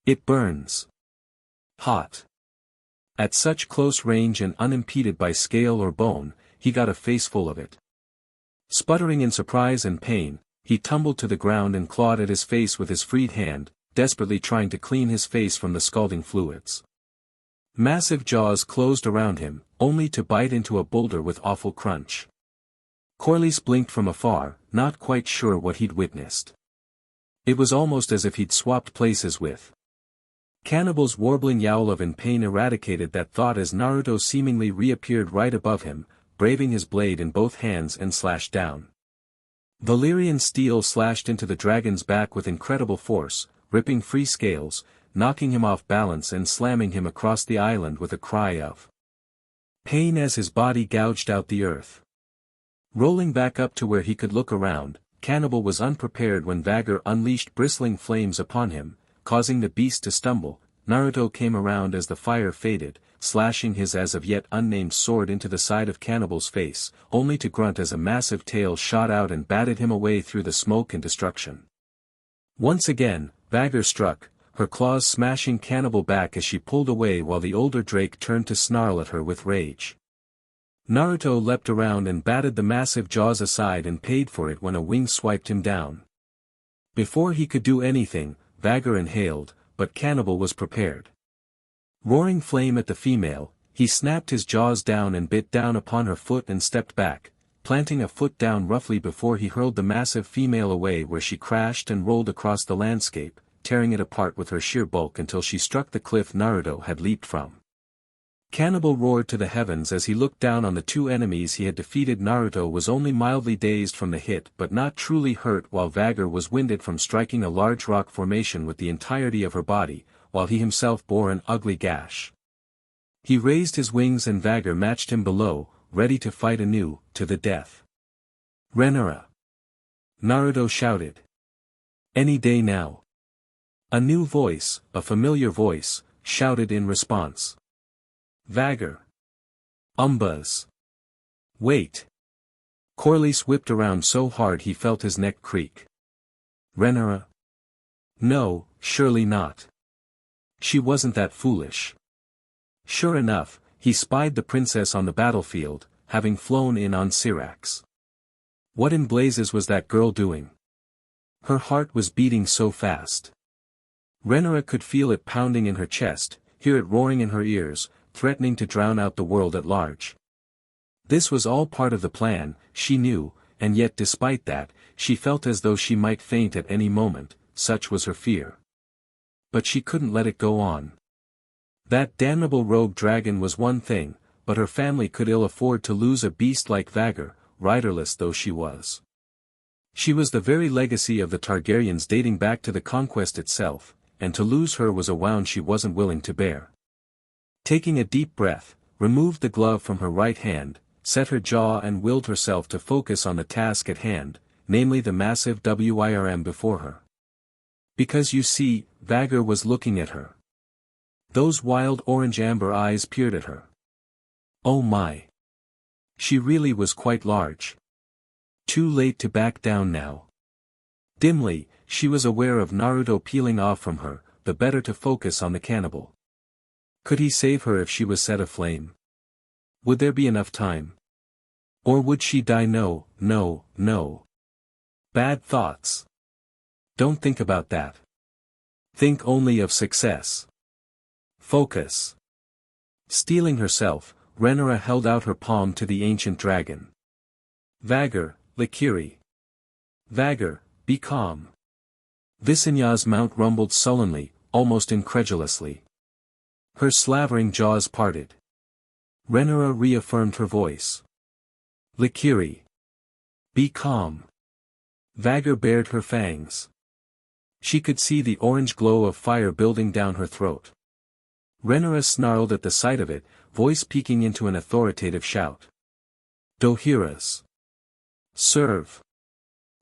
It burns. Hot. At such close range and unimpeded by scale or bone, he got a face full of it. Sputtering in surprise and pain, he tumbled to the ground and clawed at his face with his freed hand, desperately trying to clean his face from the scalding fluids. Massive jaws closed around him, only to bite into a boulder with awful crunch. Corlys blinked from afar, not quite sure what he'd witnessed. It was almost as if he'd swapped places with. Cannibal's warbling yowl of in pain eradicated that thought as Naruto seemingly reappeared right above him, braving his blade in both hands and slashed down. Valyrian steel slashed into the dragon's back with incredible force, ripping free scales, knocking him off balance and slamming him across the island with a cry of pain as his body gouged out the earth. Rolling back up to where he could look around, Cannibal was unprepared when Vagor unleashed bristling flames upon him, causing the beast to stumble. Naruto came around as the fire faded, slashing his as of yet unnamed sword into the side of Cannibal's face, only to grunt as a massive tail shot out and batted him away through the smoke and destruction. Once again, Vagor struck, her claws smashing Cannibal back as she pulled away while the older Drake turned to snarl at her with rage. Naruto leapt around and batted the massive jaws aside and paid for it when a wing swiped him down. Before he could do anything, Vagor inhaled, but Cannibal was prepared. Roaring flame at the female, he snapped his jaws down and bit down upon her foot and stepped back, planting a foot down roughly before he hurled the massive female away where she crashed and rolled across the landscape, tearing it apart with her sheer bulk until she struck the cliff Naruto had leaped from. Cannibal roared to the heavens as he looked down on the two enemies he had defeated. Naruto was only mildly dazed from the hit but not truly hurt, while Vagor was winded from striking a large rock formation with the entirety of her body, while he himself bore an ugly gash. He raised his wings and Vagor matched him below, ready to fight anew, to the death. Renara! Naruto shouted. Any day now. A new voice, a familiar voice, shouted in response. Vagor. Umbuzz. Wait. Corlys whipped around so hard he felt his neck creak. Renara? No, surely not. She wasn't that foolish. Sure enough, he spied the princess on the battlefield, having flown in on Syrax. What in blazes was that girl doing? Her heart was beating so fast. Renara could feel it pounding in her chest, hear it roaring in her ears, threatening to drown out the world at large. This was all part of the plan, she knew, and yet despite that, she felt as though she might faint at any moment, such was her fear. But she couldn't let it go on. That damnable rogue dragon was one thing, but her family could ill afford to lose a beast like Vagor, riderless though she was. She was the very legacy of the Targaryens dating back to the conquest itself, and to lose her was a wound she wasn't willing to bear. Taking a deep breath, removed the glove from her right hand, set her jaw and willed herself to focus on the task at hand, namely the massive WIRM before her. Because you see, Vagor was looking at her. Those wild orange-amber eyes peered at her. Oh my! She really was quite large. Too late to back down now. Dimly, she was aware of Naruto peeling off from her, the better to focus on the cannibal. Could he save her if she was set aflame? Would there be enough time? Or would she die? No, no, no. Bad thoughts. Don't think about that. Think only of success. Focus. Steeling herself, Rhaenyra held out her palm to the ancient dragon. Vagor, Likiri. Vagor, be calm. Visenya's mount rumbled sullenly, almost incredulously. Her slavering jaws parted. Rhaenyra reaffirmed her voice. Likiri. Be calm. Vagor bared her fangs. She could see the orange glow of fire building down her throat. Rhaenyra snarled at the sight of it, voice peaking into an authoritative shout. Dohiras. Serve.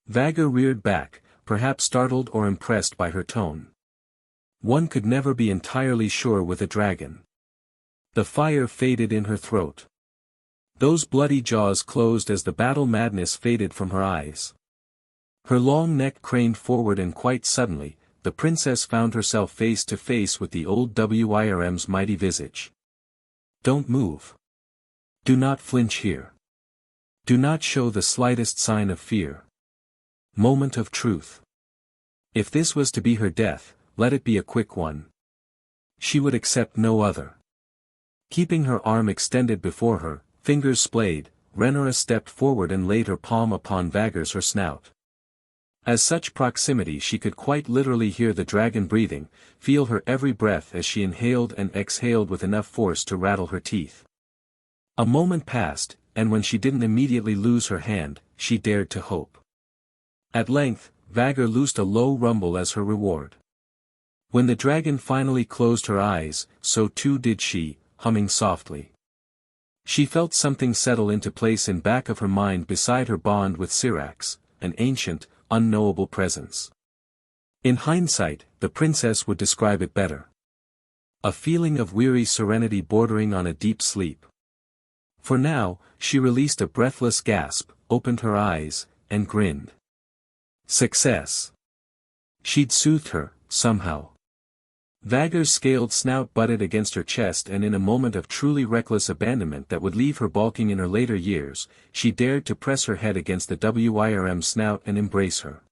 Vagor reared back, perhaps startled or impressed by her tone. One could never be entirely sure with a dragon. The fire faded in her throat. Those bloody jaws closed as the battle madness faded from her eyes. Her long neck craned forward and quite suddenly, the princess found herself face to face with the old Wirm's mighty visage. Don't move. Do not flinch here. Do not show the slightest sign of fear. Moment of truth. If this was to be her death, let it be a quick one. She would accept no other. Keeping her arm extended before her, fingers splayed, Rhaenyra stepped forward and laid her palm upon Vagor's her snout. At such proximity she could quite literally hear the dragon breathing, feel her every breath as she inhaled and exhaled with enough force to rattle her teeth. A moment passed, and when she didn't immediately lose her hand, she dared to hope. At length, Vagor loosed a low rumble as her reward. When the dragon finally closed her eyes, so too did she, humming softly. She felt something settle into place in back of her mind beside her bond with Syrax, an ancient, unknowable presence. In hindsight, the princess would describe it better. A feeling of weary serenity bordering on a deep sleep. For now, she released a breathless gasp, opened her eyes, and grinned. Success. She'd soothed her, somehow. Vagor's scaled snout butted against her chest, and in a moment of truly reckless abandonment that would leave her balking in her later years, she dared to press her head against the Wirm's snout and embrace her.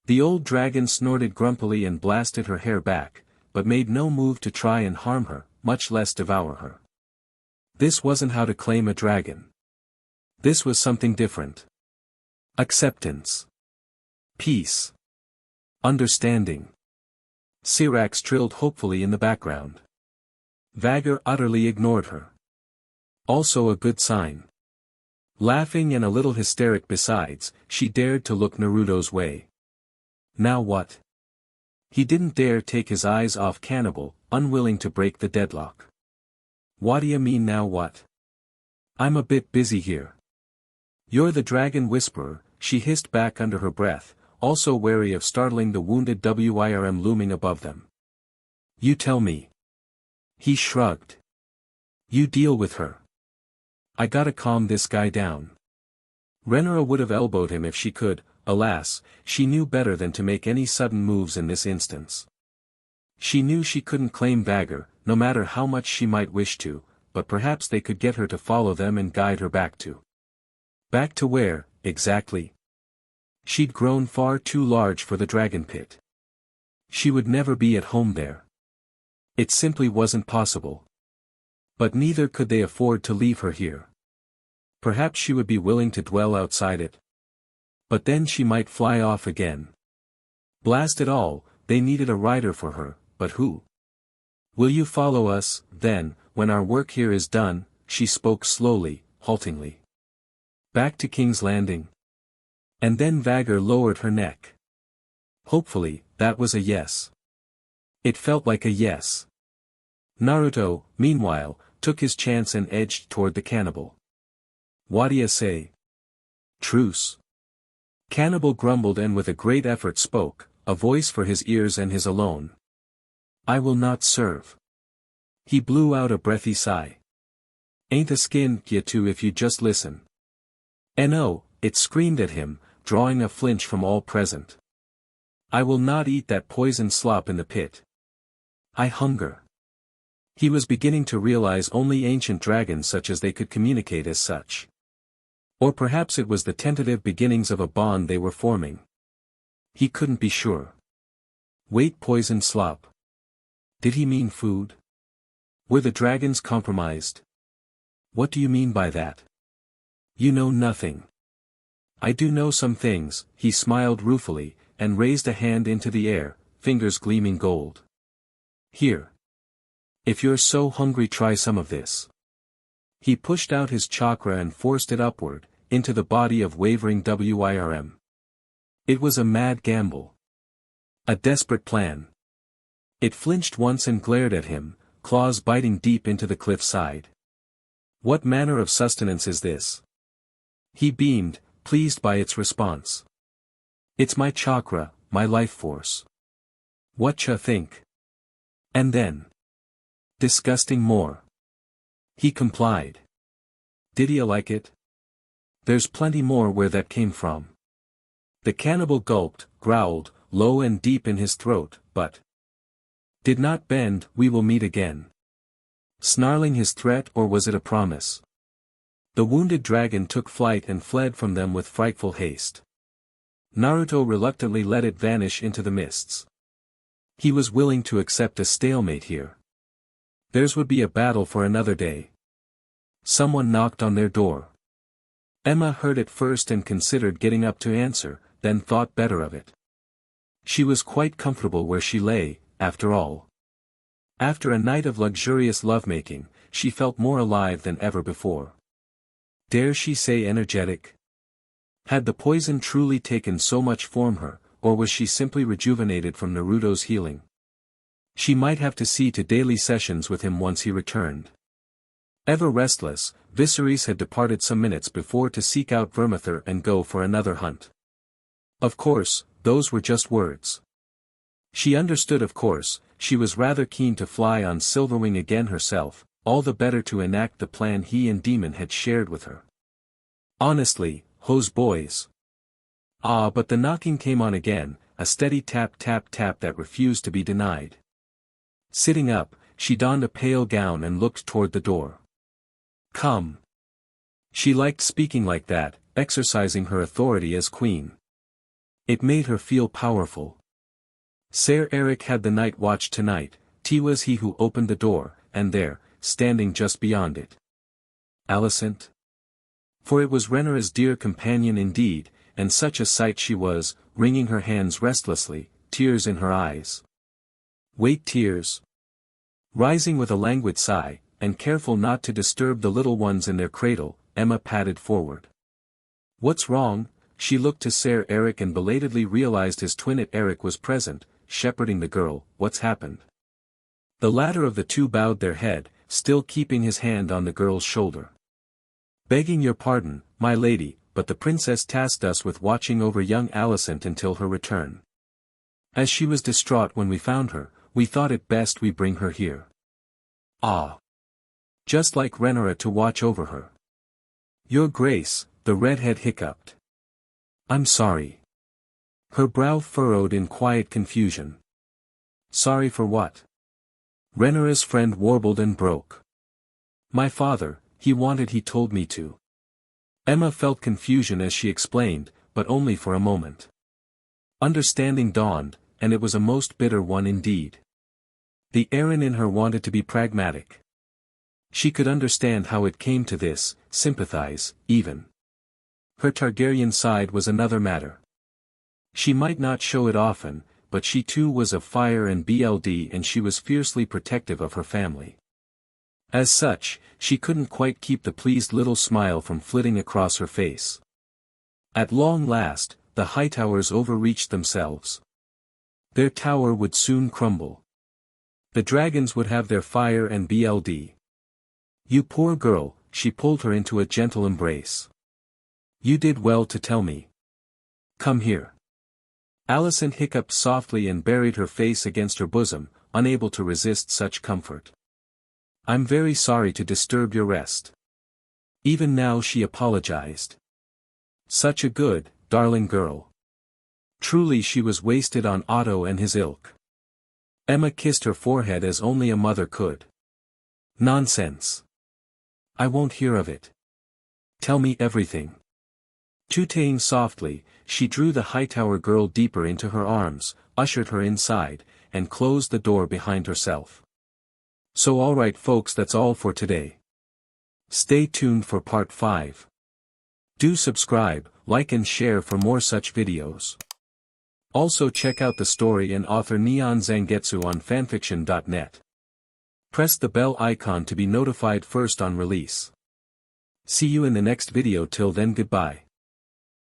The old dragon snorted grumpily and blasted her hair back, but made no move to try and harm her, much less devour her. This wasn't how to claim a dragon. This was something different. Acceptance. Peace. Understanding. Syrax trilled hopefully in the background. Vagor utterly ignored her. Also a good sign. Laughing and a little hysteric besides, she dared to look Naruto's way. Now what? He didn't dare take his eyes off Cannibal, unwilling to break the deadlock. What do you mean now what? I'm a bit busy here. You're the dragon whisperer, she hissed back under her breath, also wary of startling the wounded Wirm looming above them. You tell me. He shrugged. You deal with her. I gotta calm this guy down. Rhaenyra would have elbowed him if she could, alas, she knew better than to make any sudden moves in this instance. She knew she couldn't claim Vagor, no matter how much she might wish to, but perhaps they could get her to follow them and guide her back to. Back to where, exactly? She'd grown far too large for the dragon pit. She would never be at home there. It simply wasn't possible. But neither could they afford to leave her here. Perhaps she would be willing to dwell outside it. But then she might fly off again. Blast it all, they needed a rider for her, but who? Will you follow us, then, when our work here is done? She spoke slowly, haltingly. Back to King's Landing. And then Vagor lowered her neck. Hopefully, that was a yes. It felt like a yes. Naruto, meanwhile, took his chance and edged toward the cannibal. What do you say? Truce. Cannibal grumbled and with a great effort spoke, a voice for his ears and his alone. I will not serve. He blew out a breathy sigh. Ain't a skin, too, if you just listen. No, it screamed at him, drawing a flinch from all present. I will not eat that poisoned slop in the pit. I hunger. He was beginning to realize only ancient dragons such as they could communicate as such. Or perhaps it was the tentative beginnings of a bond they were forming. He couldn't be sure. Wait, poisoned slop. Did he mean food? Were the dragons compromised? What do you mean by that? You know nothing. I do know some things, he smiled ruefully, and raised a hand into the air, fingers gleaming gold. Here. If you're so hungry, try some of this. He pushed out his chakra and forced it upward, into the body of wavering Wirm. It was a mad gamble. A desperate plan. It flinched once and glared at him, claws biting deep into the cliff side. What manner of sustenance is this? He beamed, pleased by its response. It's my chakra, my life force. Whatcha think? And then. Disgusting more. He complied. Did you like it? There's plenty more where that came from. The cannibal gulped, growled, low and deep in his throat, but did not bend. We will meet again. Snarling his threat, or was it a promise? The wounded dragon took flight and fled from them with frightful haste. Naruto reluctantly let it vanish into the mists. He was willing to accept a stalemate here. Theirs would be a battle for another day. Someone knocked on their door. Emma heard it first and considered getting up to answer, then thought better of it. She was quite comfortable where she lay, after all. After a night of luxurious lovemaking, she felt more alive than ever before. Dare she say energetic? Had the poison truly taken so much from her, or was she simply rejuvenated from Naruto's healing? She might have to see to daily sessions with him once he returned. Ever restless, Viserys had departed some minutes before to seek out Vermithor and go for another hunt. Of course, those were just words. She understood, of course, she was rather keen to fly on Silverwing again herself, all the better to enact the plan he and Demon had shared with her. Honestly, hose boys. Ah, but the knocking came on again, a steady tap tap tap that refused to be denied. Sitting up, she donned a pale gown and looked toward the door. Come. She liked speaking like that, exercising her authority as queen. It made her feel powerful. Ser Eric had the night watch tonight. T was he who opened the door, and there, standing just beyond it. Alicent? For it was Rhaenyra's dear companion indeed, and such a sight she was, wringing her hands restlessly, tears in her eyes. Wait, tears. Rising with a languid sigh, and careful not to disturb the little ones in their cradle, Emma padded forward. What's wrong? She looked to Ser Eric and belatedly realized his twin Eric was present, shepherding the girl. What's happened? The latter of the two bowed their head, still keeping his hand on the girl's shoulder. Begging your pardon, my lady, but the princess tasked us with watching over young Alicent until her return. As she was distraught when we found her, we thought it best we bring her here. Ah. Just like Rhaenyra to watch over her. Your Grace, the redhead hiccuped. I'm sorry. Her brow furrowed in quiet confusion. Sorry for what? Rhaenyra's friend warbled and broke. My father, he told me to. Emma felt confusion as she explained, but only for a moment. Understanding dawned, and it was a most bitter one indeed. The Aaron in her wanted to be pragmatic. She could understand how it came to this, sympathize, even. Her Targaryen side was another matter. She might not show it often, but she too was of fire and blood, and she was fiercely protective of her family. As such, she couldn't quite keep the pleased little smile from flitting across her face. At long last, the Hightowers overreached themselves. Their tower would soon crumble. The dragons would have their fire and blood. You poor girl, she pulled her into a gentle embrace. You did well to tell me. Come here. Alicent hiccuped softly and buried her face against her bosom, unable to resist such comfort. I'm very sorry to disturb your rest. Even now she apologized. Such a good, darling girl. Truly she was wasted on Otto and his ilk. Emma kissed her forehead as only a mother could. Nonsense. I won't hear of it. Tell me everything. Tutaying softly, she drew the Hightower girl deeper into her arms, ushered her inside, and closed the door behind herself. So alright folks, that's all for today. Stay tuned for part 5. Do subscribe, like and share for more such videos. Also check out the story and author NeonZangetsu on FANFICTIONnet. Press the bell icon to be notified first on release. See you in the next video. Till then, goodbye.